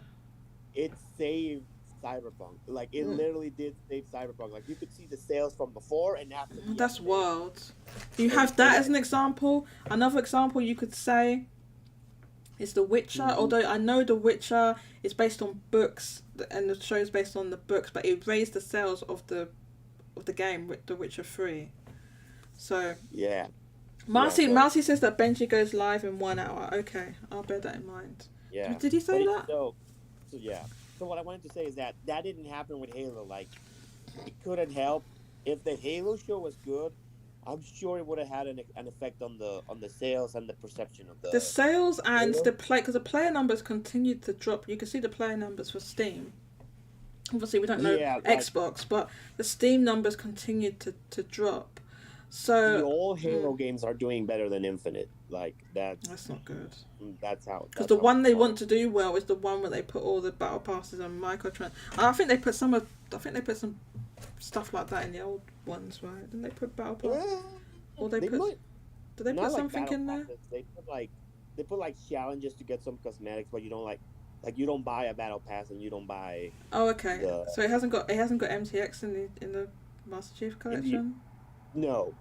It saved Cyberpunk. Like it literally did save Cyberpunk. Like you could see the sales from before and after. That's wild. You have that as an example. Another example you could say is The Witcher. Mm-hmm. Although I know The Witcher is based on books and the show is based on the books, but it raised the sales of the game, The Witcher 3. So yeah. Marcy says that Benji goes live in 1 hour. Okay, I'll bear that in mind. Yeah. Did he say that? So yeah. So what I wanted to say is that didn't happen with Halo. Like it couldn't help. If the Halo show was good, I'm sure it would have had an effect on the sales and the perception of the sales and Halo. the play, because the player numbers continued to drop. You can see the player numbers for Steam. Obviously, we don't know Xbox, but the Steam numbers continued to drop. So the old Halo games are doing better than Infinite. Like that's not good. That's how. Because the one they want to do well is the one where they put all the battle passes and microtrans. I think they put some stuff like that in the old ones, right? Didn't they put battle passes? Or did they put something in there? They put like challenges to get some cosmetics, but you don't like you don't buy a battle pass and you don't buy. Oh, okay. So it hasn't got MTX in the Master Chief collection. No,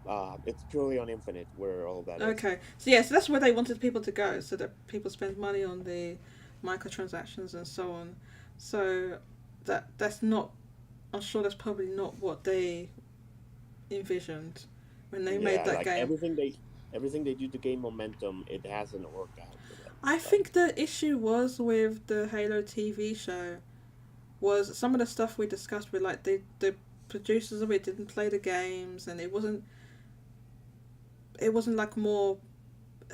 it's purely on Infinite where all that is. Okay, so that's where they wanted people to go, so that people spend money on the microtransactions and so on. So that's not. I'm sure that's probably not what they envisioned when they made that game. Everything they do to gain momentum, it hasn't worked out. I think the issue was with the Halo TV show was some of the stuff we discussed with like the producers of it didn't play the games, and it wasn't like more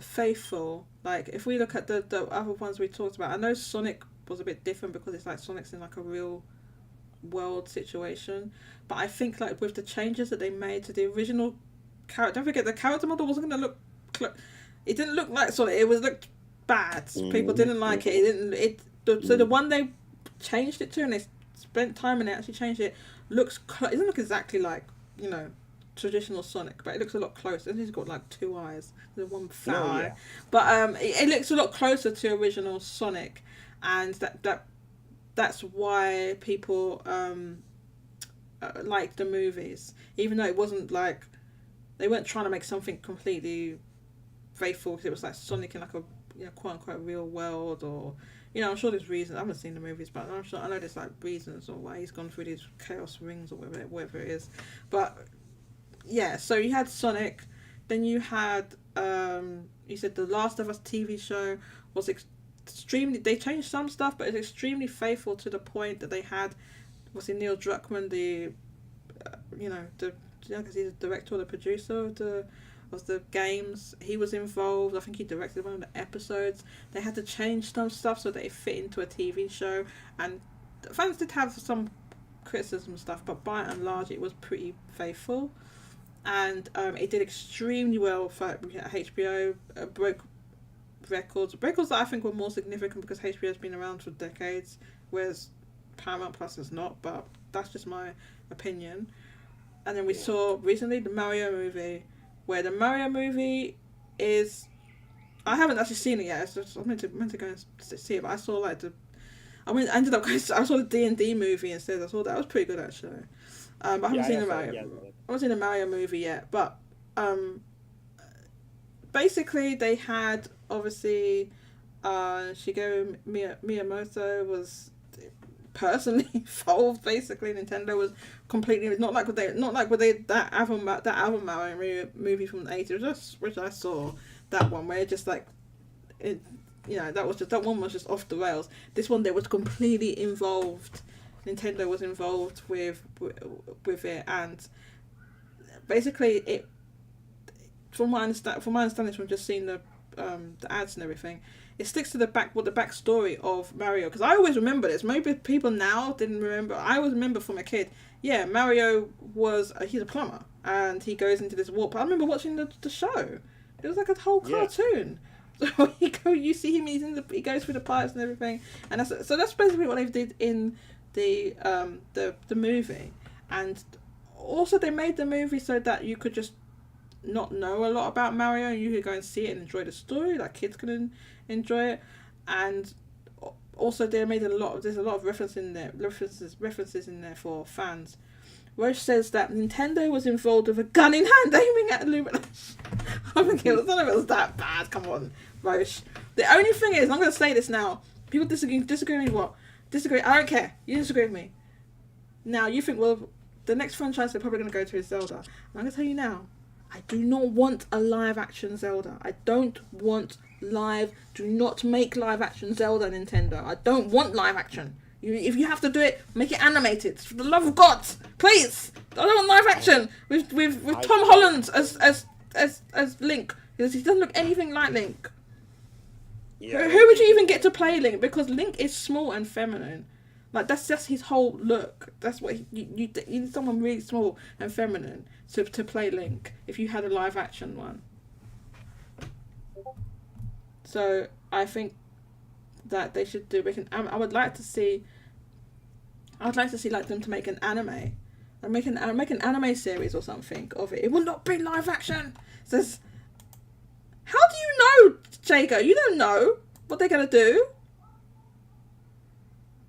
faithful. Like if we look at the other ones we talked about, I know Sonic was a bit different because it's like Sonic's in like a real world situation, but I think like with the changes that they made to the original character, don't forget the character model wasn't going to look, it didn't look like Sonic, it looked bad. People didn't like it. So the one they changed it to, and they spent time and they actually changed it, it doesn't look exactly like, you know, traditional Sonic, but it looks a lot closer. And he's got like 2 eyes, the one fat eye, but it looks a lot closer to original Sonic, and that's why people liked the movies, even though it wasn't like they weren't trying to make something completely faithful, because it was like Sonic in like a, you know, quote unquote real world, or, you know, I'm sure there's reasons. I haven't seen the movies, but I know there's like reasons or why he's gone through these chaos rings or whatever it is. But yeah, so you had Sonic, then you had you said the Last of Us TV show was extremely. They changed some stuff, but it's extremely faithful to the point that they had. Was it Neil Druckmann, the because he's the director or the producer of the games? He was involved. I think he directed one of the episodes. They had to change some stuff so that it fit into a TV show, and fans did have some criticism and stuff, but by and large it was pretty faithful, and it did extremely well for HBO. Broke records that I think were more significant because HBO has been around for decades, whereas Paramount Plus is not, but that's just my opinion. And then we saw recently the Mario movie, where the Mario movie is, I haven't actually seen it yet. It's just, I meant to go and see it, but I saw like I ended up going. I saw the D&D movie instead. I saw that. It was pretty good actually. I haven't seen the Mario. I haven't seen the Mario movie yet, but basically they had obviously Shigeru Miyamoto was personally involved. Basically, Nintendo was completely not like what they that album Mario movie from the 80s, which I saw that one where it just like it, you know, that one was just off the rails. This one, they was completely involved. Nintendo was involved with it, and basically it. From my understanding from just seeing the ads and everything, it sticks to the backstory of Mario, because I always remember this. Maybe people now didn't remember. I always remember from a kid. Yeah, Mario he's a plumber, and he goes into this warp. I remember watching the show. It was like a whole cartoon. So you see him. He goes through the pipes and everything, and that's basically what they did in the movie. And also they made the movie so that you could just not know a lot about Mario, and you could go and see it and enjoy the story, like kids can enjoy it. And also they made there's a lot of references in there for fans. Roche says that Nintendo was involved with a gun in hand aiming at Illumination. I don't know if it was that bad. Come on, Roche. The only thing is, I'm going to say this now. People disagree with me. What? Disagree. I don't care. You disagree with me. Now, you think, well, the next franchise they're probably going to go to is Zelda. I'm going to tell you now, I do not want a live-action Zelda. I don't want do not make live-action Zelda, Nintendo. I don't want live-action. If you have to do it, make it animated. For the love of God, please. I don't want live-action with Tom Holland as Link, because he doesn't look anything like Link. Yeah. Who would you even get to play Link? Because Link is small and feminine. Like, that's just his whole look. That's what you need, someone really small and feminine to play Link, if you had a live action one. So I think that they should do. I would like to see like them to make an anime, or make an anime series or something of it. It will not be live action. Says, how do you know, Jago? You don't know what they're gonna do.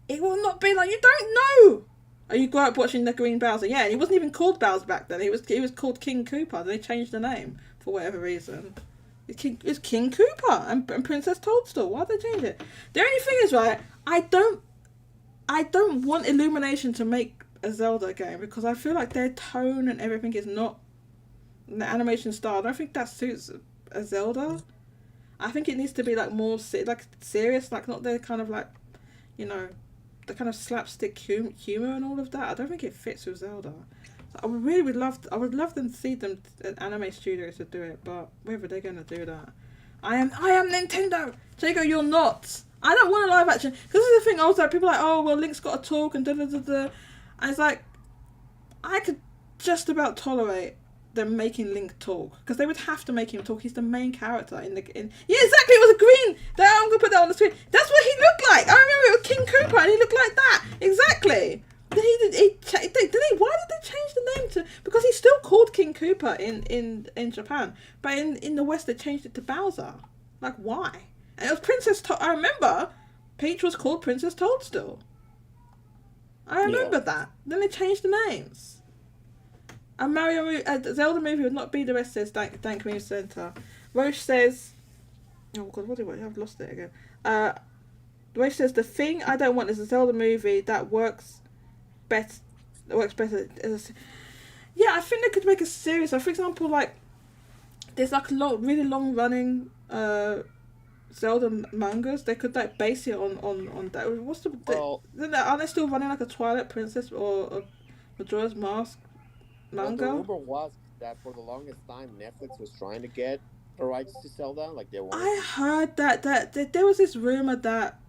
It will not be like, you don't know. Oh, you grew up watching the Green Bowser. Yeah, he wasn't even called Bowser back then. He was called King Koopa. They changed the name for whatever reason. It's King Koopa and Princess Toadstool. Why'd they change it? The only thing is, right, I don't want Illumination to make a Zelda game, because I feel like their tone and everything is not the animation style. I don't think that suits a Zelda. I think it needs to be like more like serious, like not the kind of like, you know, the kind of slapstick humor and all of that. I don't think it fits with Zelda. I would love them to see them anime studios to do it, but whether they're gonna do that, I am Nintendo. Jago, you're not. I don't want a live action, because this is the thing. I was like, people are like, oh well, Link's got to talk and da da da da, and it's like, I could just about tolerate them making Link talk, because they would have to make him talk. He's the main character in yeah, exactly. It was a green. I'm gonna put that on the screen. That's what he looked like. I remember it Zelda in Japan, but in the West they changed it to Bowser. Like, why? And it was I remember Peach was called Princess Toadstool. I remember that. Then they changed the names. A Zelda movie would not be, the rest says, thank Community Centre. Roche says, oh god, what do I, I've lost it again. Roche says, the thing I don't want is a Zelda movie that works better. Yeah, I think they could make a series. So, for example, like, there's like really long running Zelda mangas. They could like base it on that. What's are they still running like a Twilight Princess or a Majora's Mask manga? Well, the rumor was that for the longest time Netflix was trying to get the rights to Zelda. Like they wanted. I heard that there was this rumor that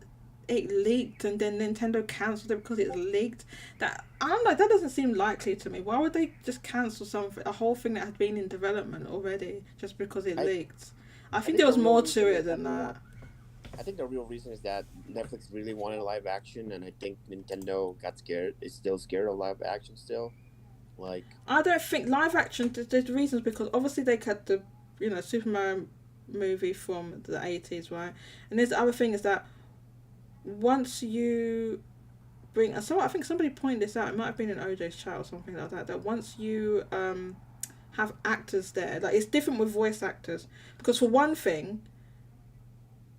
it leaked and then Nintendo cancelled it because it leaked. That I'm like, that doesn't seem likely to me. Why would they just cancel a whole thing that had been in development already just because it leaked? I think there was more to it than that. I think the real reason is that Netflix really wanted live action, and I think Nintendo got scared. Is still scared of live action still. Like, I don't think live action. There's reasons, because obviously they cut the Super Mario movie from the 80s, right? And there's the other thing is that once you bring, I think somebody pointed this out. It might have been in OJ's chat or something like that. That once you have actors there, like, it's different with voice actors, because for one thing,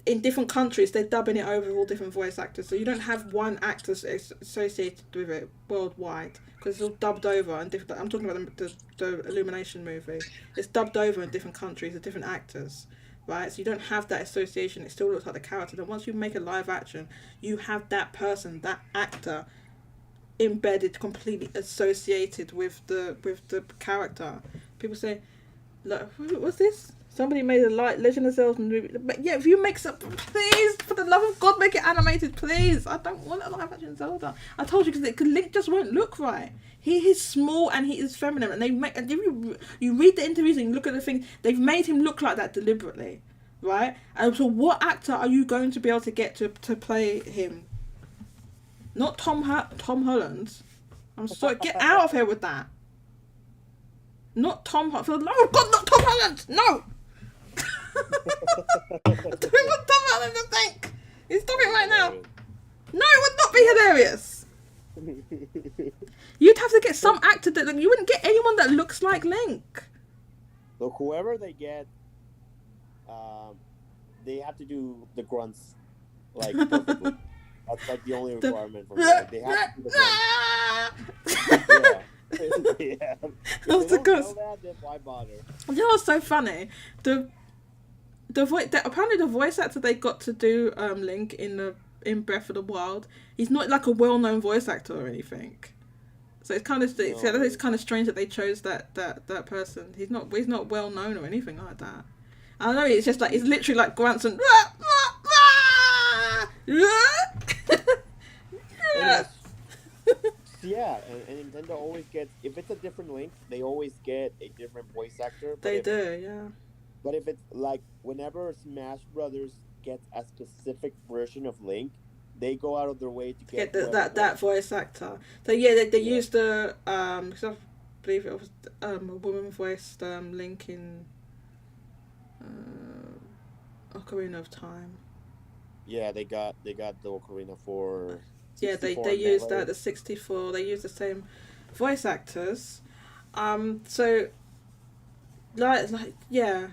in different countries they're dubbing it over with all different voice actors, so you don't have one actor associated with it worldwide, because it's all dubbed over and different. I'm talking about the Illumination movie. It's dubbed over in different countries with different actors, right? So you don't have that association. It still looks like the character. Then once you make a live action, you have that person, that actor, embedded, completely associated with the character. People say, look, what's this? Somebody made a Legend of Zelda movie. But yeah, if you make some, please, for the love of God, make it animated, please. I don't want a live action Zelda. I told you, because Link just won't look right. He is small and he is feminine, and and if you read the interviews and you look at the thing, they've made him look like that deliberately, right? And so, what actor are you going to be able to get to play him? Not Tom Holland. I'm sorry, get out of here with that. Not Tom Holland. For the love of God, not Tom Holland. No. I don't want Tom Holland to think. You stop it right now. No, it would not be hilarious. You'd have to get some actor that you wouldn't get anyone that looks like Link. Look, whoever they get, they have to do the grunts like perfectly. That's like the only requirement for me. Like, they have to do the grunts. Yeah. That was the ghost. Then why bother? You know what's so funny? Apparently the voice actor they got to do Link in Breath of the Wild, he's not like a well-known voice actor or anything. So it's kind of strange that they chose that person. He's not well known or anything like that. I know, it's just like, it's literally like grunts and yeah, and Nintendo always gets, if it's a different Link, they always get a different voice actor. They do, yeah. But if it's like, whenever Smash Brothers gets a specific version of Link, they go out of their way to get that voice actor. So yeah, they used the because I believe it was a woman voiced Link in Ocarina of Time. Yeah, they got the Ocarina for. Yeah, they used that, the 64. They used the same voice actors. So yeah,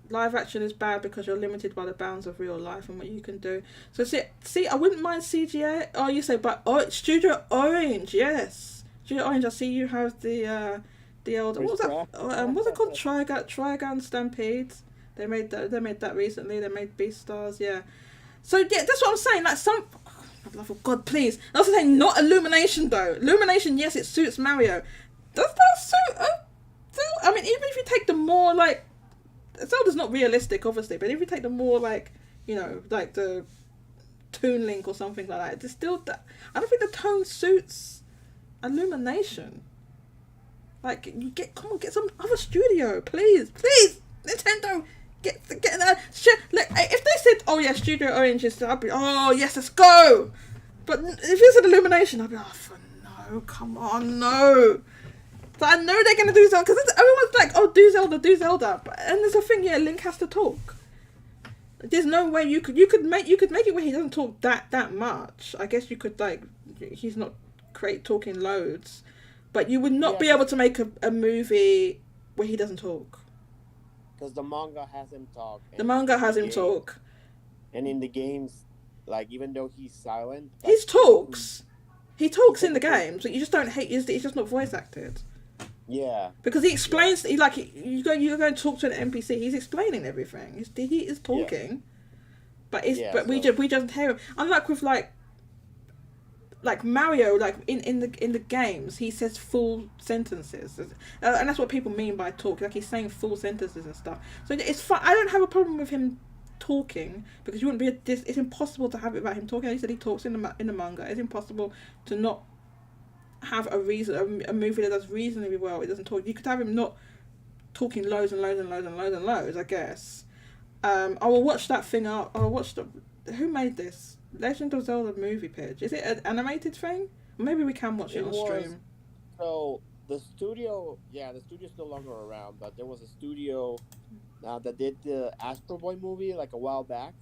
live action is bad because you're limited by the bounds of real life and what you can do. So see, I wouldn't mind CGI. Oh, you say, but Studio Orange, yes, Studio Orange. I see you have the old, what was that? What's it called? Trigun Stampedes. They made that recently. They made Beastars, yeah. So yeah, that's what I'm saying. Like some. For the love of God, please. I was saying not Illumination though. Illumination, yes, it suits Mario. Does that suit? I mean, even if you take the more like, Zelda's not realistic, obviously, but if you take the more like, like the Toon Link or something like that, it's still that. I don't think the tone suits Illumination. Like, come on, get some other studio, please, Nintendo. Get that shit. Look, if they said, "Oh yeah, Studio Orange is," I'd be, "Oh yes, let's go." But if it's an Illumination, I'd be, "Oh no, come on, no." So I know they're gonna do Zelda because everyone's like, "Oh, do Zelda, do Zelda," and there's a thing. Yeah, Link has to talk. There's no way you could make it where he doesn't talk that much. I guess you could like, he's not great talking loads, but you would not be able to make a movie where he doesn't talk. Because the manga has him talk. The manga has him talk. And in the games, like even though he's silent, he talks. He talks in the games, but you just don't hate. It's just not voice acted. Yeah. Because he explains. You go and talk to an NPC. He's explaining everything. He is talking, but we just hear him. Unlike with like Mario, like in the games, he says full sentences, and that's what people mean by talk. Like he's saying full sentences and stuff. So it's fun. I don't have a problem with him talking because you wouldn't be. It's impossible to have it about him talking. He said he talks in the manga. It's impossible to not have a movie that does reasonably well. It doesn't talk. You could have him not talking loads and loads and loads and loads and loads. I guess. I will watch that thing out. I'll watch who made this. Legend of Zelda movie pitch. Is it an animated thing? Maybe we can watch it on stream. So the studio's no longer around, but there was a studio that did the Astro Boy movie like a while back.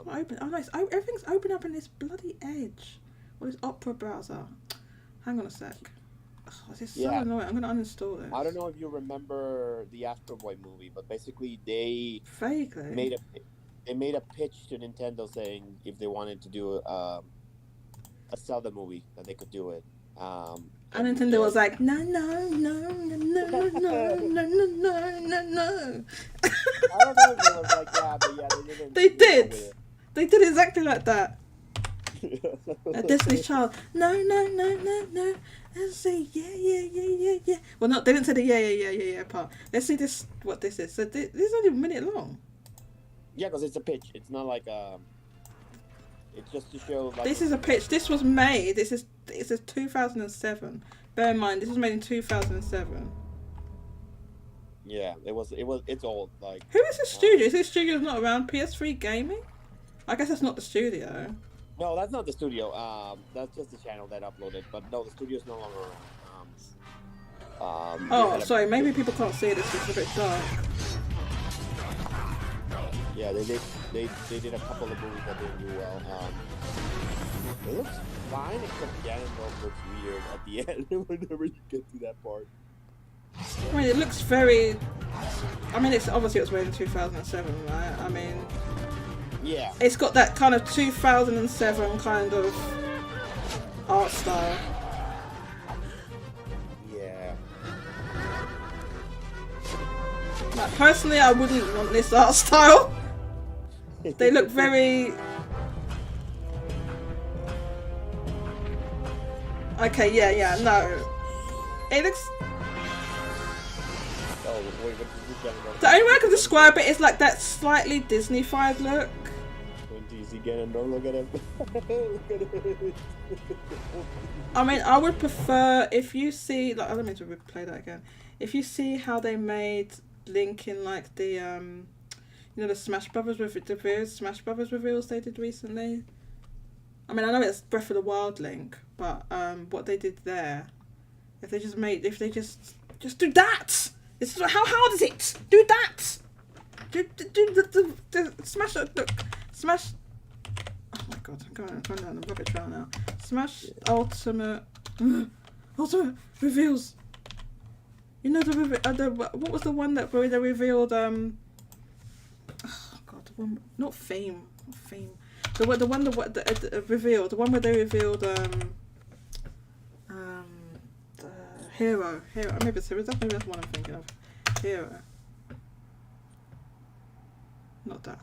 Nice. Everything's open up in this bloody Edge. What is Opera browser? Hang on a sec. Oh, this is so annoying. I'm gonna uninstall this. I don't know if you remember the Astro Boy movie, but basically they vaguely made a pitch to Nintendo saying if they wanted to do a Zelda movie that they could do it. And Nintendo was like, no. I don't know if it was like that, but yeah, they didn't. They did. They did exactly like that. A Destiny's Child. No. And say yeah. Well, no, they didn't say the yeah part. Let's see what this is. So this is only a minute long. Yeah, because it's a pitch. It's not like it's just to show. Like, this is a pitch. This was made. It says 2007. Bear in mind, this was made in 2007. Yeah, it's old. Like, who is this studio? Is this studio not around? PS3 Gaming? I guess that's not the studio. No, that's not the studio. That's just the channel that uploaded. But no, the studio's no longer around. Sorry. Maybe people can't see this. It's a bit dark. Yeah, they did a couple of movies that didn't do well. It looks fine, except Ganondorf looks weird at the end whenever you get to that part. I mean, it looks very. I mean, it's obviously it was made in 2007, right? I mean. Yeah. It's got that kind of 2007 kind of art style. Yeah. Like, personally, I wouldn't want this art style. They look very... Okay, yeah, no. It looks... Oh, wait, the only way I can describe it is like that slightly Disney-fied look. When do you see Ganondorf? Look at him. Look at him. I mean, I would prefer if you see... Like, I don't mean to replay that again. If you see how they made Link in like the... you know, the Smash Brothers reveals they did recently. I mean, I know it's Breath of the Wild Link, but what they did there, if they just do that. This is how hard is it? Do that. Do the Smash. Look, Smash. Oh my god, I'm going down the rabbit trail now. Smash Ultimate reveals. You know what was the one where they revealed oh god, the one not Fame. The one revealed, the one where they revealed Hero. Maybe that's the one I'm thinking of. Hero. Not that.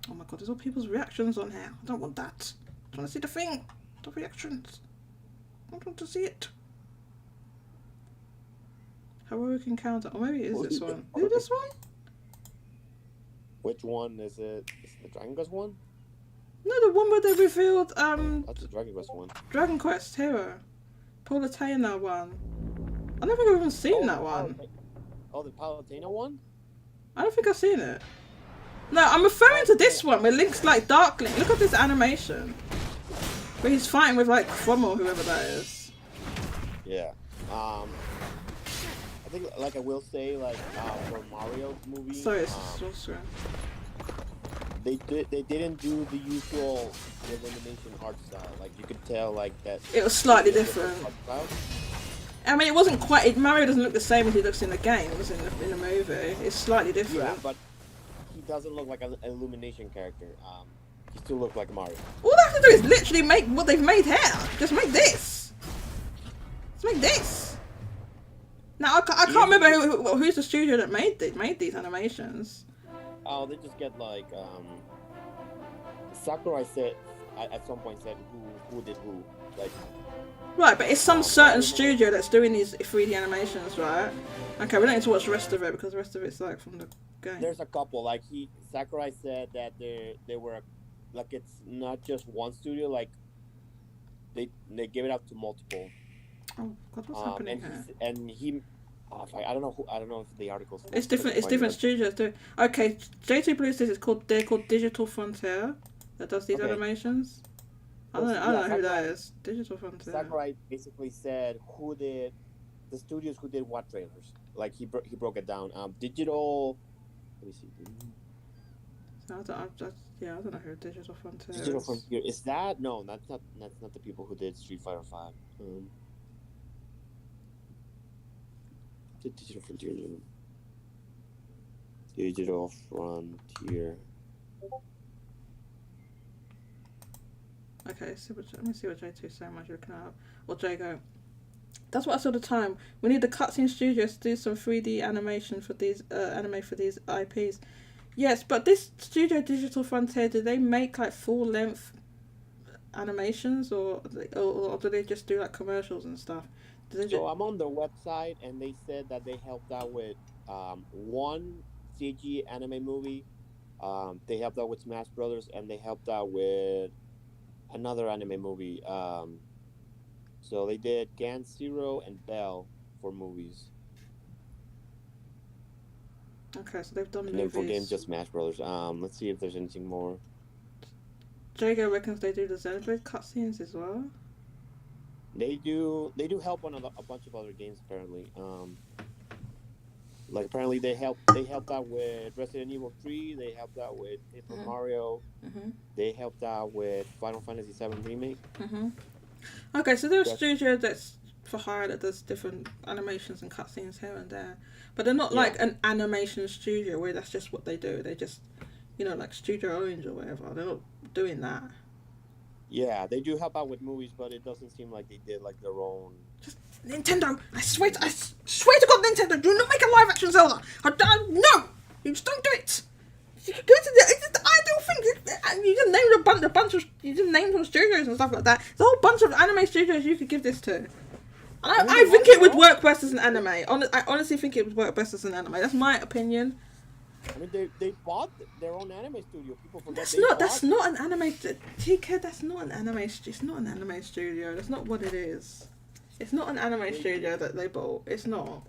Oh my god, there's all people's reactions on here. I don't want that. I want to see the thing. The reactions. I don't want to see it. Heroic encounter. Or maybe it is this one. Is it this one? Which one is it? Is it the Dragon Quest one? No, the one where they revealed that's the Dragon Quest one. Dragon Quest Hero. Palutena one. I don't think I've even seen that one. The Palutena one? I don't think I've seen it. No, I'm referring to this one where Link's like Dark Link. Look at this animation. Where he's fighting with like Crom or whoever that is. Yeah. I think, like I will say, like for Mario movie, Sorry, it's so screen. they didn't do the usual illumination art style. Like you could tell, like that It was slightly different. I mean, it wasn't quite. Mario doesn't look the same as he looks in the game. It was in the movie. It's slightly different. Yeah, but he doesn't look like an illumination character. He still looks like Mario. All they have to do is literally make what they've made here. Just make this. Just make this. Now I can't remember who's the studio that made these animations. Oh, they just get like Sakurai said at some point said who did who, like. Right, but it's some certain studio that's doing these 3D animations, right? Okay, we don't need to watch the rest of it because the rest of it's like from the game. There's a couple. Like Sakurai said that they were like it's not just one studio. Like they give it out to multiple. Oh God, what's happening here? I don't know if the articles. It's different. It's different studios too. Okay, J2 Blue says they're called Digital Frontier that does these animations. I don't know who that is. Digital Frontier. Sakurai basically said the studios who did what trailers. Like he broke it down. Digital. Let me see. I don't know who Digital Frontier Digital is. Frontier is that? No, that's not the people who did Street Fighter 5. Digital Frontier. Digital Frontier. Okay, let me see what J2's saying while you're looking up. Or Jago. That's what I saw at the time. We need the cutscene studios to do some 3D animation for these anime for these IPs. Yes, but this studio Digital Frontier, do they make like full length animations or do they just do like commercials and stuff? So I'm on their website and they said that they helped out with one CG anime movie. They helped out with Smash Brothers and they helped out with another anime movie. So they did Gan Zero and Bell for movies. Okay, so they've done and movies. Then for games, just Smash Brothers. Let's see if there's anything more. Jago reckons they do the Xenoblade cutscenes as well. They do help on a bunch of other games apparently. Like apparently they helped out with Resident Evil 3. They helped out with Paper Mario. They helped out with Final Fantasy 7 Remake. Okay, so they're a studio that's for hire that does different animations and cutscenes here and there, but they're not like an animation studio where that's just what they do. They just, like Studio Orange or whatever. They're not doing that. Yeah, they do help out with movies, but it doesn't seem like they did like their own. Just Nintendo, I swear to God, Nintendo, do not make a live action Zelda. No, you just don't do it. You can go to it's the ideal thing. And you just named a bunch of you just named some studios and stuff like that. There's a whole bunch of anime studios you could give this to. I think it would work best as an anime. I honestly think it would work best as an anime. That's my opinion. I mean, they bought their own anime studio. People forget that's not an anime. TK, that's not an anime. It's not an anime studio. That's not what it is. It's not an anime studio that they bought. It's not.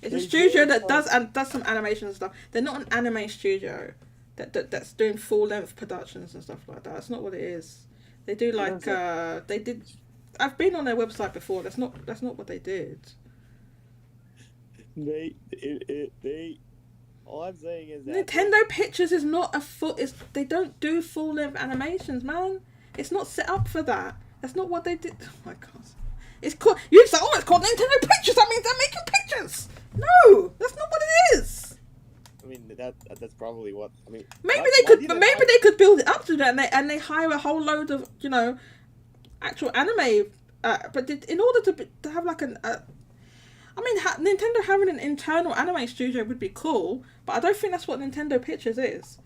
It's a studio that does some animation and stuff. They're not an anime studio that's doing full length productions and stuff like that. That's not what it is. They do like they did. I've been on their website before. That's not what they did. They. All I'm saying is that Nintendo Pictures is not they don't do full length animations, man. It's not set up for that. That's not what they did. Oh my God. It's called. You say, it's called Nintendo Pictures. That means they're making pictures. No, that's not what it is. I mean, that's probably what. I mean, maybe they could build it up to that, and they hire a whole load of actual anime. But in order to have like Nintendo having an internal anime studio would be cool, but I don't think that's what Nintendo Pictures is.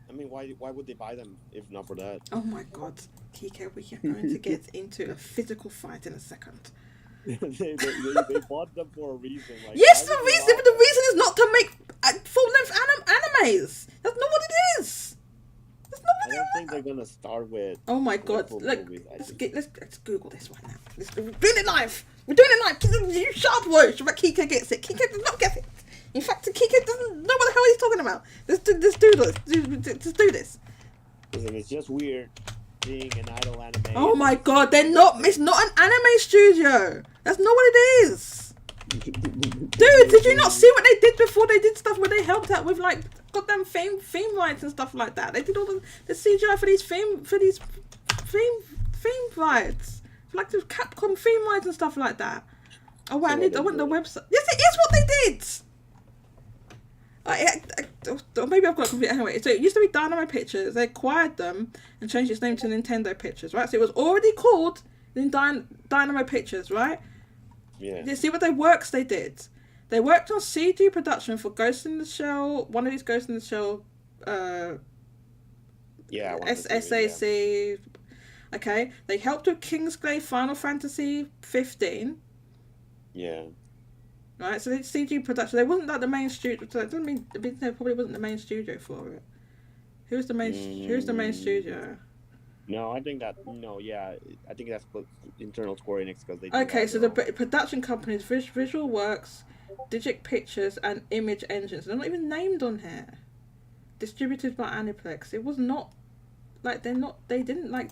I mean, why would they buy them if not for that? Oh my God, Kike, we are going to get into a physical fight in a second. they bought them for a reason. Like, yes, the reason is not to make full-length animes. That's not what it is. That's not what I don't think they're gonna start with. Oh my God! Look, let's Google this right now. We're doing it live. We're doing it live. You sharp words, but Kike gets it. Kike does not get it. In fact, Kike doesn't know what the hell he's talking about. Let's do this. Listen, it's just weird being an idol anime. Oh my god, they're not. It's not an anime studio. That's not what it is. Dude, did you not see what they did before they did stuff where they helped out with like goddamn theme rights and stuff like that? They did all the CGI for these theme rights, like the Capcom theme rights and stuff like that. Oh wait, I want the website. Yes, it is what they did. Or maybe I've got it confused. Anyway, so it used to be Dynamo Pictures. They acquired them and changed its name to Nintendo Pictures, right? So it was already called Dynamo Pictures, right? Yeah. You see what the works they did? They worked on CG production for Ghost in the Shell, one of these Ghost in the Shell, SAC. Okay, they helped with Kingsglaive Final Fantasy 15. Yeah. Right, so it's CG production. They wasn't like the main studio. So it doesn't mean they probably wasn't the main studio for it. Who's the main studio? No, I think that I think that's internal Square Enix because they. Okay, so the production companies Visual Works, Digic Pictures, and Image Engines. They're not even named on here. Distributed by Aniplex. It was not like They didn't like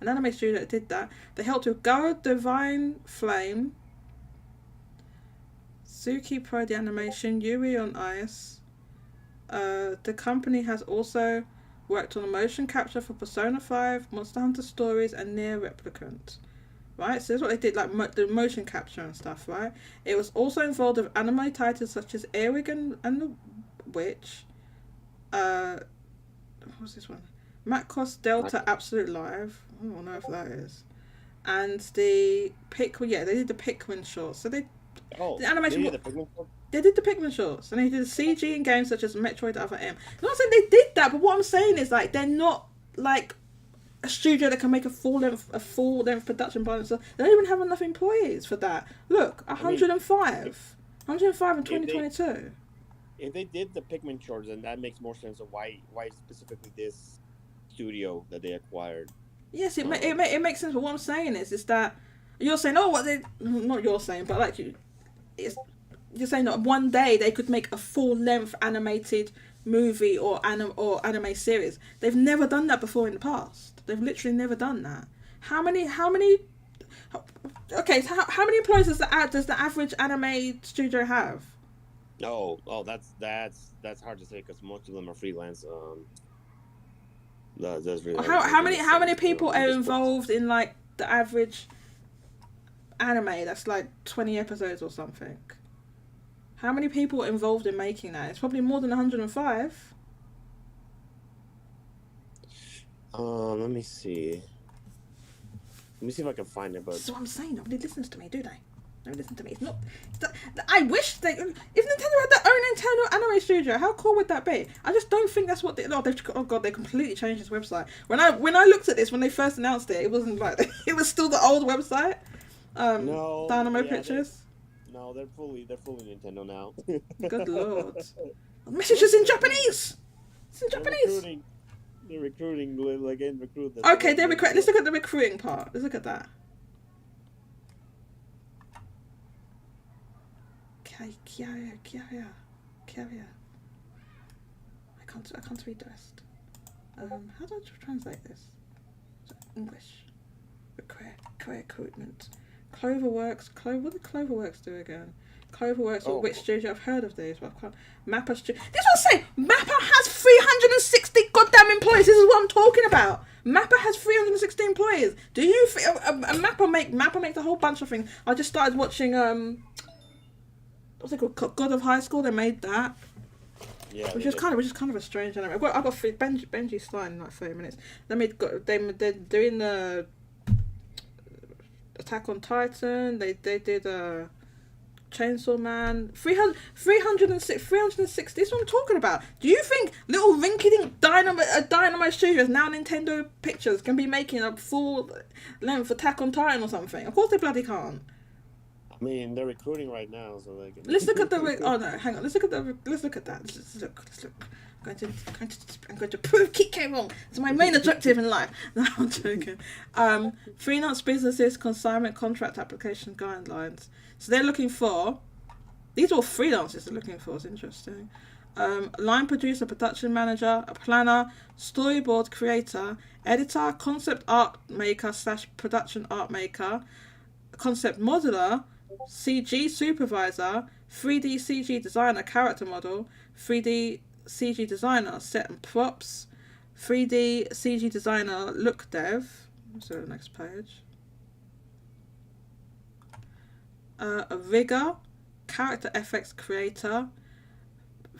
an anime studio that did that. They helped with Garo Divine Flame, Suki Pro the animation, Yuri on Ice. The company has also worked on a motion capture for Persona 5, Monster Hunter Stories, and Nier Replicant. Right, so that's what they did, like the motion capture and stuff, right? It was also involved with anime titles such as Earwig and the Witch. What was this one? Macross Delta Absolute Live. I don't know if that is. And the they did the Pikmin shorts. So the animation. They did the Pikmin shorts, and they did CG in games such as Metroid Other M. I'm not saying they did that, but what I'm saying is like they're not like a studio that can make a full length production by themselves. They don't even have enough employees for that. Look, 105 in 2022. If they did the Pikmin shorts, then that makes more sense of why specifically this studio that they acquired. Yes, it makes sense. But what I'm saying is that you're saying, not you're saying, but like you're saying that one day they could make a full-length animated movie or anime series. They've never done that before in the past. They've literally never done that. How many? Okay, so how many employees does the average anime studio have? That's hard to say because most of them are freelance. That's really how many people are involved in like the average anime that's like 20 episodes or something? How many people are involved in making that? It's probably more than 105. Let me see. Let me see if I can find it. But that's what I'm saying. Nobody listens to me, do they? Nobody listens to me. It's not. I wish if Nintendo had their own internal anime studio, how cool would that be? I just don't think that's what they. Oh god, they completely changed this website. When I looked at this when they first announced it, it wasn't like it was still the old website. Dynamo Pictures. No, they're fully Nintendo now. Good lord. Messages in Japanese! It's in Japanese! They're recruiting, recruit them. Okay, let's look at the recruiting part. Let's look at that. Kiaria. I can't read the rest. How do I translate this? English. Recruitment. Cloverworks. What did Cloverworks do again? Cloverworks or which studio? I've heard of these, but I can't. Mappa Studio. This is what I'm saying. Mappa has 360 goddamn employees. This is what I'm talking about. Mappa has 360 employees. Do you think Mappa makes a whole bunch of things? I just started watching what's it called? God of High School. They made that. Yeah. Which is kind of a strange anime. I've got Benji's starting in like 30 minutes. They're doing the Attack on Titan. They did Chainsaw Man. 360. This is what I'm talking about. Do you think little rinky-dink Dynamo Studios, now Nintendo Pictures, can be making a full length Attack on Titan or something? Of course they bloody can't. I mean, they're recruiting right now, so they can. Let's look at the. Oh no, hang on. Let's look at that. Let's look. I'm going to prove Kike wrong. It's my main objective in life. No, I'm joking. Freelance businesses consignment contract application guidelines. So they're looking for. These are all freelancers they're looking for. It's interesting. line producer, production manager, a planner, storyboard creator, editor, concept art maker slash production art maker, concept modeler, CG supervisor, 3D CG designer, character model, 3D CG designer, set and props, 3D CG designer, look dev. So the next page. A rigger, character FX creator,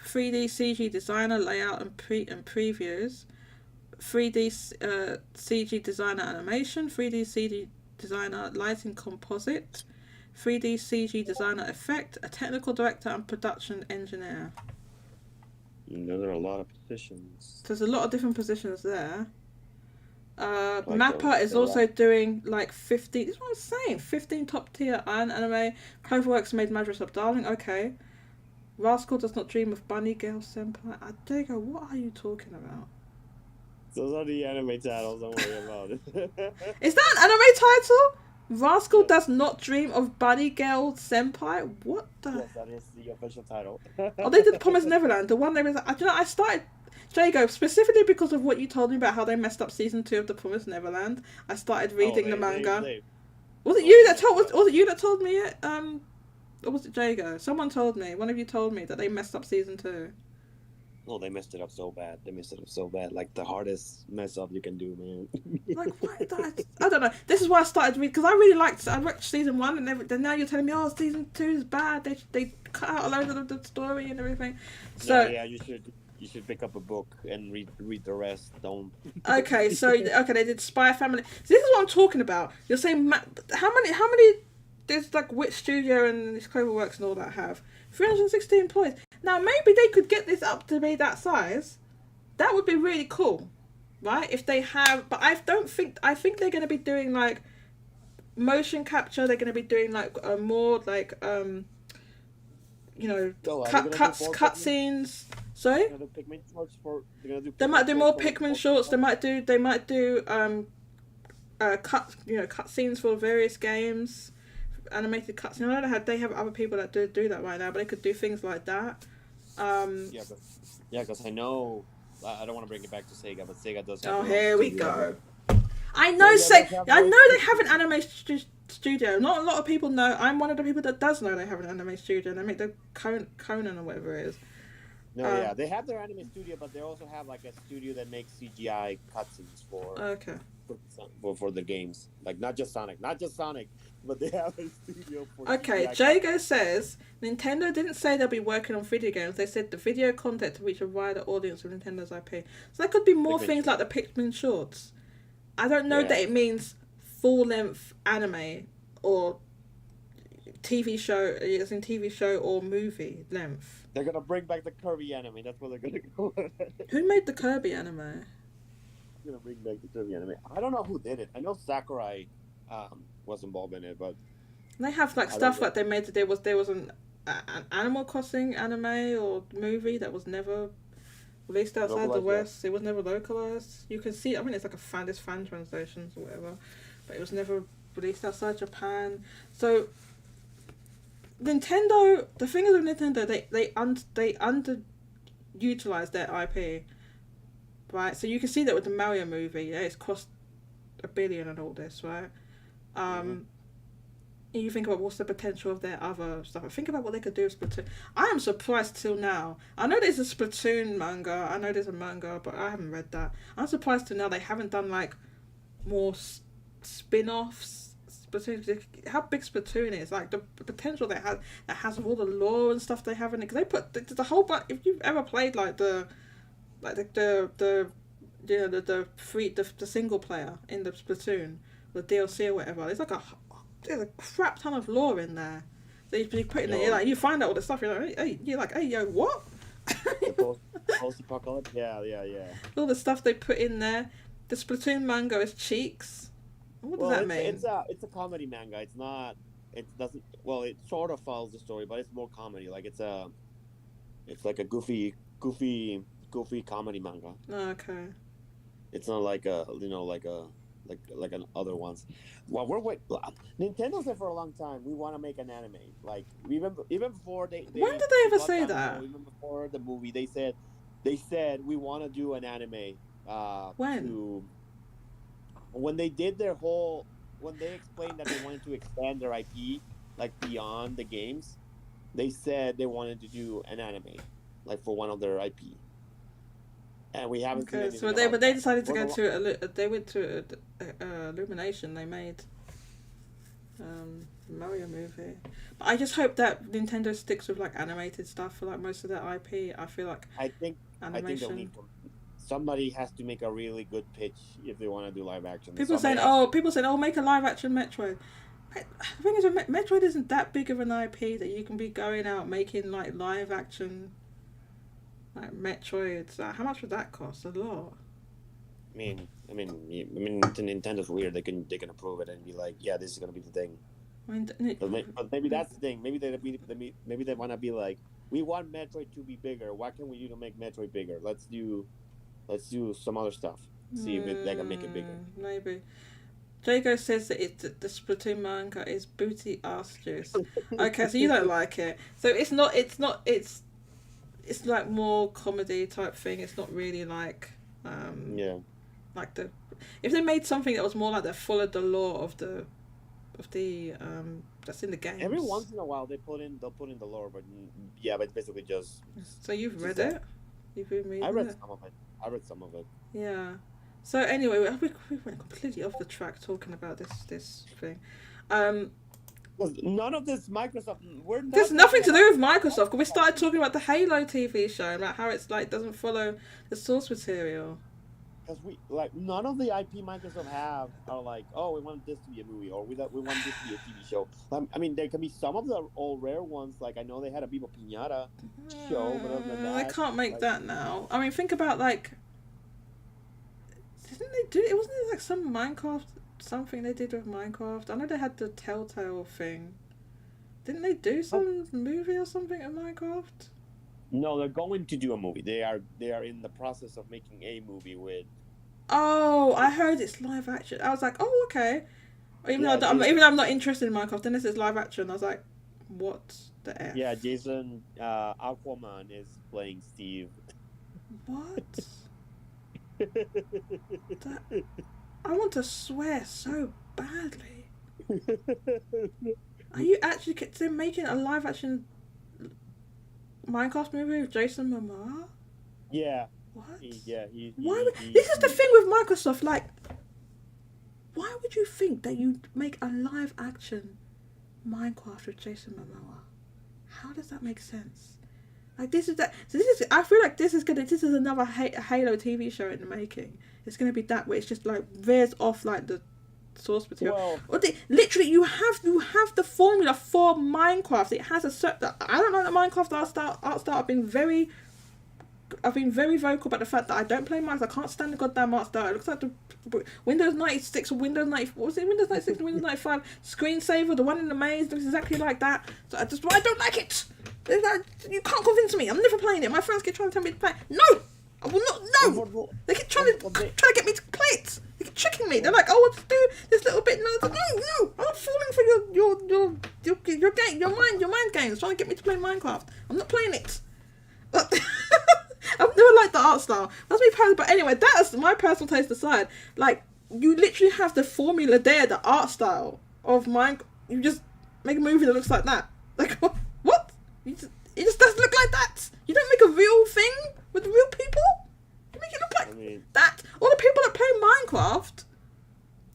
3D CG designer, layout and previews, 3D CG designer animation, 3D CG designer lighting composite, 3D CG designer effect, a technical director and production engineer. Those are a lot of positions. There's a lot of different positions there. Mappa is also doing like 50. This is what I'm saying. 15 top tier anime. Cloverworks made Madras Up Darling. Okay. Rascal does not dream of Bunny Girl Senpai. Adego, what are you talking about? Those are the anime titles. Don't worry about it. Is that an anime title? Rascal does not dream of Bunny Girl Senpai. What the? Yes, that is the official title. Oh, they did Promised Neverland. The one they was. I started. Jago, specifically because of what you told me about how they messed up season 2 of The Promised Neverland, I started reading the manga. Was it you that told me it? Or was it Jago? Someone told me. One of you told me that they messed up season 2. Oh, they messed it up so bad. Like the hardest mess up you can do, man. Like, what? I don't know. This is why I started reading, because I really liked. I watched season 1, and then now you're telling me, oh, season 2 is bad. They cut out a load of the story and everything. So no, yeah, you should pick up a book and read the rest. Don't. Okay, they did Spy Family. So this is what I'm talking about. You're saying how many? There's like Wit Studio and this Cloverworks and all that have 360 employees. Now maybe they could get this up to be that size. That would be really cool, right? If they have, but I think they're going to be doing like motion capture. They're going to be doing like more like cut scenes. Sorry. They might do more Pikmin shorts. They might do cut scenes for various games, animated cutscenes. I know they have other people that do that right now, but they could do things like that. Because I know I don't want to bring it back to Sega, but Sega does have. Oh, here we go. I know I know they have an anime studio. Not a lot of people know. I'm one of the people that does know they have an anime studio. They make the Conan or whatever it is. No, they have their anime studio, but they also have like a studio that makes CGI cutscenes for the games. Like not just Sonic, but they have a studio for. Okay, Jago says Nintendo didn't say they'll be working on video games. They said the video content to reach a wider audience of Nintendo's IP. So there could be more things like the Pikmin shorts. I don't know that it means full length anime or TV show or movie length. They're gonna bring back the Kirby anime. That's what they're gonna go. Who made the Kirby anime? They're gonna bring back the Kirby anime. I don't know who did it. I know Sakurai was involved in it, but they have like stuff like they made. There was an Animal Crossing anime or movie that was never released outside the West. It was never localized. You can see. I mean, it's like there's fan translations or whatever, but it was never released outside Japan. So. Nintendo, the thing is with Nintendo, they underutilize their IP, right? So you can see that with the Mario movie, yeah, it's cost $1 billion and all this, right? And you think about what's the potential of their other stuff. Think about what they could do with Splatoon. I am surprised till now. I know there's a Splatoon manga. I know there's a manga, but I haven't read that. I'm surprised till now they haven't done like more spin-offs. Splatoon, how big Splatoon is, like the potential that has of all the lore and stuff they have in it. Because they put the whole bunch. If you've ever played the single player in the Splatoon, the DLC or whatever, there's a crap ton of lore in there. So you put in there, you find out all the stuff. You're like, hey, yo, what? Post-apocalypse, yeah. All the stuff they put in there. The Splatoon manga is Cheeks. What does that mean? It's a comedy manga. It's not. It doesn't. Well, it sort of follows the story, but it's more comedy. Like it's like a goofy comedy manga. Oh, okay. It's not like a like other ones. Well, we're wait. Nintendo said for a long time we want to make an anime. Like even before When did they ever got say Namco, that? even before the movie, they said we want to do an anime. When? To when they did their whole when they explained that they wanted to expand their IP like beyond the games, they said they wanted to do an anime like for one of their IP. And we haven't seen Okay, anything so about they that. decided to go to they went to Illumination. They made Mario movie, but I just hope that Nintendo sticks with like animated stuff for like most of their IP. I feel like I think animation. they'll need somebody has to make a really good pitch if they want to do live action. People saying, oh, make a live action Metroid. The thing is, Metroid isn't that big of an IP that you can be going out making like live action, like Metroids. How much would that cost? A lot. I mean, Nintendo's weird. They can approve it and be like, yeah, this is gonna be the thing. But maybe that's the thing. Maybe they want to be like, we want Metroid to be bigger. What can we do to make Metroid bigger? Let's do some other stuff. See if they can make it bigger. Maybe. Jago says that the Splatoon manga is booty ass juice. Okay, so you don't like it. So it's like more comedy type thing. It's not really like like if they made something that was more like they followed the law of the that's in the game. Every once in a while they'll put in the lore, but it's basically just. So you've read it? You've been reading it? I read some of it. Yeah. So anyway, we went completely off the track talking about this thing. None of this Microsoft. There's nothing to do with Microsoft. Because we started talking about the Halo TV show and about how it's like doesn't follow the source material. Because none of the IP Microsoft have are like, oh, we want this to be a movie or we want this to be a TV show. I mean, there can be some of the old rare ones. Like I know they had a Viva Pinata show, but other than that, they can't make that now. I mean, think about like. Didn't they do it? Wasn't it like some Minecraft something they did with Minecraft? I know they had the Telltale thing. Didn't they do some movie or something in Minecraft? No, they're going to do a movie. They are in the process of making a movie with. Oh, I heard it's live action. I was like, oh, okay. Even though I'm not interested in Minecraft, then this is live action. I was like, what the F? Yeah, Jason Aquaman is playing Steve. What? I want to swear so badly. Are you actually making a live action Minecraft movie with Jason Momoa? Yeah. What? This is the thing with Microsoft. Like, why would you think that you'd make a live action Minecraft with Jason Momoa? How does that make sense? Like this is that. So this is. I feel like this is another Halo TV show in the making. It's gonna be that way. It's just like veers off like the source material. Literally, you have the formula for Minecraft. It has a certain. I don't know the Minecraft art style. I've been very vocal about the fact that I don't play Minecraft. I can't stand the goddamn art style. It looks like the Windows 96 or Windows 90. What was it? Windows 96 and Windows 95 screensaver. The one in the maze looks exactly like that. So I don't like it. You can't convince me. I'm never playing it. My friends keep trying to tell me to play. No, I will not. No, they keep trying to get me to play it. They keep tricking me. They're like, oh, let's do this little bit. No, I'm not falling for your game, your mind games, trying to get me to play Minecraft. I'm not playing it. I've never liked the art style. That's me personally. But anyway, that's my personal taste aside. Like, you literally have the formula there, the art style of Minecraft. You just make a movie that looks like that. Like, what? It just doesn't look like that. You don't make a real thing with real people. You make it look like that. All the people that play Minecraft,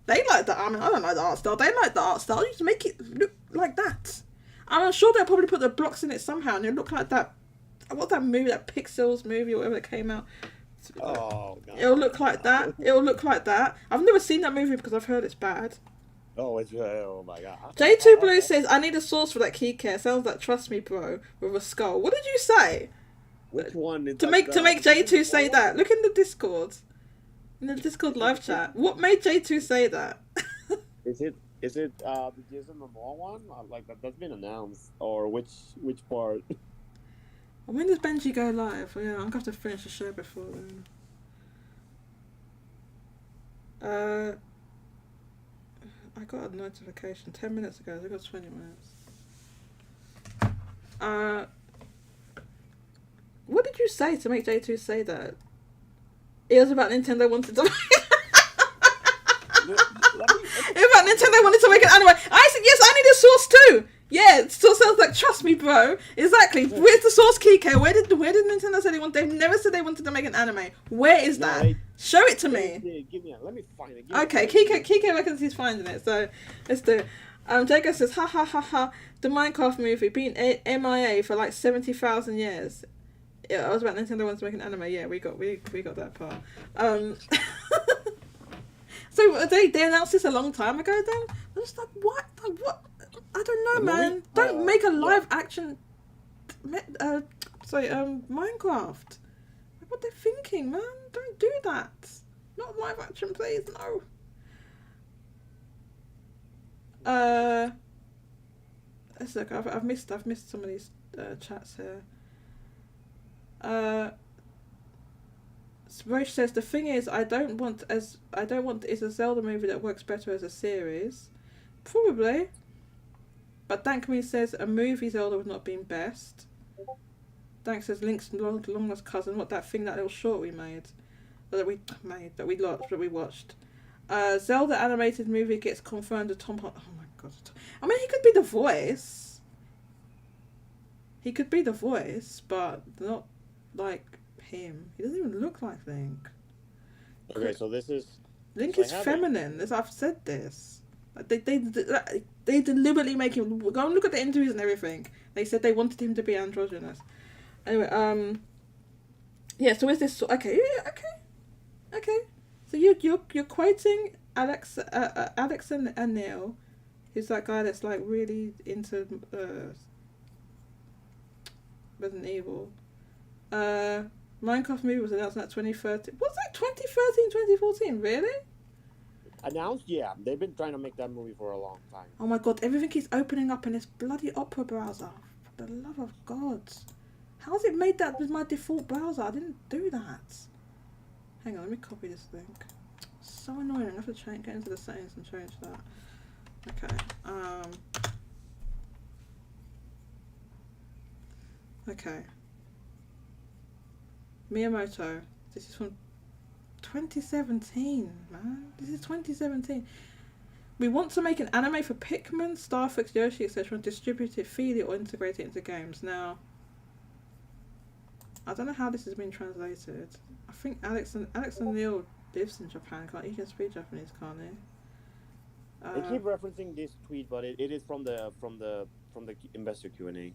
they like that. I mean, I don't like the art style. They like the art style. You just make it look like that. And I'm sure they'll probably put the blocks in it somehow, and it'll look like that. What's that movie? That Pixels movie or whatever that came out. Oh, no. It'll look like that. It'll look like that. I've never seen that movie because I've heard it's bad. Oh my god. J2 Blue says, I need a source for that keycare. Sounds like Trust Me Bro with a skull. What did you say? Which one? To make J2 say that. Look in the Discord. In the Discord live chat. What made J2 say that? Is it the Jason Momoa one? Like that's been announced. Or which part? When does Benji go live? Yeah, I'm going to have to finish the show before then. I got a notification 10 minutes ago. I got 20 minutes. What did you say to make J2 say that? It was about Nintendo wanted to. It was about Nintendo wanted to make an anime. I said yes. I need a source too. Yeah, it still sounds like trust me, bro. Exactly. Where's the source, Kike? Where did Nintendo say they want? They've never said they wanted to make an anime. Where is that? Show it to me. Give me. Let me find it. Okay, Kike reckons he's finding it. So let's do it. Jacob says, ha ha ha ha. The Minecraft movie been MIA for like 70,000 years. Yeah, I was about Nintendo wants to make an anime. Yeah, we got that part. So they announced this a long time ago. Then I was like, what? Like, what? I don't know, man. Don't make a live action. Minecraft. Like, what they're thinking, man? Don't do that. Not live action, please. No. Let's look. I've missed some of these chats here. Roche says the thing is I don't want is a Zelda movie that works better as a series. Probably. But Dank Me says a movie Zelda would not been best. Dank says Link's long lost cousin. What that thing, that little short we made, that we watched. Zelda animated movie gets confirmed to Tom Holland. Oh my god! I mean, he could be the voice. He could be the voice, but not like him. He doesn't even look like Link. Okay, so this is Link is feminine. As I've said this. They deliberately make him go and look at the interviews and everything. They said they wanted him to be androgynous. Anyway, yeah. So is this okay? Okay. So you're quoting Alex and Neil, who's that guy that's like really into Resident Evil. Minecraft movie was announced in 2013. Was that 2013, 2014? Really? Announced? Yeah, they've been trying to make that movie for a long time. Oh my god, everything keeps opening up in this bloody Opera browser. For the love of God. How's it made that with my default browser? I didn't do that. Hang on, let me copy this link. So annoying. I have to get into the settings and change that. Okay. Okay. Miyamoto. This is from 2017, man. This is 2017. We want to make an anime for Pikmin, Star Fox, Yoshi, etc. and distribute it, feed it, or integrate it into games. Now, I don't know how this has been translated. I think Alex and Neil lives in Japan. He can speak Japanese, can't he? They keep referencing this tweet, but it is from the investor Q&A.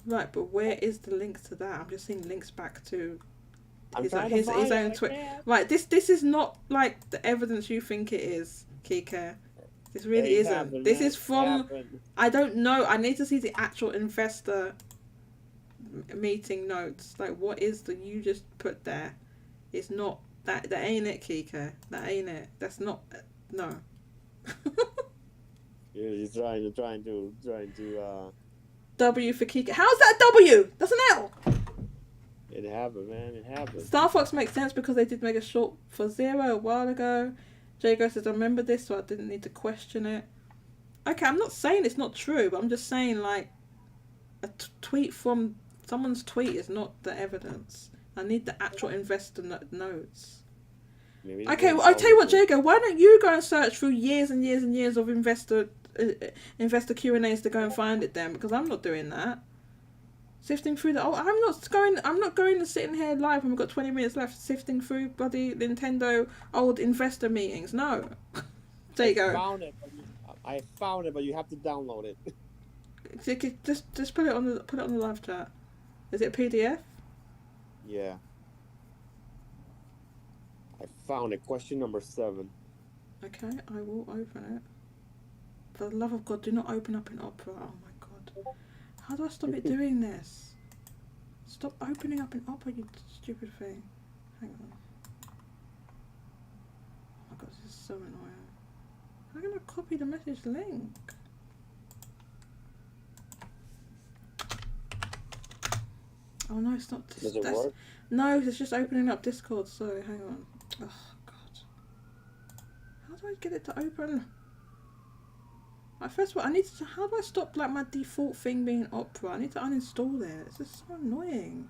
Right, but where is the link to that? I'm just seeing links back to his own tweet. Right, this is not like the evidence you think it is, Kike. This really isn't. This is from. I don't know. I need to see the actual investor meeting notes. Like, what is the you just put there? It's not that. That ain't it, Kike. That ain't it. That's not. No. Yeah, he's trying to. W for Kike. How's that W? That's an L. It happened, man. It happened. Star Fox makes sense because they did make a short for Zero a while ago. Jago says, I remember this, so I didn't need to question it. Okay, I'm not saying it's not true, but I'm just saying, like, a tweet from someone's tweet is not the evidence. I need the actual investor notes. Okay, well, I tell you what, Jago, why don't you go and search through years and years and years of investor Q&As to go and find it then, because I'm not doing that. Sifting through I'm not going to sit in here live when we've got 20 minutes left sifting through bloody Nintendo old investor meetings. No. There you go. I found it, but you have to download it. Just put it on the live chat. Is it a PDF? Yeah. I found it. Question number 7. Okay, I will open it. For the love of God, do not open up in Opera. Oh my God. How do I stop it doing this? Stop opening up in Opera, you stupid thing. Hang on. Oh my God, this is so annoying. How can I copy the message link? Oh no, it's not. Does it work? No, it's just opening up Discord. Sorry, hang on. Oh God. How do I get it to open? First of all, I need to. How do I stop like my default thing being Opera? I need to uninstall it. It's just so annoying.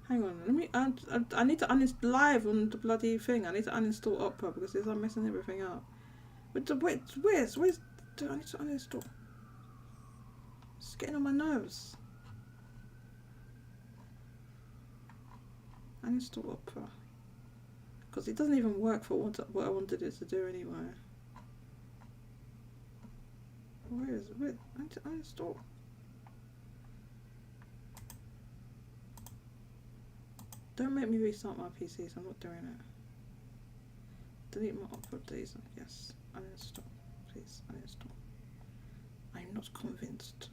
Hang on, let me. I need to uninstall live on the bloody thing. I need to uninstall Opera because it's messing everything up. But where's? Do I need to uninstall? It's getting on my nerves. Uninstall Opera because it doesn't even work for what I wanted it to do anyway. Where is it? Wait, I need to uninstall. Don't make me restart my PC, so I'm not doing it. Delete my Opera, please. Yes, uninstall. Please, uninstall. I'm not convinced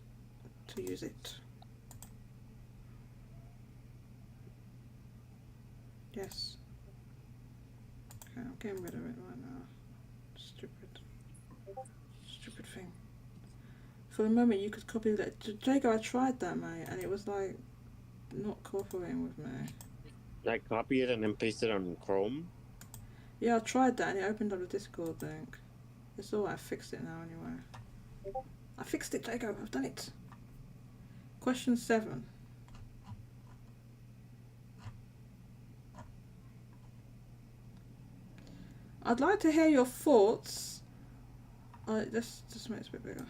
to use it. Yes. Okay, I'm getting rid of it right now. Stupid thing. For a moment you could copy that. Jago, I tried that, mate, and it was like not cooperating with me. Like copy it and then paste it on Chrome? Yeah, I tried that and it opened up the Discord link. It's alright, I fixed it now anyway. I fixed it, Jago, I've done it. Question 7. I'd like to hear your thoughts. Let's just make this a bit bigger.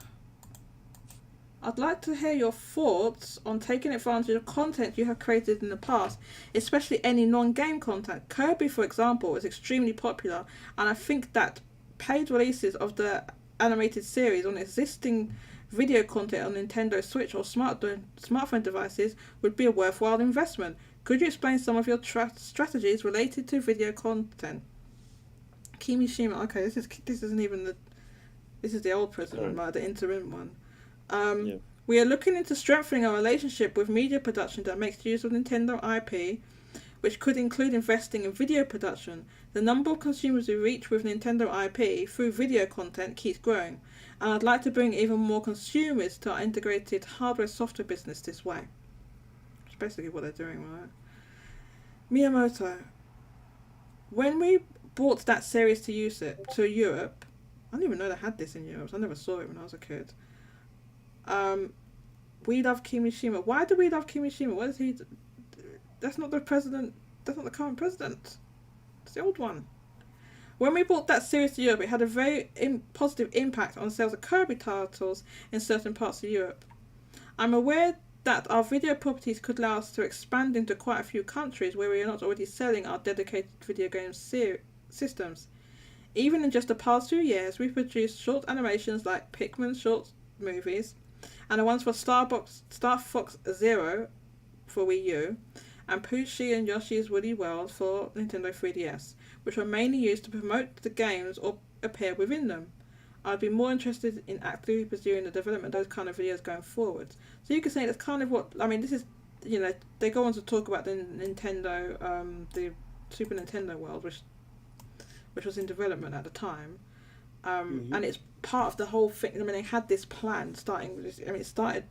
I'd like to hear your thoughts on taking advantage of content you have created in the past, especially any non-game content. Kirby, for example, is extremely popular, and I think that paid releases of the animated series on existing video content on Nintendo Switch or smartphone devices would be a worthwhile investment. Could you explain some of your strategies related to video content? Kimishima. Okay, this isn't even the. This is the old president, right? The interim one. Yeah. We are looking into strengthening our relationship with media production that makes use of Nintendo IP, which could include investing in video production. The number of consumers we reach with Nintendo IP through video content keeps growing, and I'd like to bring even more consumers to our integrated hardware-software business this way. That's basically what they're doing, right? Miyamoto. When we brought that series to Europe, I didn't even know they had this in Europe. I never saw it when I was a kid. We love Kimishima. Why do we love Kimishima? What is he? That's not the president. That's not the current president. It's the old one. When we brought that series to Europe, it had a very positive impact on sales of Kirby titles in certain parts of Europe. I'm aware that our video properties could allow us to expand into quite a few countries where we are not already selling our dedicated video game systems. Even in just the past few years, we've produced short animations like Pikmin short movies, and the ones for Star Fox Zero for Wii U, and Poochie and Yoshi's Woolly World for Nintendo 3DS, which were mainly used to promote the games or appear within them. I'd be more interested in actively pursuing the development of those kind of videos going forward. So you could say that's kind of what, I mean, this is, you know, they go on to talk about the Nintendo, the Super Nintendo world, which was in development at the time. And it's part of the whole thing. I mean, they had this plan starting with this. I mean, it started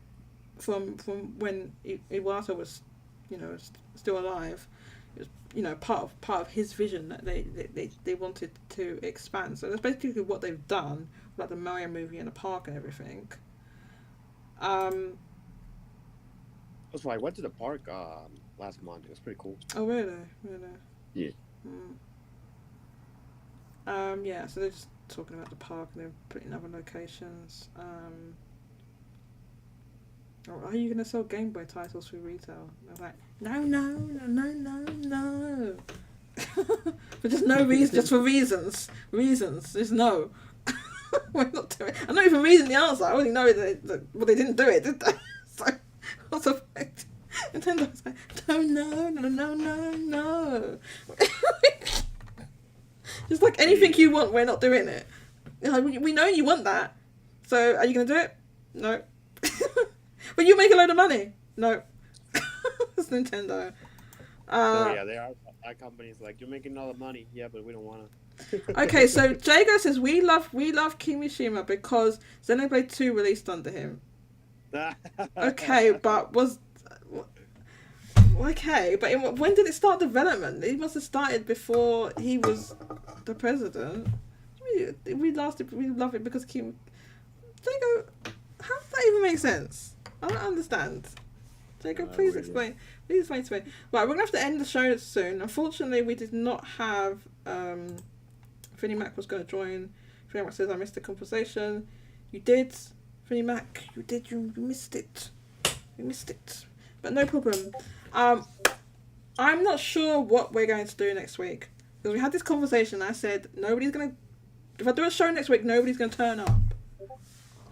from when Iwata was, you know, still alive. It was, you know, part of his vision that they wanted to expand. So that's basically what they've done, like the Mario movie and the park and everything. That's why I went to the park last month. It was pretty cool. Oh really? Yeah. Yeah. So they're just talking about the park and they're putting other locations. Are you going to sell Game Boy titles through retail? They're like, no. For just no reason, just for reasons. Just no. We're not doing it. I'm not even reading the answer. I already know that well, they didn't do it, did they? So, what's the point? Nintendo's like, no. Just like anything you want, we're not doing it. You know, we know you want that. So are you going to do it? No. But you make a load of money. No. It's Nintendo. Yeah, they are companies like, you're making all the money. Yeah, but we don't want to. Okay, so Jago says we love Kimishima because Xenoblade 2 released under him. Okay, but when did it start development? It must have started before he was the president. we love it because Kim. Jago, how does that even make sense? I don't understand. Jago, please explain. Please explain to me. Right, we're gonna have to end the show soon. Unfortunately, we did not have Finny Mac was gonna join. Finny Mac says I missed the conversation. You did, Finny Mac. You did. You missed it. You missed it. But no problem. I'm not sure what we're going to do next week because we had this conversation. I said nobody's gonna. If I do a show next week, nobody's gonna turn up.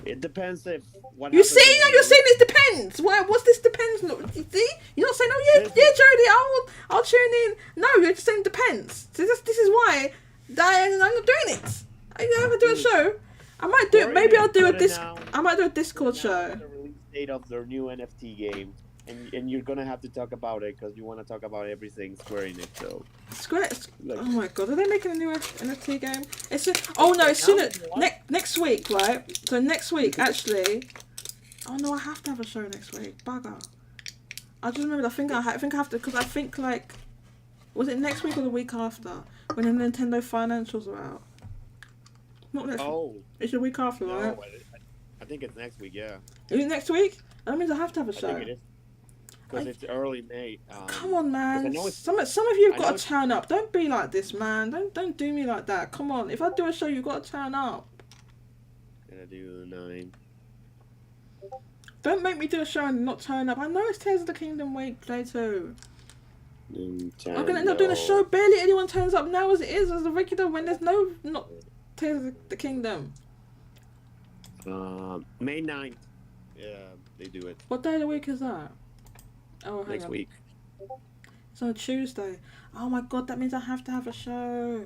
It depends if what You see, now you're saying it depends. What's this depends? No, you see, you're not saying, oh yeah, Jodie, I'll tune in. No, you're just saying depends. So this is why I'm not doing it. I never do a show. I might do it. Maybe I'll do I might do a Discord show. The release date of their new NFT game, and you're gonna have to talk about it because you want to talk about everything Square Enix. So Square. Oh my god, are they making a new NFT game? It's sooner. Next week, right? So next week, actually. Oh no, I have to have a show next week. Bugger. I just remembered. I think I have to because I think like, was it next week or the week after when the Nintendo financials are out? Not next. Oh. It's the week after, right? No, I think it's next week. Yeah. Is it next week? That means I have to have a show. I think it is. Because it's early May. Come on, man. Some of you have got to turn up. Don't be like this, man. Don't do me like that. Come on. If I do a show, you've got to turn up. Gonna do 9. Don't make me do a show and not turn up. I know it's Tears of the Kingdom week, Plato. I'm gonna end up doing a show. Barely anyone turns up now as it is as a regular when there's not Tears of the Kingdom. May 9th. Yeah, they do it. What day of the week is that? Oh, hang next on. week. It's on a Tuesday. Oh my god, that means I have to have a show.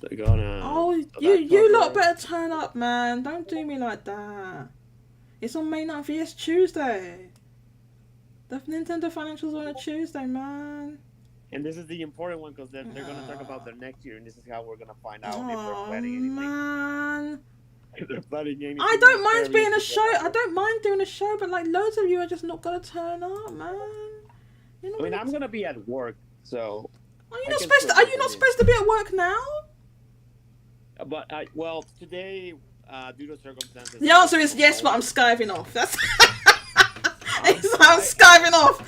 They're gonna. Oh, you lot better turn up, man. Don't do me like that. It's on May 9th. Yes, Tuesday. The Nintendo financials are on a Tuesday, man. And this is the important one because they're gonna talk about their next year, and this is how we're gonna find out if they're planning anything. Man. If they're planning anything. I don't mind being a show. I don't mind doing a show, but like loads of you are just not gonna turn up, man. I mean, I'm gonna be at work, so. Are you not supposed to be at work now? But well, today, due to circumstances. The answer is yes, but I'm skiving off. That's. I'm skiving off.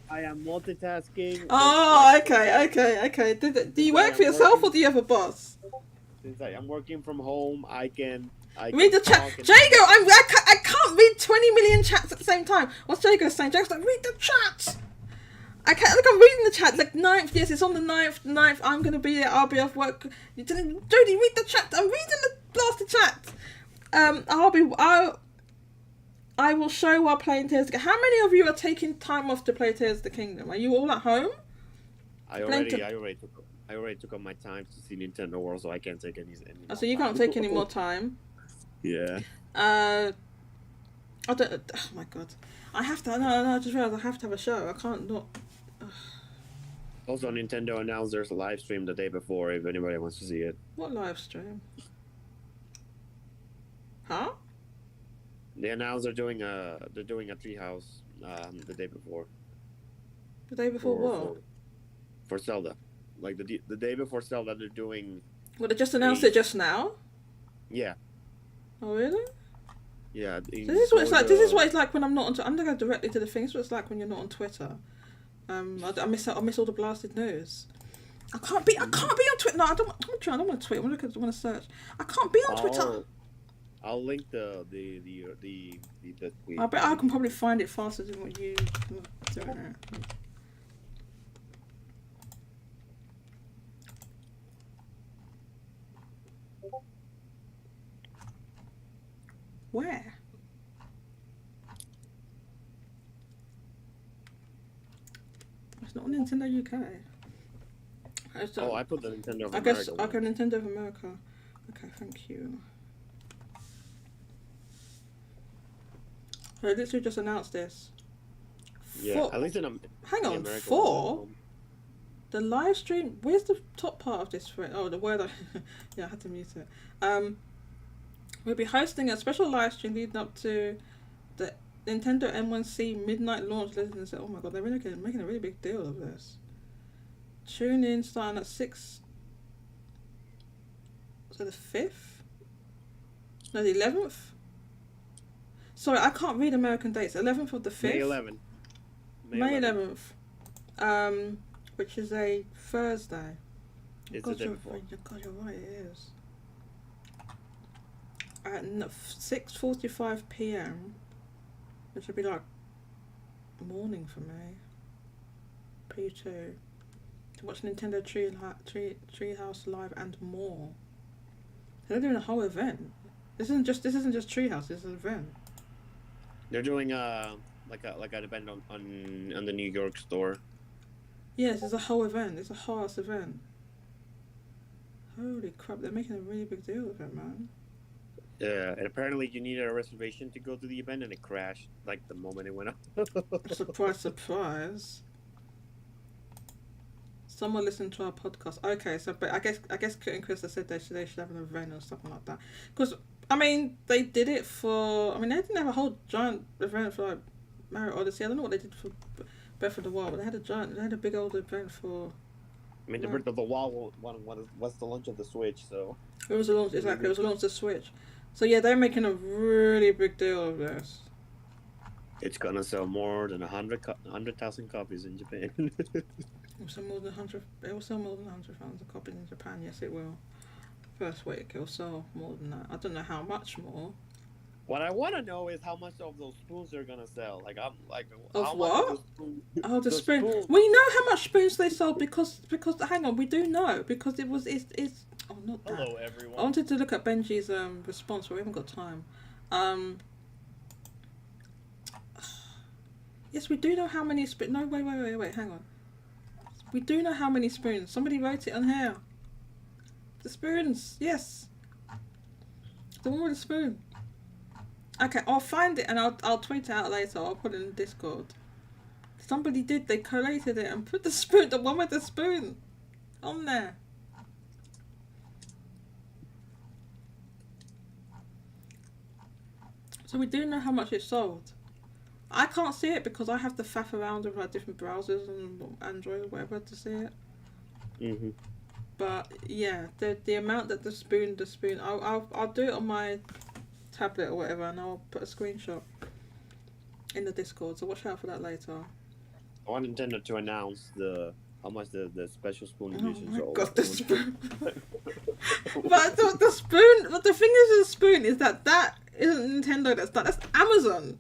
I am multitasking. Oh, okay. Do you work for yourself or do you have a boss? Since I am working from home, I can read the chat. Jago, I can't read 20 million chats at the same time. What's Jago saying? Jago's like, read the chat. I can't. Look, I'm reading the chat. Like 9th. Yes, it's on the 9th. I'm gonna be there. I'll be off work. Jodie, read the chat. I'm reading the blasted chat. I will show while playing Tears of the Kingdom. How many of you are taking time off to play Tears of the Kingdom? Are you all at home? I already took up my time to see Nintendo World, so I can't take any. Oh, so you can't take any more time. Yeah. I don't. Oh my god. I have to. No. I just realized I have to have a show. I can't not. Also, Nintendo announced there's a live stream the day before if anybody wants to see it. What live stream? Huh? They announced they're doing a treehouse the day before. The day before what? For Zelda, like the day before Zelda, they're doing. Well, they just announced it just now. Yeah. Oh really? Yeah. So this is what it's like. This is what it's like when I'm not on. I'm gonna go directly to the thing. This is what it's like when you're not on Twitter. I miss all the blasted news. I can't be on Twitter. No, I don't want to tweet. I want to search. I can't be on Twitter. I'll link the tweet. I bet I can probably find it faster than what you doing it. Where? It's not on Nintendo UK. I put the Nintendo of America. I guess I got Nintendo of America. Okay, thank you. I literally just announced this. Yeah, at least hang on, 4? The live stream. Where's the top part of this? Oh, the word. Yeah, I had to mute it. We'll be hosting a special live stream leading up to the Nintendo N1C midnight launch. Oh my god, they're really making a really big deal of this. Tune in starting at 6 So the 5th? No, the 11th? Sorry, I can't read American dates. 11th of the 5th? May 11th. May 11th. Which is a Thursday. It's God, the day before. God, you're right, it is. At 6:45 p.m, which would be like morning for me. P2. To watch Nintendo Treehouse Live and more. They're doing a whole event. This isn't just Treehouse. This is an event. They're doing like an event on the New York store. Yes, it's a whole event. It's a whole ass event. Holy crap! They're making a really big deal of it, man. Yeah, and apparently you needed a reservation to go to the event, and it crashed like the moment it went up. Surprise, surprise. Someone listened to our podcast. Okay, so but I guess Kurt and Krista said they should have an event or something like that. Because I mean, they did it for. I mean, they didn't have a whole giant event for like Mario Odyssey. I don't know what they did for Breath of the Wild, but they had a big old event for. I mean, the Breath of the Wild one was the launch of the Switch, so. It was a launch, exactly. It was a launch of the Switch. So yeah, they're making a really big deal of this. It's gonna sell more than 100,000 copies in Japan. It will sell more than 100,000 copies in Japan. Yes, it will. First week, it will sell more than that. I don't know how much more. What I want to know is how much of those spoons they're gonna sell. Like I'm like. Of how what? Much of Oh, the spoon. spoon. We know how much spoons they sold because hang on, we do know because it's. Oh, not that. Hello, everyone. I wanted to look at Benji's response, but we haven't got time. Yes, we do know how many spoons. No, wait, hang on. We do know how many spoons. Somebody wrote it on here. The spoons, yes. The one with the spoon. Okay, I'll find it and I'll tweet it out later. I'll put it in Discord. Somebody did. They collated it and put the one with the spoon, on there. So we do know how much it sold. I can't see it because I have to faff around with like different browsers and Android or whatever to see it. Mhm. But yeah, the amount that the spoon. I'll do it on my tablet or whatever, and I'll put a screenshot in the Discord. So watch out for that later. I want Nintendo to announce how much the special spoon edition Oh my sold. god, the spoon. But the spoon. But the thing is with the spoon is that isn't Nintendo that's done. That's Amazon.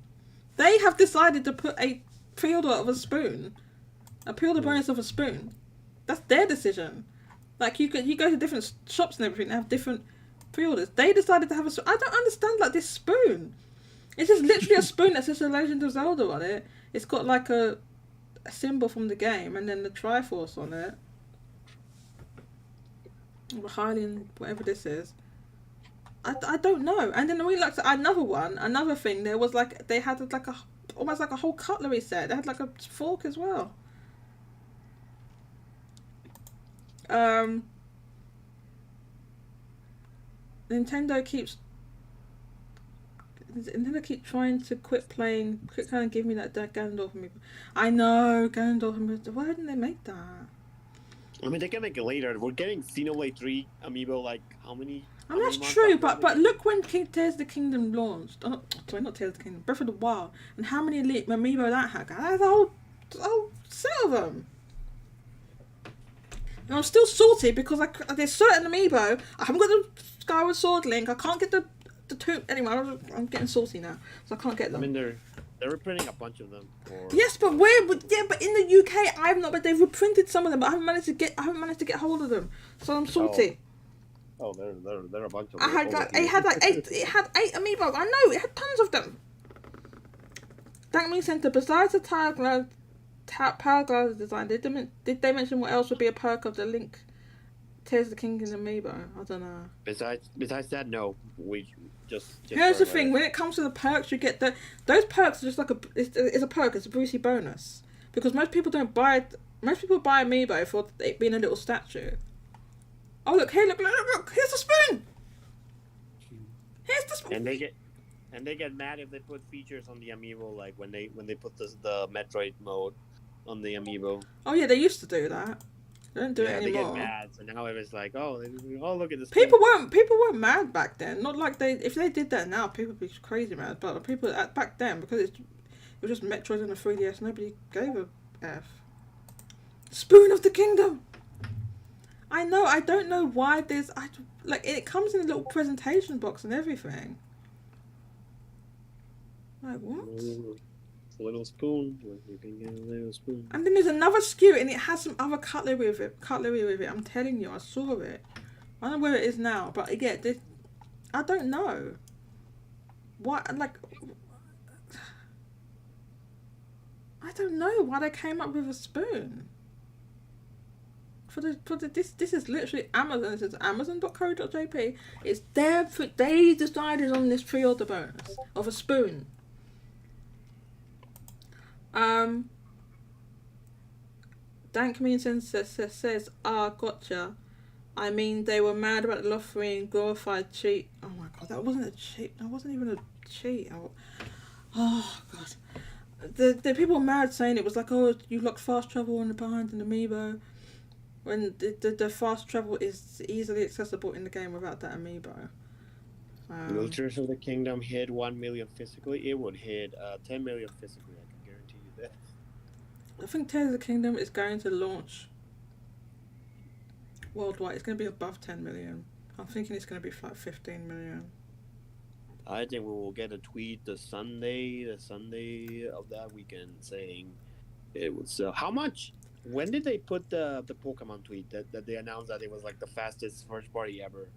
They have decided to put a pre-order of a spoon, a pre-order bonus of a spoon. That's their decision. Like you go to different shops and everything, and have different pre-orders. They decided to have a spoon. I don't understand like this spoon. It's just literally a spoon that says The Legend of Zelda on it. It's got like a symbol from the game and then the Triforce on it. Or Hylian, whatever this is. I don't know. And then we looked at another thing. There was like they had like almost like a whole cutlery set. They had like a fork as well. Nintendo keep trying to quit trying to give me that Ganondorf amiibo. I know Ganondorf amiibo. Why didn't they make that? I mean, they can make it later. We're getting Xenoblade 3 amiibo. Like how many? And that's true, but look when Tears of the Kingdom launched. Oh, sorry, not Tears of the Kingdom. Breath of the Wild, and how many amiibo that had. That's a whole set of them. And I'm still salty because there's certain amiibo. I haven't got the Skyward Sword link. I can't get the two. Anyway, I'm getting salty now, so I can't get them. I mean, they're reprinting a bunch of them. Yes, but but in the UK, I've not. But they've reprinted some of them, but I haven't managed to get hold of them. So I'm salty. Oh, there are a bunch of them. It had eight amiibo. I know it had tons of them. Thank Me Center. Besides the Power Glove design, did they mention what else would be a perk of the Link Tears of the Kingdom amiibo? I don't know. Besides that, no. We just here's the thing: when it comes to the perks, you get those perks are just like it's a perk. It's a Brucey bonus because most people don't buy it. Most people buy amiibo for it being a little statue. Oh look! Here, look! Here's the spoon. Here's the spoon. And they get mad if they put features on the amiibo, like when they put the Metroid mode on the amiibo. Oh yeah, they used to do that. They don't do it They get anymore. mad. So now it was like, oh, look at this. People weren't mad back then. Not like if they did that now, people would be crazy mad. But people back then, because it was just Metroid and the 3DS, nobody gave a F. Spoon of the Kingdom. I know. I don't know why there's it comes in a little presentation box and everything. Like what? A little spoon. You can get a little spoon. And then there's another SKU and it has some other cutlery with it. I'm telling you, I saw it. I don't know where it is now, but again, I don't know. What I don't know why they came up with a spoon. This is literally Amazon. This is Amazon.co.jp. It's they decided on this pre-order bonus of a spoon. Dan Community says, gotcha. I mean, they were mad about the lottery and glorified cheat. Oh my god, that wasn't a cheat. That wasn't even a cheat. Oh god. The people were mad saying it was like, oh, you locked fast travel behind an amiibo. When the fast travel is easily accessible in the game without that amiibo. Will Tears of the Kingdom hit 1 million physically? It would hit 10 million physically. I can guarantee you that. I think Tears of the Kingdom is going to launch worldwide. It's going to be above 10 million. I'm thinking it's going to be like 15 million. I think we will get a tweet the Sunday of that weekend saying it would sell. How much? When did they put the Pokemon tweet that they announced that it was like the fastest first party ever?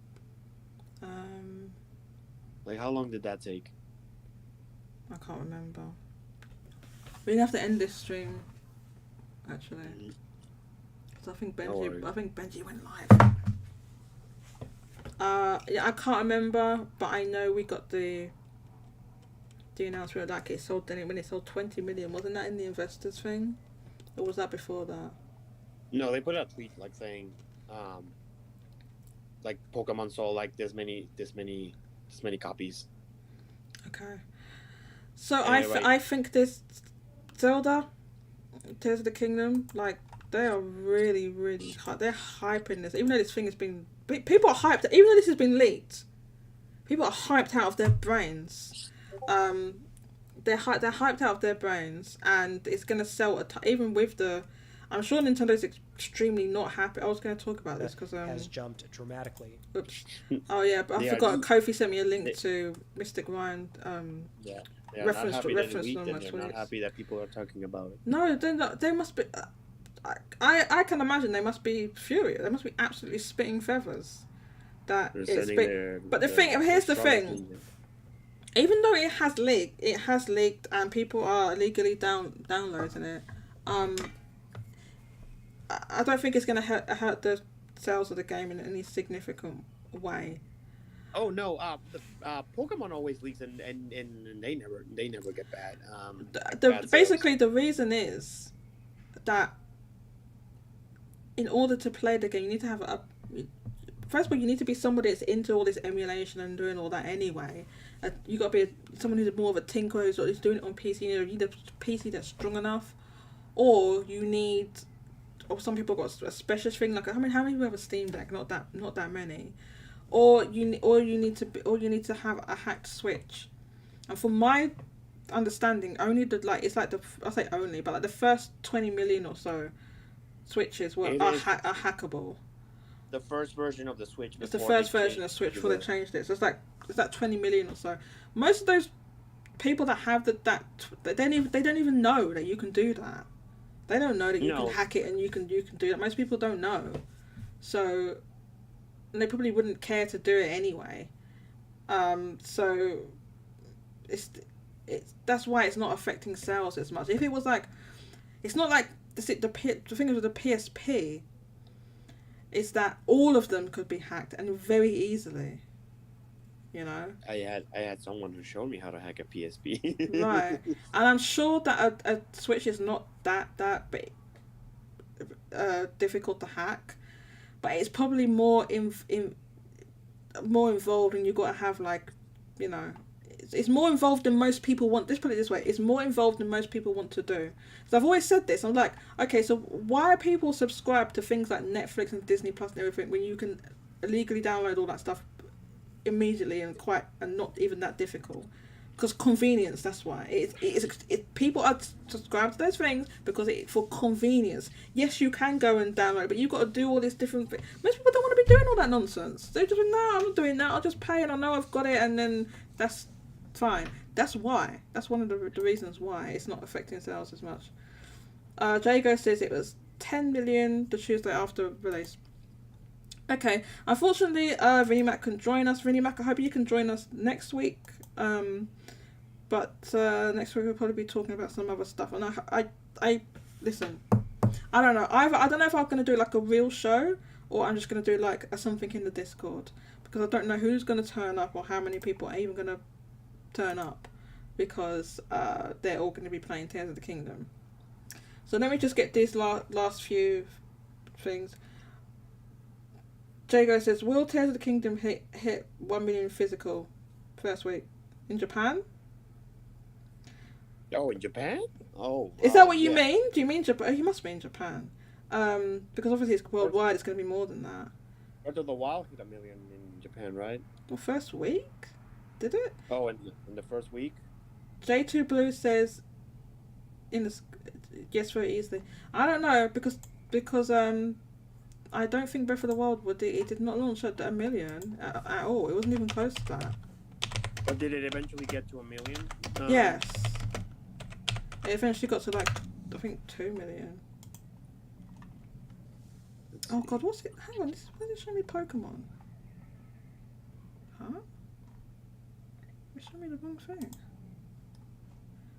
Like how long did that take? I can't remember. We're gonna have to end this stream. Actually, because I think Benji went live. Yeah, I can't remember, but I know we got the announcement like it sold. Then when it sold 20 million, wasn't that in the investors thing? Or was that before that? No, they put out a tweet like saying, like Pokemon sold like this many copies. Okay, so I think this Zelda, Tears of the Kingdom, like they are really they're hyping this. Even though this thing has been, people are hyped. Even though this has been leaked, people are hyped out of their brains. They're hyped out of their brains, and it's gonna sell even with the. I'm sure Nintendo's extremely not happy. I was going to talk about this because has jumped dramatically. Oops. Oh yeah, but I forgot. Kofi sent me a link to Mystic Ryan. Reference on my tweets. Not happy that people are talking about it. No, they're not. They must be. I can imagine they must be furious. They must be absolutely spitting feathers. That it's but here's the thing. Even though it has leaked, and people are illegally downloading it. I don't think it's going to hurt the sales of the game in any significant way. Oh no! Pokemon always leaks, and they never get bad. Basically, the reason is that in order to play the game, you need to have first of all, you need to be somebody that's into all this emulation and doing all that anyway. You got to be someone who's more of a tinkerer who's doing it on PC. You need a PC that's strong enough, or you need. Or some people got a specialist thing like how many people have a Steam Deck? Not that many. Or you need to have a hacked Switch. And from my understanding, only the first 20 million or so Switches are hackable. The first version of the Switch. It's the first version of Switch before they changed it. So it's like 20 million or so. Most of those people that have they don't even know that you can do that. They don't know that you can hack it and you can do that. Most people don't know, so they probably wouldn't care to do it anyway. So that's why it's not affecting sales as much. If it was like, it's not like the thing with the PSP is that all of them could be hacked and very easily. You know, I had someone who showed me how to hack a PSP. Right, and I'm sure that a Switch is not that difficult to hack, but it's probably more involved, and you've got to have it's more involved than most people want. Let's put it this way: it's more involved than most people want to do. So I've always said this. I'm like, okay, so why are people subscribed to things like Netflix and Disney Plus and everything when you can illegally download all that stuff immediately and not even that difficult? Because convenience, that's why. People are subscribed to those things because for convenience. Yes, you can go and download, but you've got to do all this different thing. Most people don't want to be doing all that nonsense. They just no, I'm not doing that. I'll just pay and I know I've got it, and then that's fine. That's why. That's one of the reasons why it's not affecting sales as much. Jago says it was 10 million the Tuesday after release. Okay, unfortunately, Vinnie Mac couldn't join us. Vinnie Mac, I hope you can join us next week. But next week we'll probably be talking about some other stuff. And I listen. I don't know. I don't know if I'm gonna do like a real show or I'm just gonna do like something in the Discord, because I don't know who's gonna turn up or how many people are even gonna turn up, because they're all gonna be playing Tears of the Kingdom. So let me just get these last few things. Jago says, will Tears of the Kingdom hit 1 million physical first week in Japan? Oh, in Japan? Oh. Is that what you mean? Do you mean Japan? You must mean Japan. Because obviously it's worldwide, it's going to be more than that. Breath of the Wild hit 1 million in Japan, right? Well, first week? Did it? Oh, in the first week? J2 Blue says, yes, very easily. I don't know, because I don't think Breath of the Wild it did not launch at 1 million at all. It wasn't even close to that. But did it eventually get to 1 million? Yes. It eventually got to like, I think 2 million. Oh god, what's it? Hang on, why did it show me Pokemon? Huh? It showed me the wrong thing.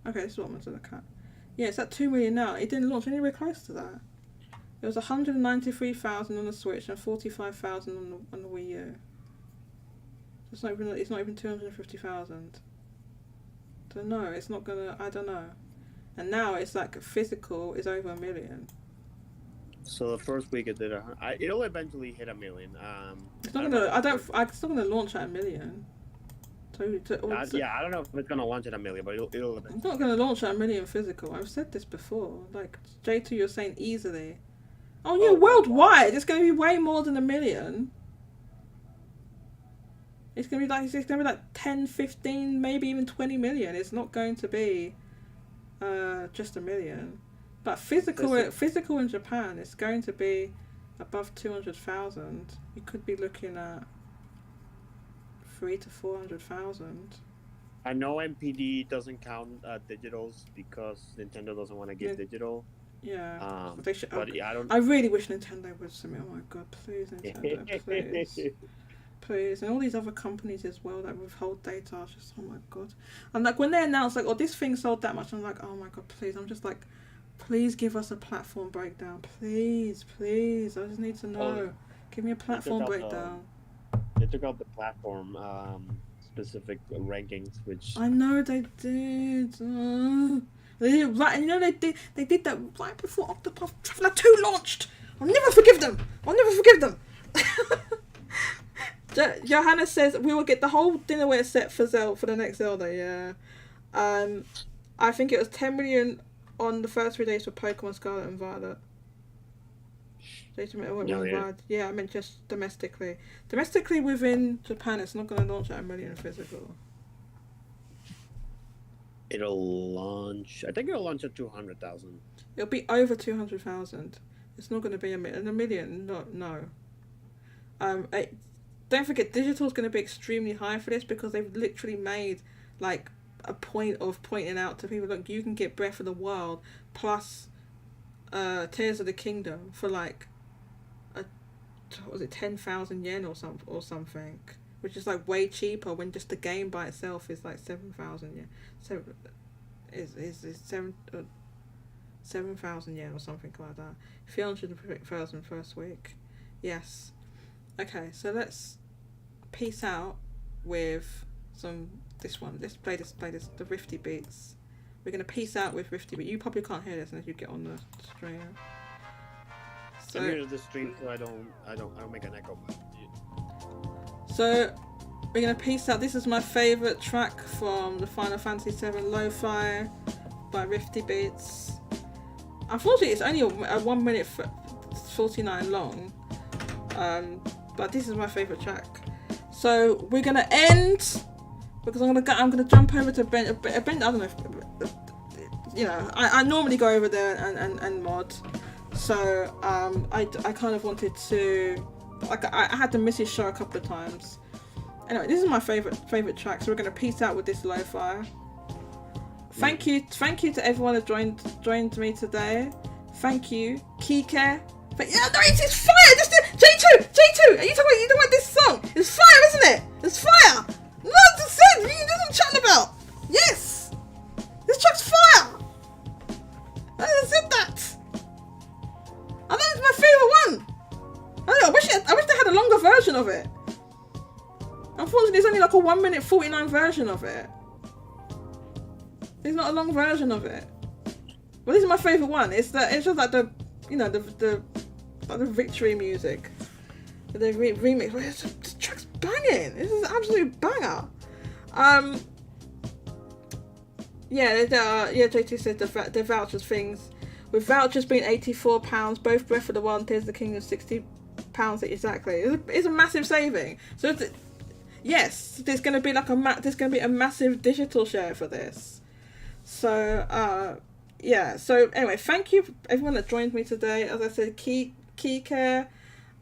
Okay, this is what I'm going to look at. Yeah, it's at 2 million now. It didn't launch anywhere close to that. It was 193,000 on the Switch and 45,000 on the Wii U. It's not even 250,000. So no, it's not gonna. I don't know. And now it's like physical is over 1 million. So the first week it did. It'll eventually hit 1 million. It's not gonna. It's not gonna launch at 1 million. Yeah, I don't know if it's gonna launch at 1 million, but it'll. It's not gonna launch at 1 million physical. I've said this before. Like J2, you're saying easily. Oh yeah, worldwide, it's gonna be way more than 1 million. It's gonna be like 10, 15, maybe even 20 million. It's not going to be just 1 million. But physical in Japan, it's going to be above 200,000. You could be looking at 300,000 to 400,000. I know MPD doesn't count digitals because Nintendo doesn't want to give digital. Yeah. They should, but I don't. I really wish Nintendo would submit. Oh my god, please Nintendo, please. Please. And all these other companies as well that withhold data. It's just, oh my god. And like when they announce like, oh, this thing sold that much, I'm like, oh my god, please. I'm just like, please give us a platform breakdown. Please. I just need to know. Give me a platform breakdown. They took out the platform specific rankings, which I know they did. They did right, and you know they did that right before Octopath Traveler 2 launched. I'll never forgive them. Johanna says we will get the whole dinnerware set for the next Zelda. Yeah, I think it was 10 million on the first 3 days for Pokemon Scarlet and Violet. Yeah, I meant just domestically. Domestically within Japan, it's not going to launch at 1 million physical. It'll launch. I think it'll launch at 200,000. It'll be over 200,000. It's not going to be 1 million. 1 million, no. Don't forget, digital's going to be extremely high for this because they've literally made like a point of pointing out to people, look, you can get Breath of the Wild plus Tears of the Kingdom for like 10,000 yen or something, which is like way cheaper when just the game by itself is like 7,000 yen. Is 7,000 yen or something like that. 300,000 first week. Yes. Okay, so let's peace out with this one. Let's play this the Rifty Beats. We're gonna peace out with Rifty Beats. You probably can't hear this unless you get on the stream. So I'm here to the stream so I don't make an echo. So we're gonna peace out. This is my favourite track from the Final Fantasy VII Lo-Fi by Rifty Beats. Unfortunately, it's only a 1 minute 49 long, but this is my favourite track. So we're gonna end because I'm gonna jump over to Ben. I don't know if, you know, I normally go over there and mod. So I kind of wanted to, like, I had to miss his show a couple of times. Anyway, this is my favorite track, so we're gonna peace out with this lo-fi. Thank you to everyone that joined me today. Thank you, Kike. Yeah, no, it's fire. Just J2. Are you talking about this song? It's fire, isn't it? It's fire. No, that's it. That's what I'm chatting about. Yes, this track's fire. I said that. I know it's my favourite one. I wish they had a longer version of it. Unfortunately, there's only like a 1 minute 49 version of it. There's not a long version of it. Well, this is my favourite one. It's just like the, you know, the victory music. The remix. This track's banging. This is an absolute banger. Yeah, JT said the vouchers things. With vouchers being £84, both Breath of the Wild and Tears of the Kingdom £60 exactly. It's a massive saving. So yes, there's going to be like a massive digital share for this. So yeah. So anyway, thank you everyone that joined me today. As I said, Keycare,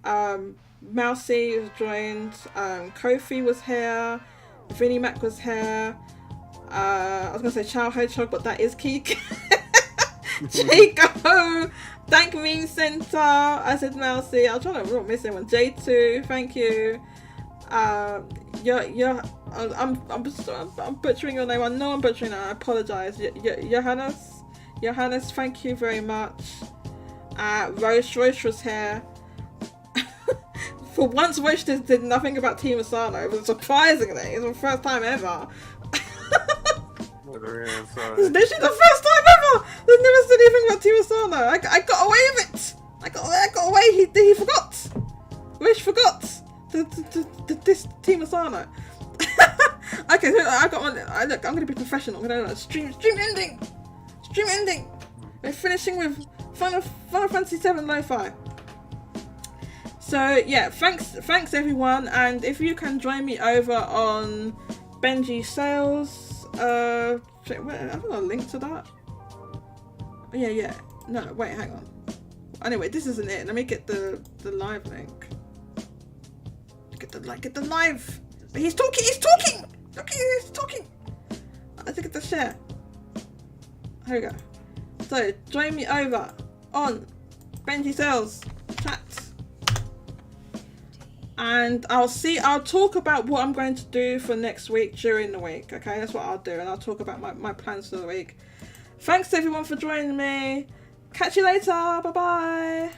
Mousy was joined, Kofi was here, Vinnie Mac was here. I was gonna say Chow Hedgehog, but that is Keycare. Jaco, thank me Center. I said Mousy. I'm trying to miss anyone. J2, thank you. I'm butchering your name. I know I'm butchering it. I apologize. Johannes, thank you very much. Roche was here. For once, Roche did nothing about Team Asano. But surprisingly, it's the first time ever. It's literally the first time ever. They've never said anything about Team Asano. I got away with it. I got away. He forgot. Roche forgot. This Team Asano. Okay, so I got one. Look, I'm gonna be professional. I'm gonna stream ending. We're finishing with Final Fantasy VII Lo-Fi. So yeah, thanks everyone, and if you can join me over on Benji Sales, I've got a link to that. Yeah. No, wait, hang on. Anyway, this isn't it. Let me get the live link. Get the live. He's talking. He's talking. I think it's a share. Here we go. So join me over on Benji Sales chat, and I'll talk about what I'm going to do for next week during the week. Okay, that's what I'll do, and I'll talk about my plans for the week. Thanks everyone for joining me. Catch you later. Bye bye.